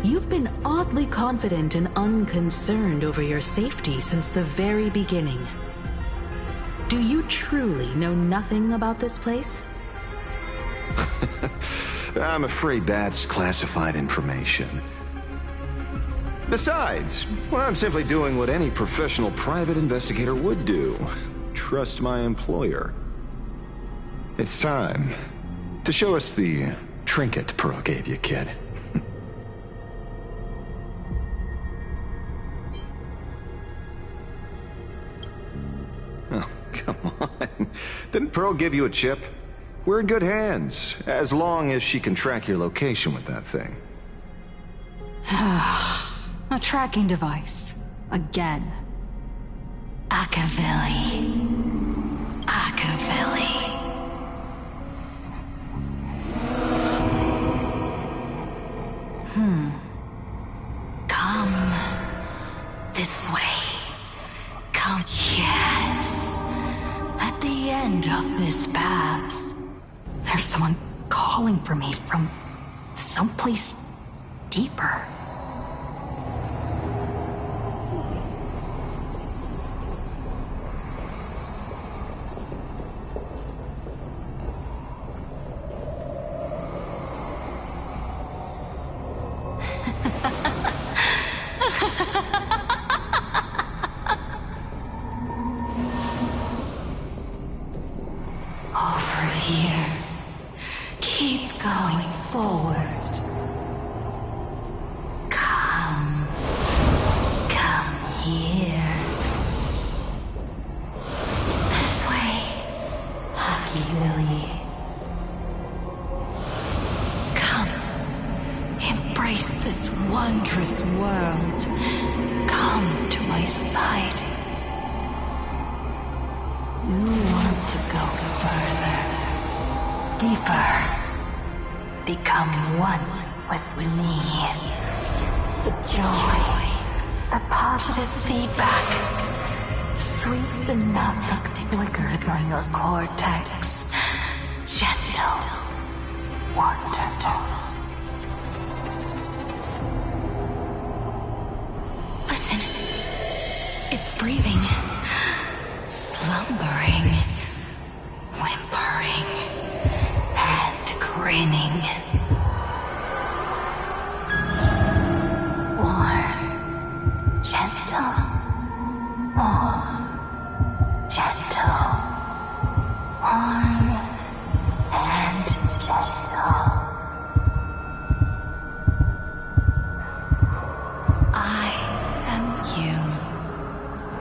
You've been oddly confident and unconcerned over your safety since the very beginning. Do you truly know nothing about this place? I'm afraid that's classified information. Besides, well, I'm simply doing what any professional private investigator would do. Trust my employer. It's time to show us the trinket Pearl gave you, kid. Oh, come on. Didn't Pearl give you a chip? We're in good hands, as long as she can track your location with that thing. A tracking device. Again. Akavilli. Akavilli. Come this way. Come, yes. At the end of this path. There's someone calling for me from someplace deeper. Over here. Keep going forward. Come. Come here. This way. Hockey Lily. Come. Embrace this wondrous world. Come to my side. You want to go further, deeper, become one with me. The joy, the positive feedback, sweet enough to flicker on your cortex. Gentle, wonderful. Listen, it's breathing. Slumbering, whimpering, and grinning. Warm, gentle, more gentle, warm, and gentle. I am you,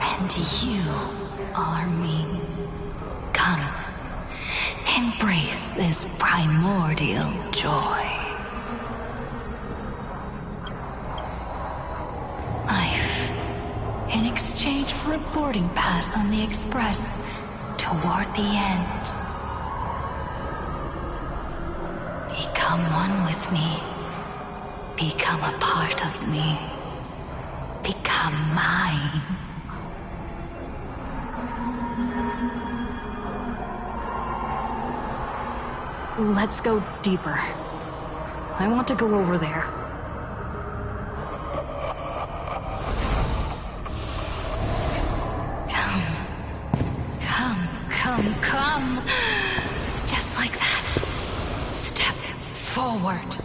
and you are me. Come, embrace this primordial joy. Life, in exchange for a boarding pass on the express toward the end. Become one with me. Become a part of me. Become mine. Let's go deeper. I want to go over there. Come. Just like that. Step forward.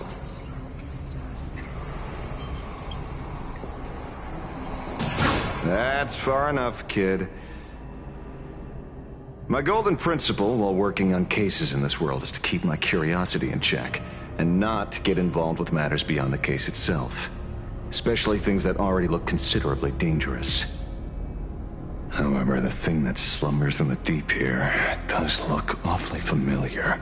That's far enough, kid. My golden principle while working on cases in this world is to keep my curiosity in check and not get involved with matters beyond the case itself, especially things that already look considerably dangerous. However, the thing that slumbers in the deep here does look awfully familiar.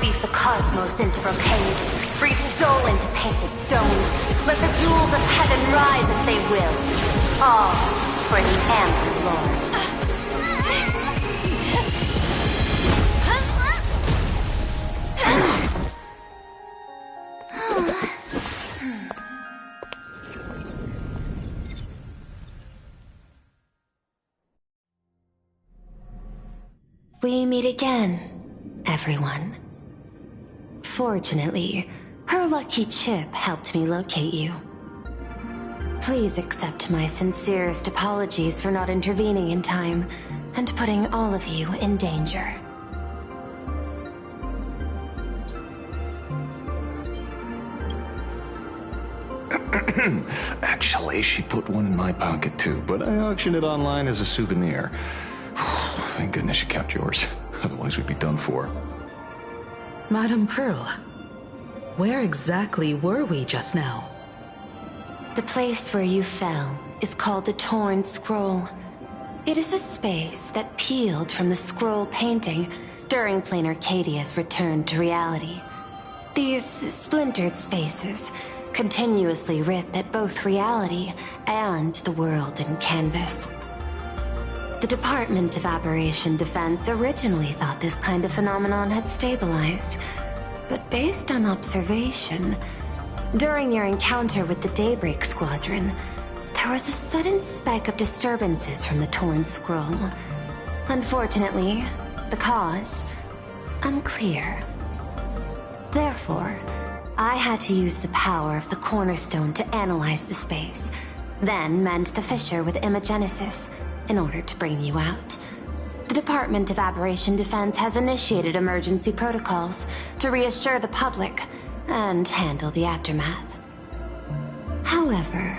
weave the cosmos into brocade, breathe soul into painted stones. Let the jewels of heaven rise as they will. All for the Amber Lord. We meet again, everyone. Fortunately, her lucky chip helped me locate you. Please accept my sincerest apologies for not intervening in time and putting all of you in danger. Actually, she put one in my pocket too, but I auctioned it online as a souvenir. Thank goodness you kept yours. Otherwise we'd be done for. Madame Pearl, where exactly were we just now? The place where you fell is called the Torn Scroll. It is a space that peeled from the scroll painting during Plain Arcadia's return to reality. These splintered spaces continuously rip at both reality and the world in canvas. The Department of Aberration Defense originally thought this kind of phenomenon had stabilized, but based on observation, during your encounter with the Daybreak Squadron, there was a sudden spike of disturbances from the Torn Scroll. Unfortunately, the cause, unclear. Therefore, I had to use the power of the Cornerstone to analyze the space, then mend the fissure with Imagenesis in order to bring you out. The Department of Aberration Defense has initiated emergency protocols to reassure the public and handle the aftermath. However,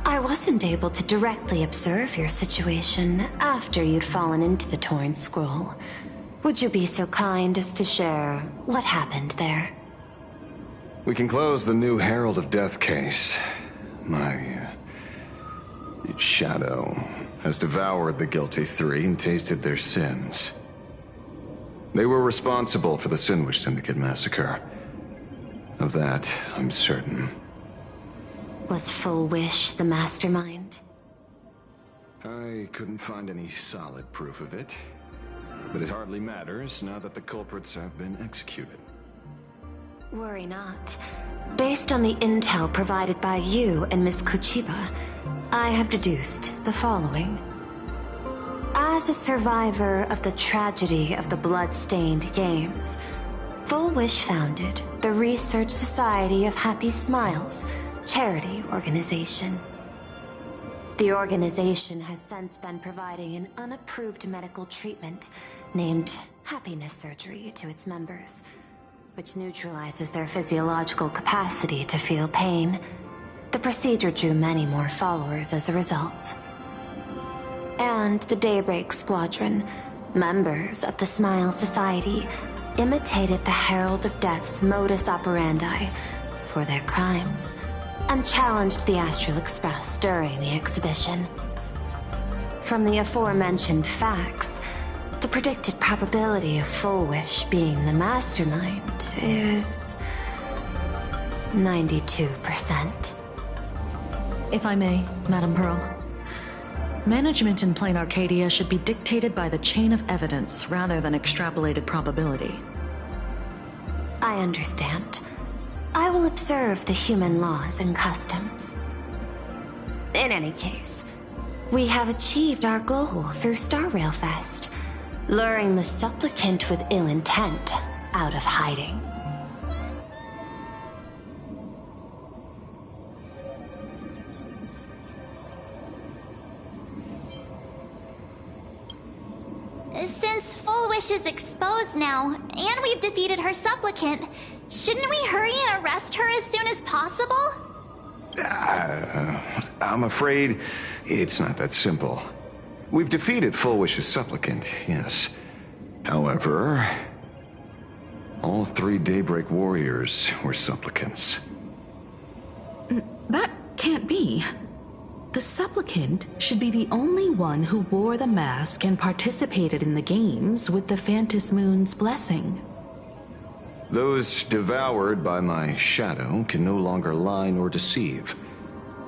I wasn't able to directly observe your situation after you'd fallen into the Torn Scroll. Would you be so kind as to share what happened there? We can close the new Herald of Death case. My shadow has devoured the guilty three and tasted their sins. They were responsible for the Sinwish Syndicate massacre. Of that, I'm certain. Was Full Wish the mastermind? I couldn't find any solid proof of it, but it hardly matters now that the culprits have been executed. Worry not. Based on the intel provided by you and Miss Kuchiba, I have deduced the following. As a survivor of the tragedy of the Blood-Stained Games, Full Wish founded the Research Society of Happy Smiles, charity organization. The organization has since been providing an unapproved medical treatment named happiness surgery to its members, which neutralizes their physiological capacity to feel pain. The procedure drew many more followers as a result. And the Daybreak Squadron, members of the Smile Society, imitated the Herald of Death's modus operandi for their crimes, and challenged the Astral Express during the exhibition. From the aforementioned facts, the predicted probability of Full Wish being the mastermind is 92%. If I may, Madame Pearl. Management in Plain Arcadia should be dictated by the chain of evidence rather than extrapolated probability. I understand. I will observe the human laws and customs. In any case, we have achieved our goal through Star Rail Fest, luring the supplicant with ill intent out of hiding. Since Full Wish is exposed now, and we've defeated her supplicant, shouldn't we hurry and arrest her as soon as possible? I'm afraid it's not that simple. We've defeated Full Wish's supplicant, yes. However, all three Daybreak warriors were supplicants. That can't be. The supplicant should be the only one who wore the mask and participated in the games with the Phantasmoon's blessing. Those devoured by my shadow can no longer lie nor deceive.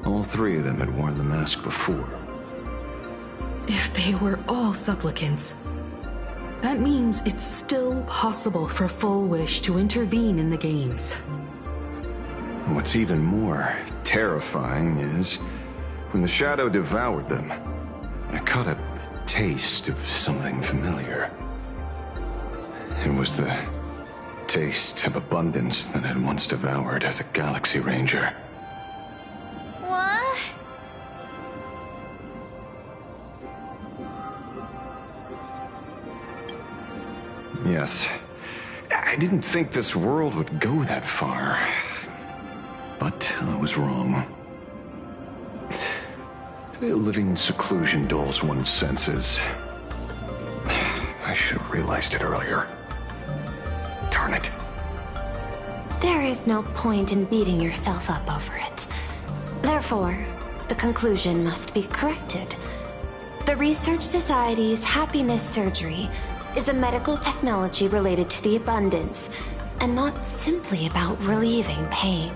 All three of them had worn the mask before. If they were all supplicants, that means it's still possible for Full Wish to intervene in the games. What's even more terrifying is, when the shadow devoured them, I caught a taste of something familiar. It was the taste of abundance that I'd once devoured as a Galaxy Ranger. What? Yes. I didn't think this world would go that far. But I was wrong. Living in seclusion dulls one's senses. I should have realized it earlier. Darn it. There is no point in beating yourself up over it. Therefore, the conclusion must be corrected. The Research Society's happiness surgery is a medical technology related to the abundance, and not simply about relieving pain.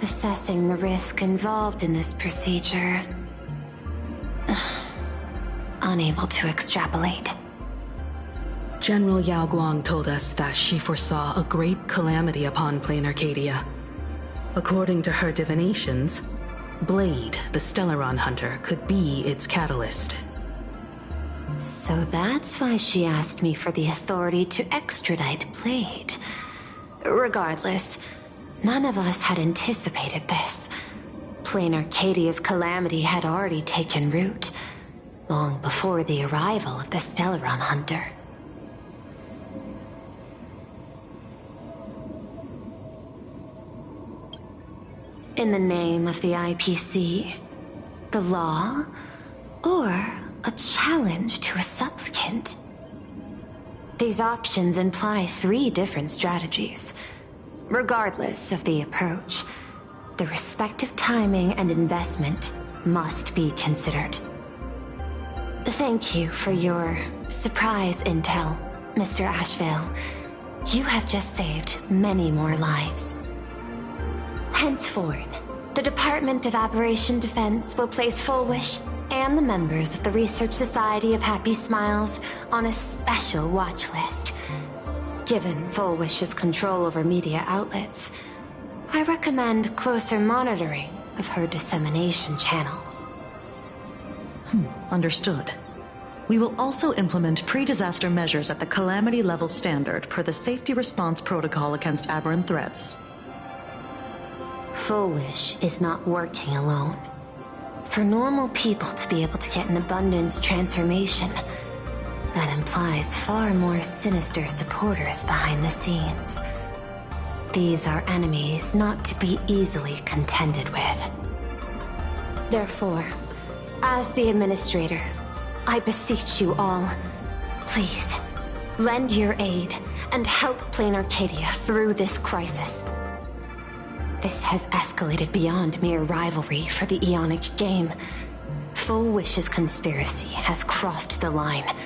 Assessing the risk involved in this procedure... unable to extrapolate. General Yao Guang told us that she foresaw a great calamity upon Plain Arcadia. According to her divinations, Blade, the Stellaron hunter, could be its catalyst. So that's why she asked me for the authority to extradite Blade. Regardless, none of us had anticipated this. Plain Arcadia's calamity had already taken root, long before the arrival of the Stellaron hunter. In the name of the IPC, the law, or a challenge to a supplicant? These options imply 3 different strategies. Regardless of the approach, the respective timing and investment must be considered. Thank you for your surprise intel, Mr. Ashvale. You have just saved many more lives. Henceforth, the Department of Aberration Defense will place Full Wish and the members of the Research Society of Happy Smiles on a special watch list. Given Full Wish's control over media outlets, I recommend closer monitoring of her dissemination channels. Understood. We will also implement pre-disaster measures at the calamity level standard per the Safety Response Protocol against aberrant threats. Full Wish is not working alone. For normal people to be able to get an abundance transformation, that implies far more sinister supporters behind the scenes. These are enemies not to be easily contended with. Therefore, as the administrator, I beseech you all, please, lend your aid and help Plain Arcadia through this crisis. This has escalated beyond mere rivalry for the Ionic game. Full Wish's conspiracy has crossed the line.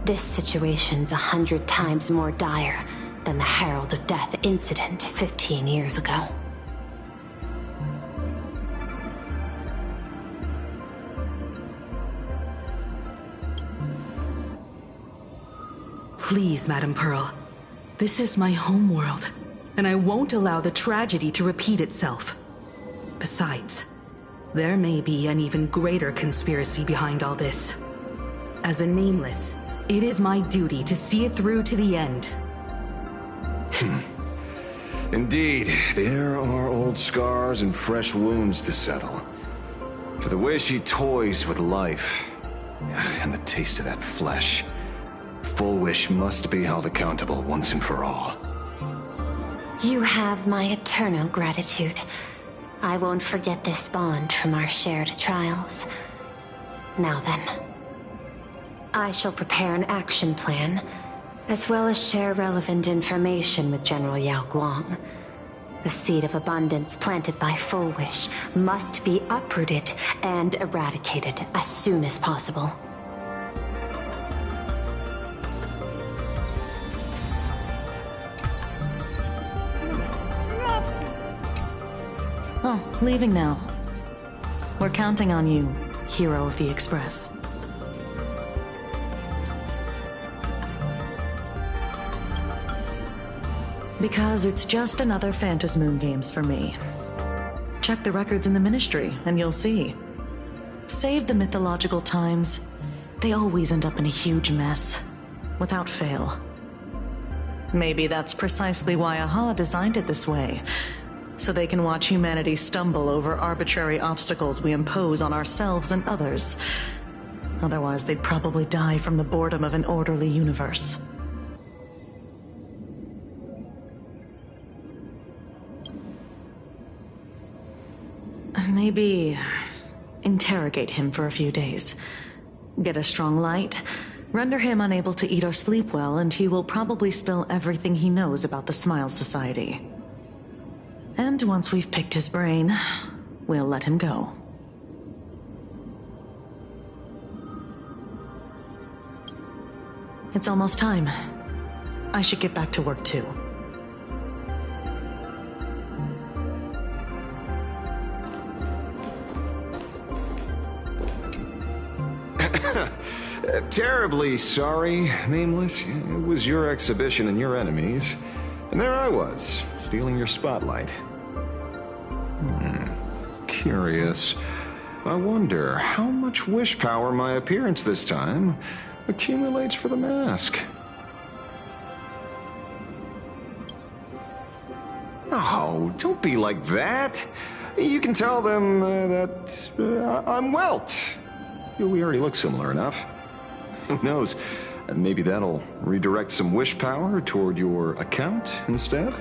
This situation's 100 times more dire than the Herald of Death incident 15 years ago. Please, Madam Pearl. This is my homeworld, and I won't allow the tragedy to repeat itself. Besides, there may be an even greater conspiracy behind all this. As a Nameless, it is my duty to see it through to the end. Indeed, there are old scars and fresh wounds to settle. For the way she toys with life, and the taste of that flesh, Full Wish must be held accountable once and for all. You have my eternal gratitude. I won't forget this bond from our shared trials. Now then, I shall prepare an action plan, as well as share relevant information with General Yao Guang. The seed of abundance planted by Full Wish must be uprooted and eradicated as soon as possible. Oh, leaving now. We're counting on you, hero of the Express. Because it's just another Phantasmoon Games for me. Check the records in the Ministry, and you'll see. Save the mythological times, they always end up in a huge mess, without fail. Maybe that's precisely why AHA designed it this way, so they can watch humanity stumble over arbitrary obstacles we impose on ourselves and others. Otherwise, they'd probably die from the boredom of an orderly universe. Maybe interrogate him for a few days. Get a strong light, render him unable to eat or sleep well, and he will probably spill everything he knows about the Smile Society. And once we've picked his brain, we'll let him go. It's almost time. I should get back to work too. Terribly sorry, Nameless. It was your exhibition and your enemies. And there I was, stealing your spotlight. Curious. I wonder how much wish power my appearance this time accumulates for the mask. Oh, don't be like that. You can tell them that I'm Welt. We already look similar enough. Who knows? Maybe that'll redirect some wish power toward your account instead?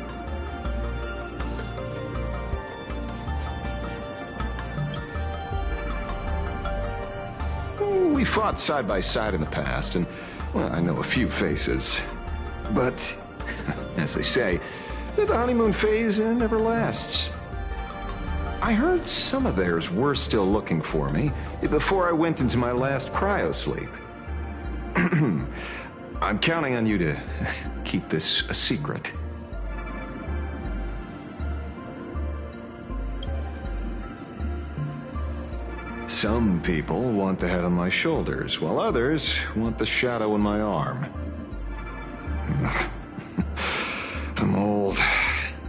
We fought side by side in the past, and, well, I know a few faces. But, as they say, the honeymoon phase never lasts. I heard some of theirs were still looking for me before I went into my last cryosleep. I'm counting on you to keep this a secret. Some people want the head on my shoulders, while others want the shadow in my arm. I'm old,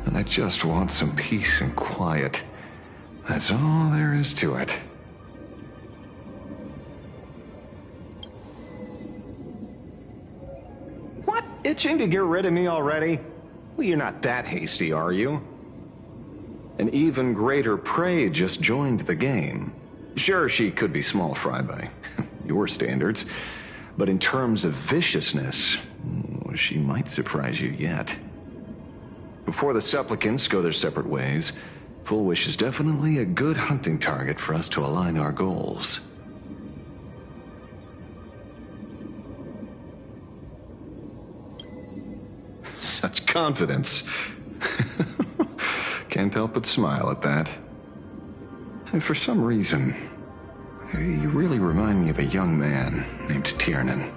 and I just want some peace and quiet. That's all there is to it. What? Itching to get rid of me already? Well, you're not that hasty, are you? An even greater prey just joined the game. Sure, she could be small fry by your standards, but in terms of viciousness, she might surprise you yet. Before the supplicants go their separate ways, Full Wish is definitely a good hunting target for us to align our goals. Such confidence. Can't help but smile at that. And for some reason, you really remind me of a young man named Tiernan.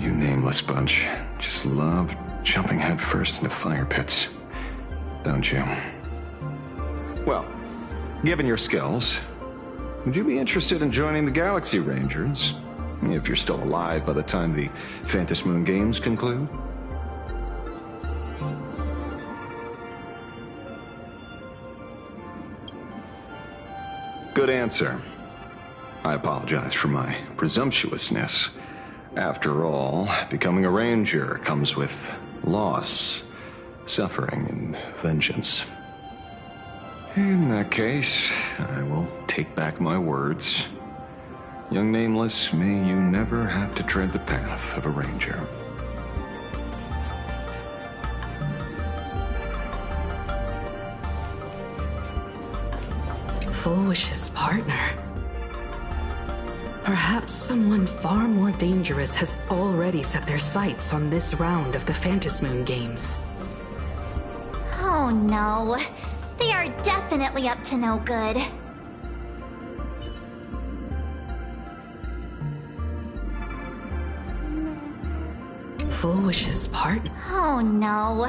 You nameless bunch just love jumping headfirst into fire pits, don't you? Well, given your skills, would you be interested in joining the Galaxy Rangers? If you're still alive by the time the Phantasmoon Games conclude? Good answer. I apologize for my presumptuousness. After all, becoming a ranger comes with loss, suffering, and vengeance. In that case, I will take back my words. Young Nameless, may you never have to tread the path of a ranger. Full Wish's partner. Perhaps someone far more dangerous has already set their sights on this round of the Phantasmoon Games. Oh no. They are definitely up to no good. Full Wish's partner? Oh no.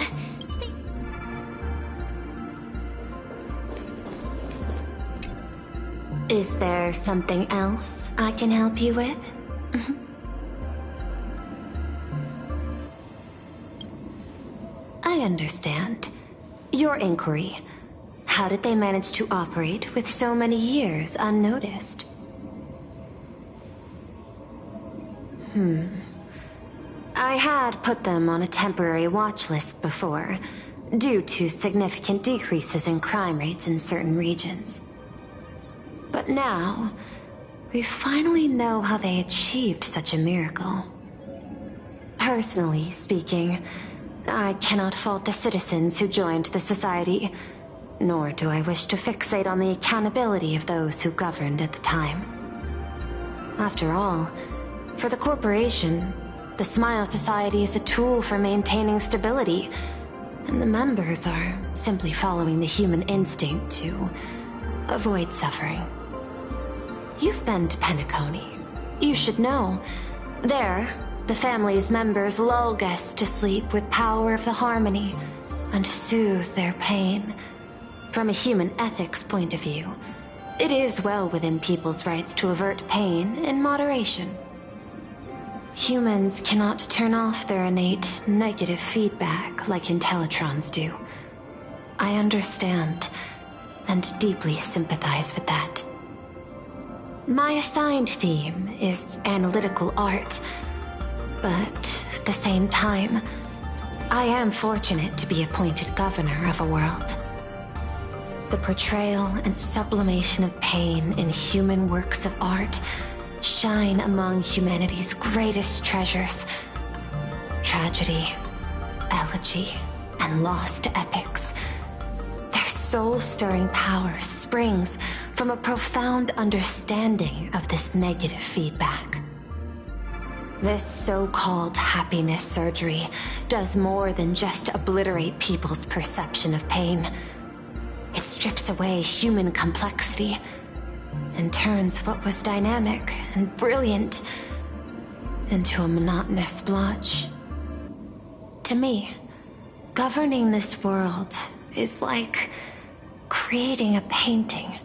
Is there something else I can help you with? I understand. Your inquiry. How did they manage to operate with so many years unnoticed? I had put them on a temporary watch list before, due to significant decreases in crime rates in certain regions. But now, we finally know how they achieved such a miracle. Personally speaking, I cannot fault the citizens who joined the Society, nor do I wish to fixate on the accountability of those who governed at the time. After all, for the corporation, the Smile Society is a tool for maintaining stability, and the members are simply following the human instinct to avoid suffering. You've been to Penacony. You should know. There, the family's members lull guests to sleep with power of the harmony and soothe their pain. From a human ethics point of view, it is well within people's rights to avert pain in moderation. Humans cannot turn off their innate negative feedback like Intellitrons do. I understand and deeply sympathize with that. My assigned theme is analytical art, but at the same time, I am fortunate to be appointed governor of a world. The portrayal and sublimation of pain in human works of art shine among humanity's greatest treasures. Tragedy, elegy, and lost epics. Their soul-stirring power springs from a profound understanding of this negative feedback. This so-called happiness surgery does more than just obliterate people's perception of pain. It strips away human complexity and turns what was dynamic and brilliant into a monotonous blotch. To me, governing this world is like creating a painting.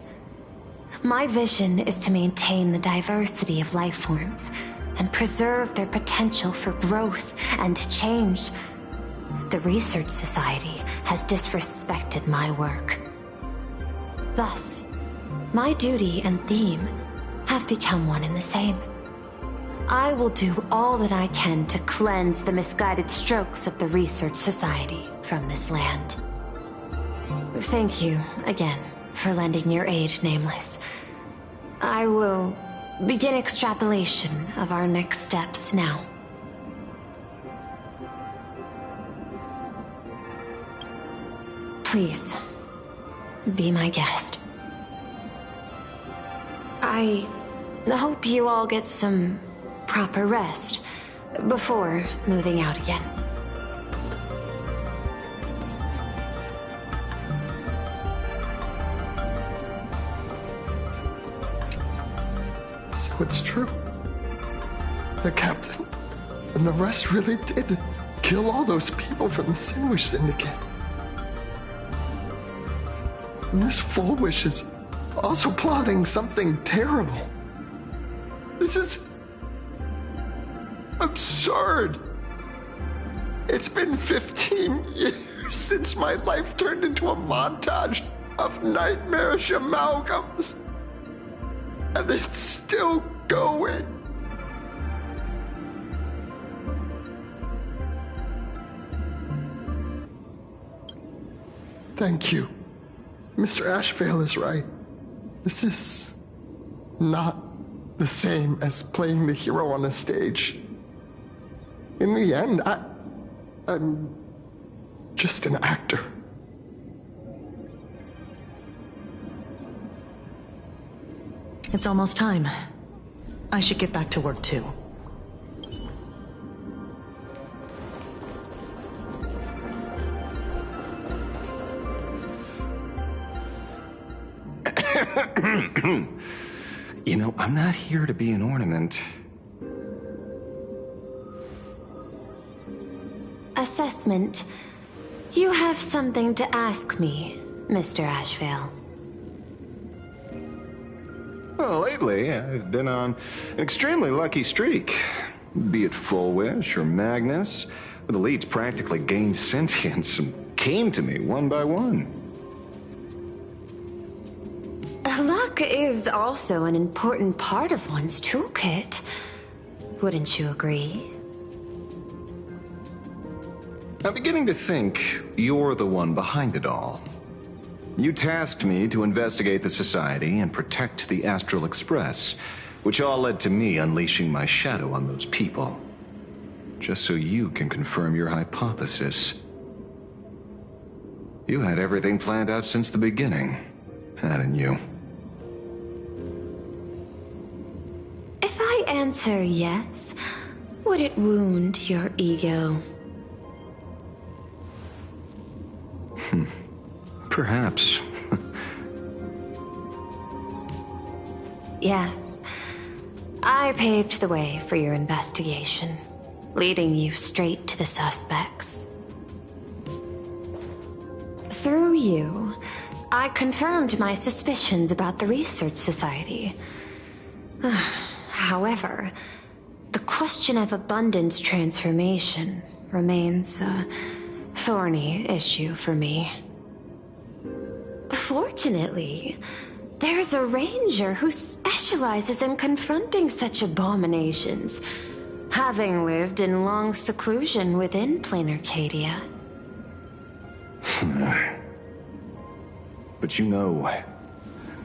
My vision is to maintain the diversity of life forms and preserve their potential for growth and change. The Research Society has disrespected my work. Thus, my duty and theme have become one and the same. I will do all that I can to cleanse the misguided strokes of the Research Society from this land. Thank you again for lending your aid, Nameless. I will begin extrapolation of our next steps now. Please, be my guest. I hope you all get some proper rest before moving out again. So it's true. The captain and the rest really did kill all those people from the Sinwish Syndicate. And this Fullwish is also plotting something terrible. This is absurd. It's been 15 years since my life turned into a montage of nightmarish amalgams. And it's still going. Thank you. Mr. Ashvale is right. This is not the same as playing the hero on a stage. In the end, I'm just an actor. It's almost time. I should get back to work too. You know, I'm not here to be an ornament. Assessment. You have something to ask me, Mr. Ashvale. Well, lately, I've been on an extremely lucky streak. Be it Full Wish or Magnus, the leads practically gained sentience and came to me one by one. Luck is also an important part of one's toolkit. Wouldn't you agree? I'm beginning to think you're the one behind it all. You tasked me to investigate the Society and protect the Astral Express, which all led to me unleashing my shadow on those people. Just so you can confirm your hypothesis. You had everything planned out since the beginning, hadn't you? If I answer yes, would it wound your ego? Perhaps. Yes. I paved the way for your investigation, leading you straight to the suspects. Through you, I confirmed my suspicions about the Research Society. However, the question of abundance transformation remains a thorny issue for me. Fortunately, there's a ranger who specializes in confronting such abominations, having lived in long seclusion within plain Arcadia. But you know,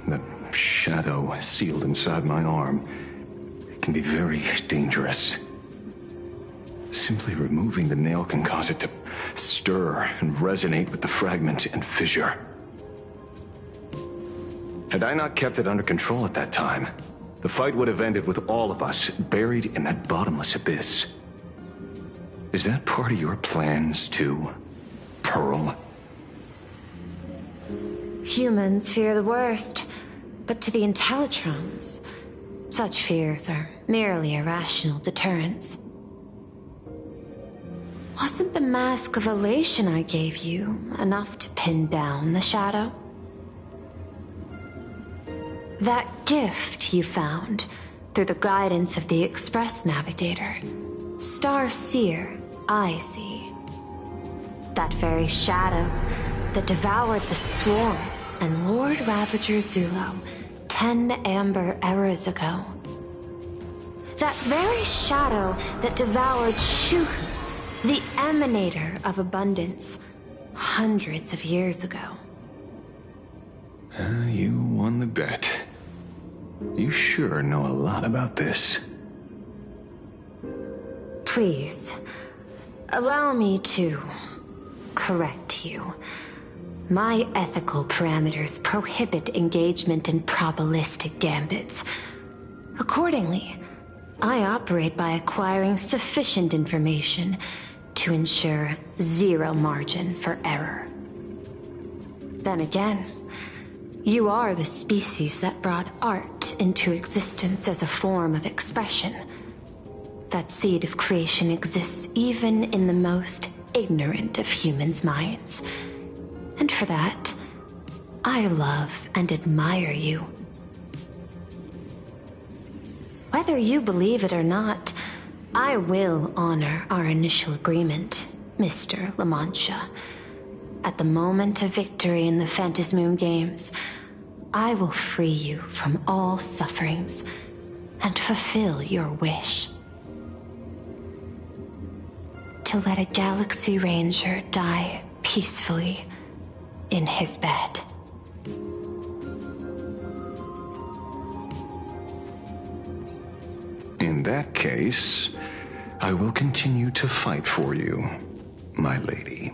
the shadow sealed inside my arm can be very dangerous. Simply removing the nail can cause it to stir and resonate with the fragment and fissure. Had I not kept it under control at that time, the fight would have ended with all of us buried in that bottomless abyss. Is that part of your plans too, Pearl? Humans fear the worst, but to the Intellitrons, such fears are merely irrational deterrents. Wasn't the mask of elation I gave you enough to pin down the shadow? That gift you found through the guidance of the Express Navigator, Star Seer, I see. That very shadow that devoured the Swarm and Lord Ravager Zulo 10 amber eras ago. That very shadow that devoured Shuhu, the Emanator of Abundance, hundreds of years ago. You won the bet. You sure know a lot about this. Please, allow me to correct you. My ethical parameters prohibit engagement in probabilistic gambits. Accordingly, I operate by acquiring sufficient information to ensure zero margin for error. Then again, you are the species that brought art into existence as a form of expression. That seed of creation exists even in the most ignorant of humans' minds. And for that, I love and admire you. Whether you believe it or not, I will honor our initial agreement, Mr. La Mancha. At the moment of victory in the Phantasmoon Games, I will free you from all sufferings and fulfill your wish. To let a Galaxy Ranger die peacefully in his bed. In that case, I will continue to fight for you, my lady.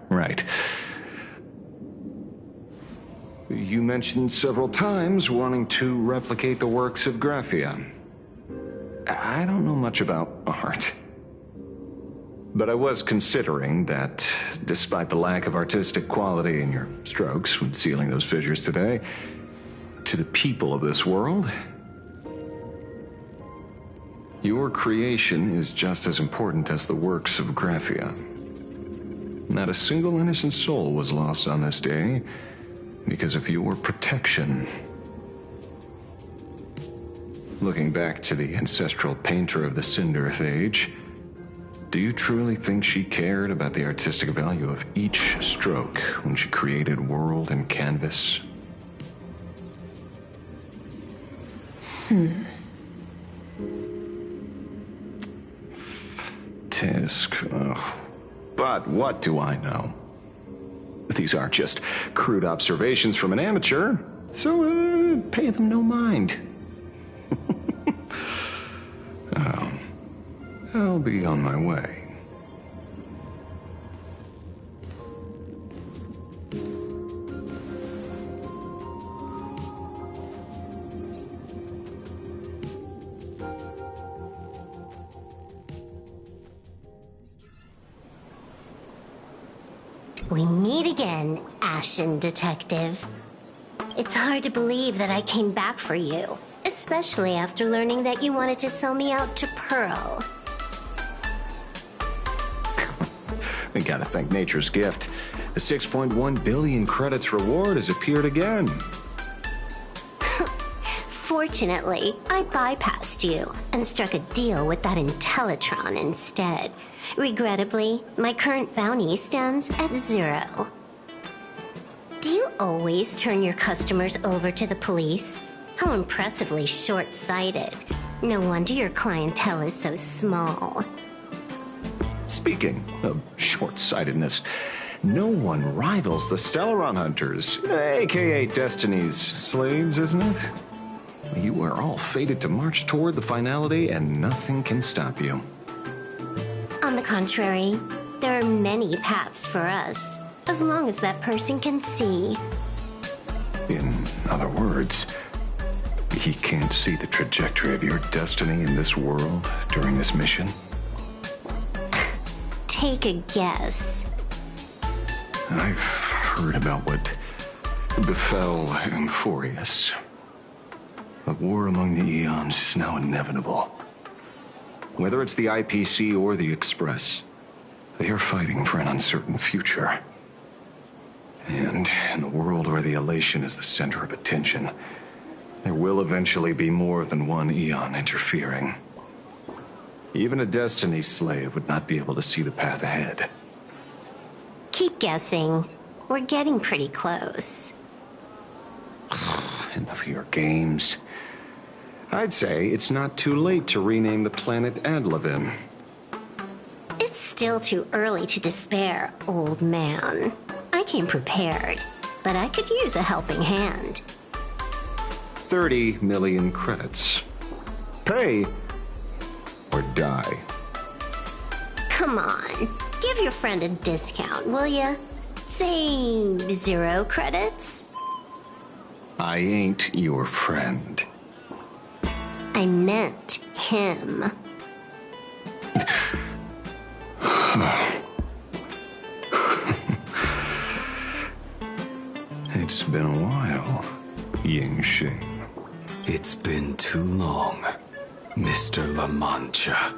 Right. You mentioned several times wanting to replicate the works of Graphia. I don't know much about art. But I was considering that, despite the lack of artistic quality in your strokes when sealing those fissures today, to the people of this world, Your creation is just as important as the works of Graphia. Not a single innocent soul was lost on this day because of your protection. Looking back to the ancestral painter of the Cinderth Age, do you truly think she cared about the artistic value of each stroke when she created world and canvas? Tisk. Ugh. But what do I know? These aren't just crude observations from an amateur, so pay them no mind. I'll be on my way. We meet again, Ashen Detective. It's hard to believe that I came back for you, especially after learning that you wanted to sell me out to Pearl. We gotta thank nature's gift. The 6.1 billion credits reward has appeared again. Fortunately, I bypassed you and struck a deal with that Intellitron instead. Regrettably, my current bounty stands at 0. Do you always turn your customers over to the police? How impressively short-sighted. No wonder your clientele is so small. Speaking of short-sightedness, no one rivals the Stellaron Hunters, aka Destiny's slaves, isn't it? You are all fated to march toward the finality, and nothing can stop you. On the contrary, there are many paths for us, as long as that person can see. In other words, he can't see the trajectory of your destiny in this world during this mission? Take a guess. I've heard about what befell Euphorius. The war among the Eons is now inevitable. Whether it's the IPC or the Express, they are fighting for an uncertain future. And in the world where the elation is the center of attention, there will eventually be more than one Eon interfering. Even a Destiny slave would not be able to see the path ahead. Keep guessing. We're getting pretty close. Enough of your games. I'd say it's not too late to rename the planet Adlevin. It's still too early to despair, old man. I came prepared, but I could use a helping hand. 30 million credits. Pay or die. Come on, give your friend a discount, will ya? Say 0 credits? I ain't your friend. I meant him. It's been a while, Ying Shing. It's been too long, Mr. La Mancha.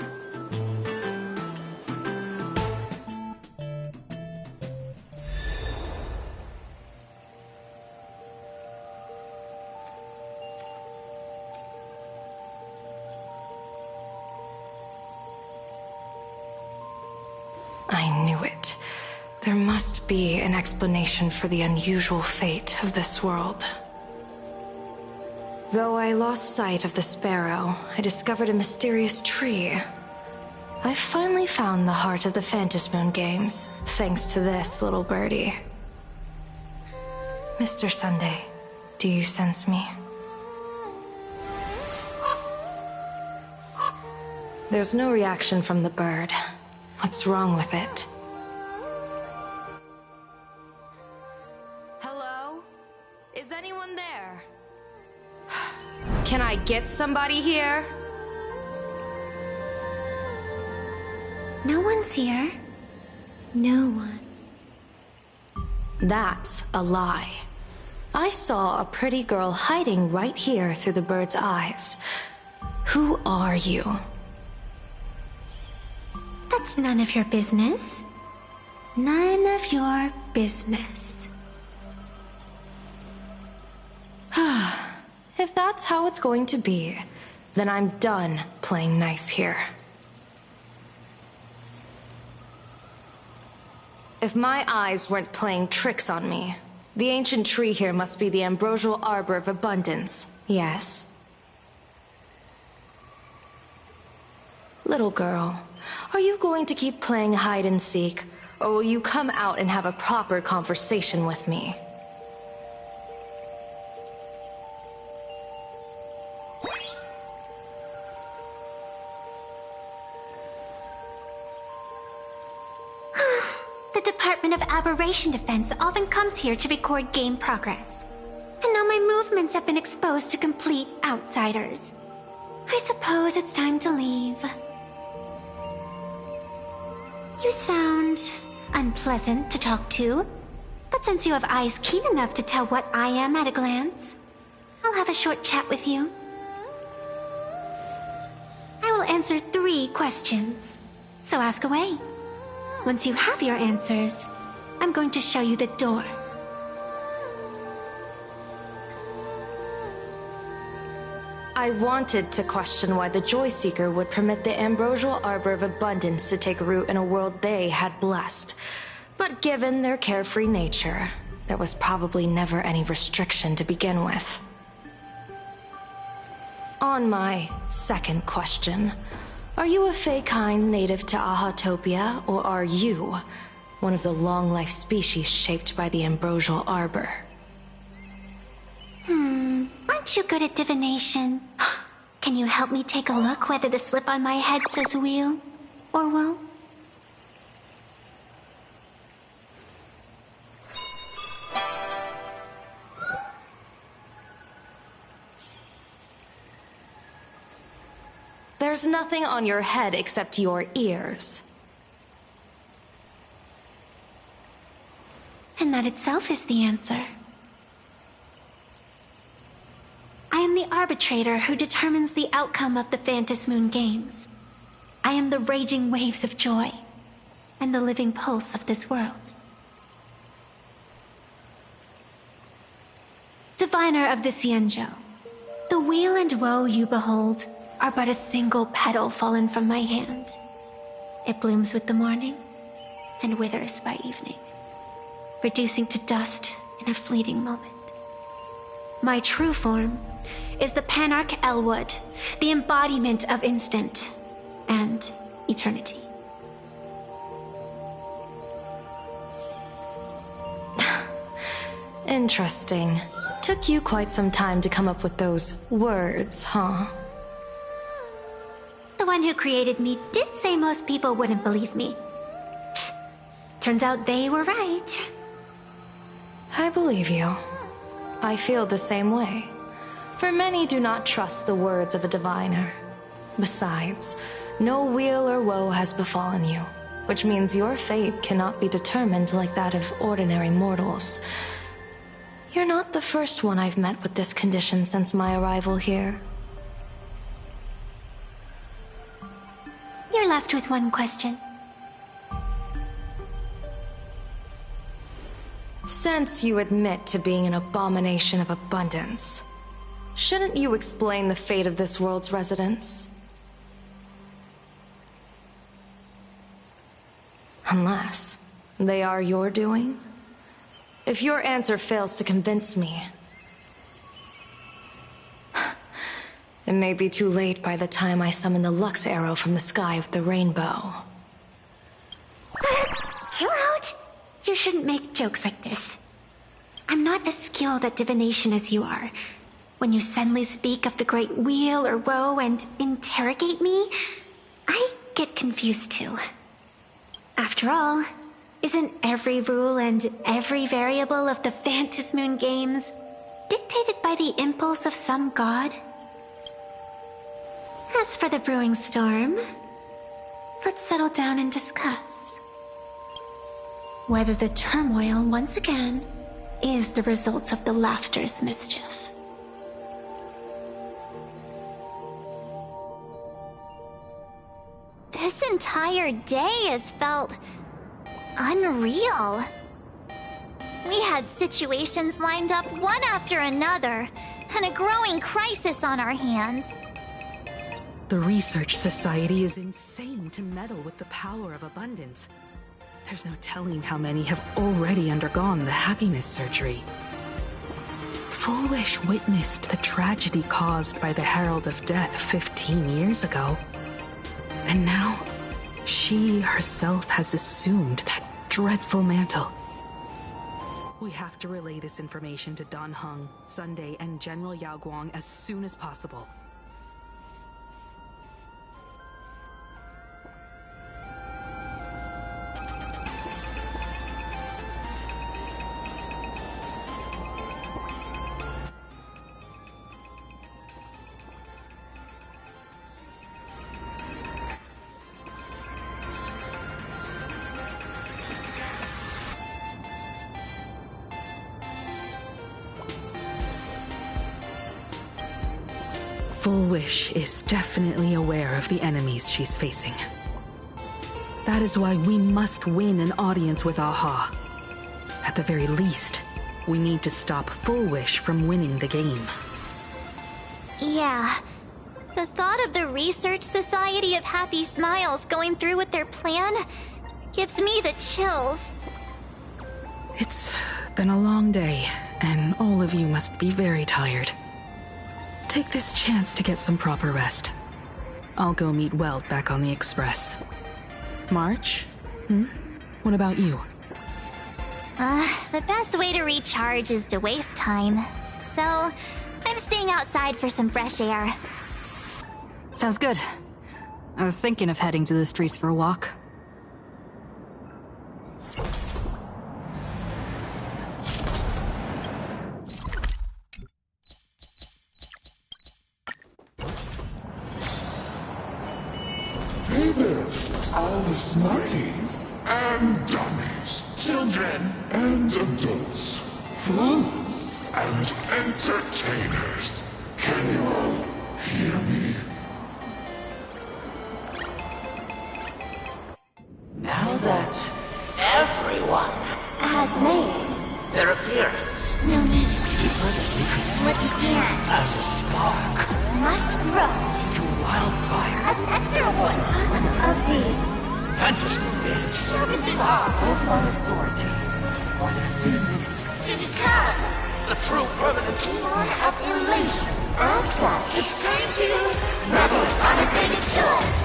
I knew it. There must be an explanation for the unusual fate of this world. Though I lost sight of the sparrow, I discovered a mysterious tree. I finally found the heart of the Phantasmoon games, thanks to this little birdie. Mr. Sunday, do you sense me? There's no reaction from the bird. What's wrong with it? Hello? Is anyone there? Can I get somebody here? No one's here. No one. That's a lie. I saw a pretty girl hiding right here through the bird's eyes. Who are you? That's none of your business. None of your business. If that's how it's going to be, then I'm done playing nice here. If my eyes weren't playing tricks on me, the ancient tree here must be the ambrosial arbor of abundance, yes? Little girl, are you going to keep playing hide and seek, or will you come out and have a proper conversation with me? The Department of Aberration Defense often comes here to record game progress. And now my movements have been exposed to complete outsiders. I suppose it's time to leave. You sound unpleasant to talk to, but since you have eyes keen enough to tell what I am at a glance, I'll have a short chat with you. I will answer 3 questions, so ask away. Once you have your answers, I'm going to show you the door. I wanted to question why the Joy Seeker would permit the ambrosial arbor of abundance to take root in a world they had blessed. But given their carefree nature, there was probably never any restriction to begin with. On my second question, are you a Fey-kind native to Ahatopia, or are you one of the long-life species shaped by the ambrosial arbor? Aren't you good at divination? Can you help me take a look whether the slip on my head says wheel or woe? There's nothing on your head except your ears. And that itself is the answer. I am the arbitrator who determines the outcome of the Phantom Moon Games. I am the raging waves of joy, and the living pulse of this world. Diviner of the Xianzhou, the weal and woe you behold are but a single petal fallen from my hand. It blooms with the morning, and withers by evening, reducing to dust in a fleeting moment. My true form is the Panarch Elwood, the embodiment of instant and eternity. Interesting. Took you quite some time to come up with those words, huh? The one who created me did say most people wouldn't believe me. Turns out they were right. I believe you. I feel the same way. For many do not trust the words of a diviner. Besides, no weal or woe has befallen you, which means your fate cannot be determined like that of ordinary mortals. You're not the first one I've met with this condition since my arrival here. You're left with one question. Since you admit to being an abomination of abundance, shouldn't you explain the fate of this world's residents? Unless they are your doing? If your answer fails to convince me, it may be too late by the time I summon the Lux Arrow from the sky with the rainbow. Chill out! You shouldn't make jokes like this. I'm not as skilled at divination as you are. When you suddenly speak of the great wheel or woe and interrogate me, I get confused too. After all, isn't every rule and every variable of the Phantom Moon Games dictated by the impulse of some god? As for the brewing storm, let's settle down and discuss whether the turmoil once again is the result of the laughter's mischief. This entire day has felt unreal. We had situations lined up one after another, and a growing crisis on our hands. The Research Society is insane to meddle with the power of abundance. There's no telling how many have already undergone the happiness surgery. Full Wish witnessed the tragedy caused by the Herald of Death 15 years ago. And now, she herself has assumed that dreadful mantle. We have to relay this information to Dan Heng, Sunday, and General Yao Guang as soon as possible. Full Wish is definitely aware of the enemies she's facing. That is why we must win an audience with Aha. At the very least, we need to stop Full Wish from winning the game. Yeah. The thought of the Research Society of Happy Smiles going through with their plan gives me the chills. It's been a long day, and all of you must be very tired. Take this chance to get some proper rest. I'll go meet Weld back on the Express. March? What about you? The best way to recharge is to waste time. So, I'm staying outside for some fresh air. Sounds good. I was thinking of heading to the streets for a walk. Hey there, all the smarties and dummies, children and adults, fools and entertainers. Can you all hear me? Now that everyone has made their appearance, no need to keep further secrets what you can't as a spark must grow into wildfire as an extra one of these fantasy games servicing all of my authority within minutes to become the true permanent one of elation. As such, it's time to revel on a great joy.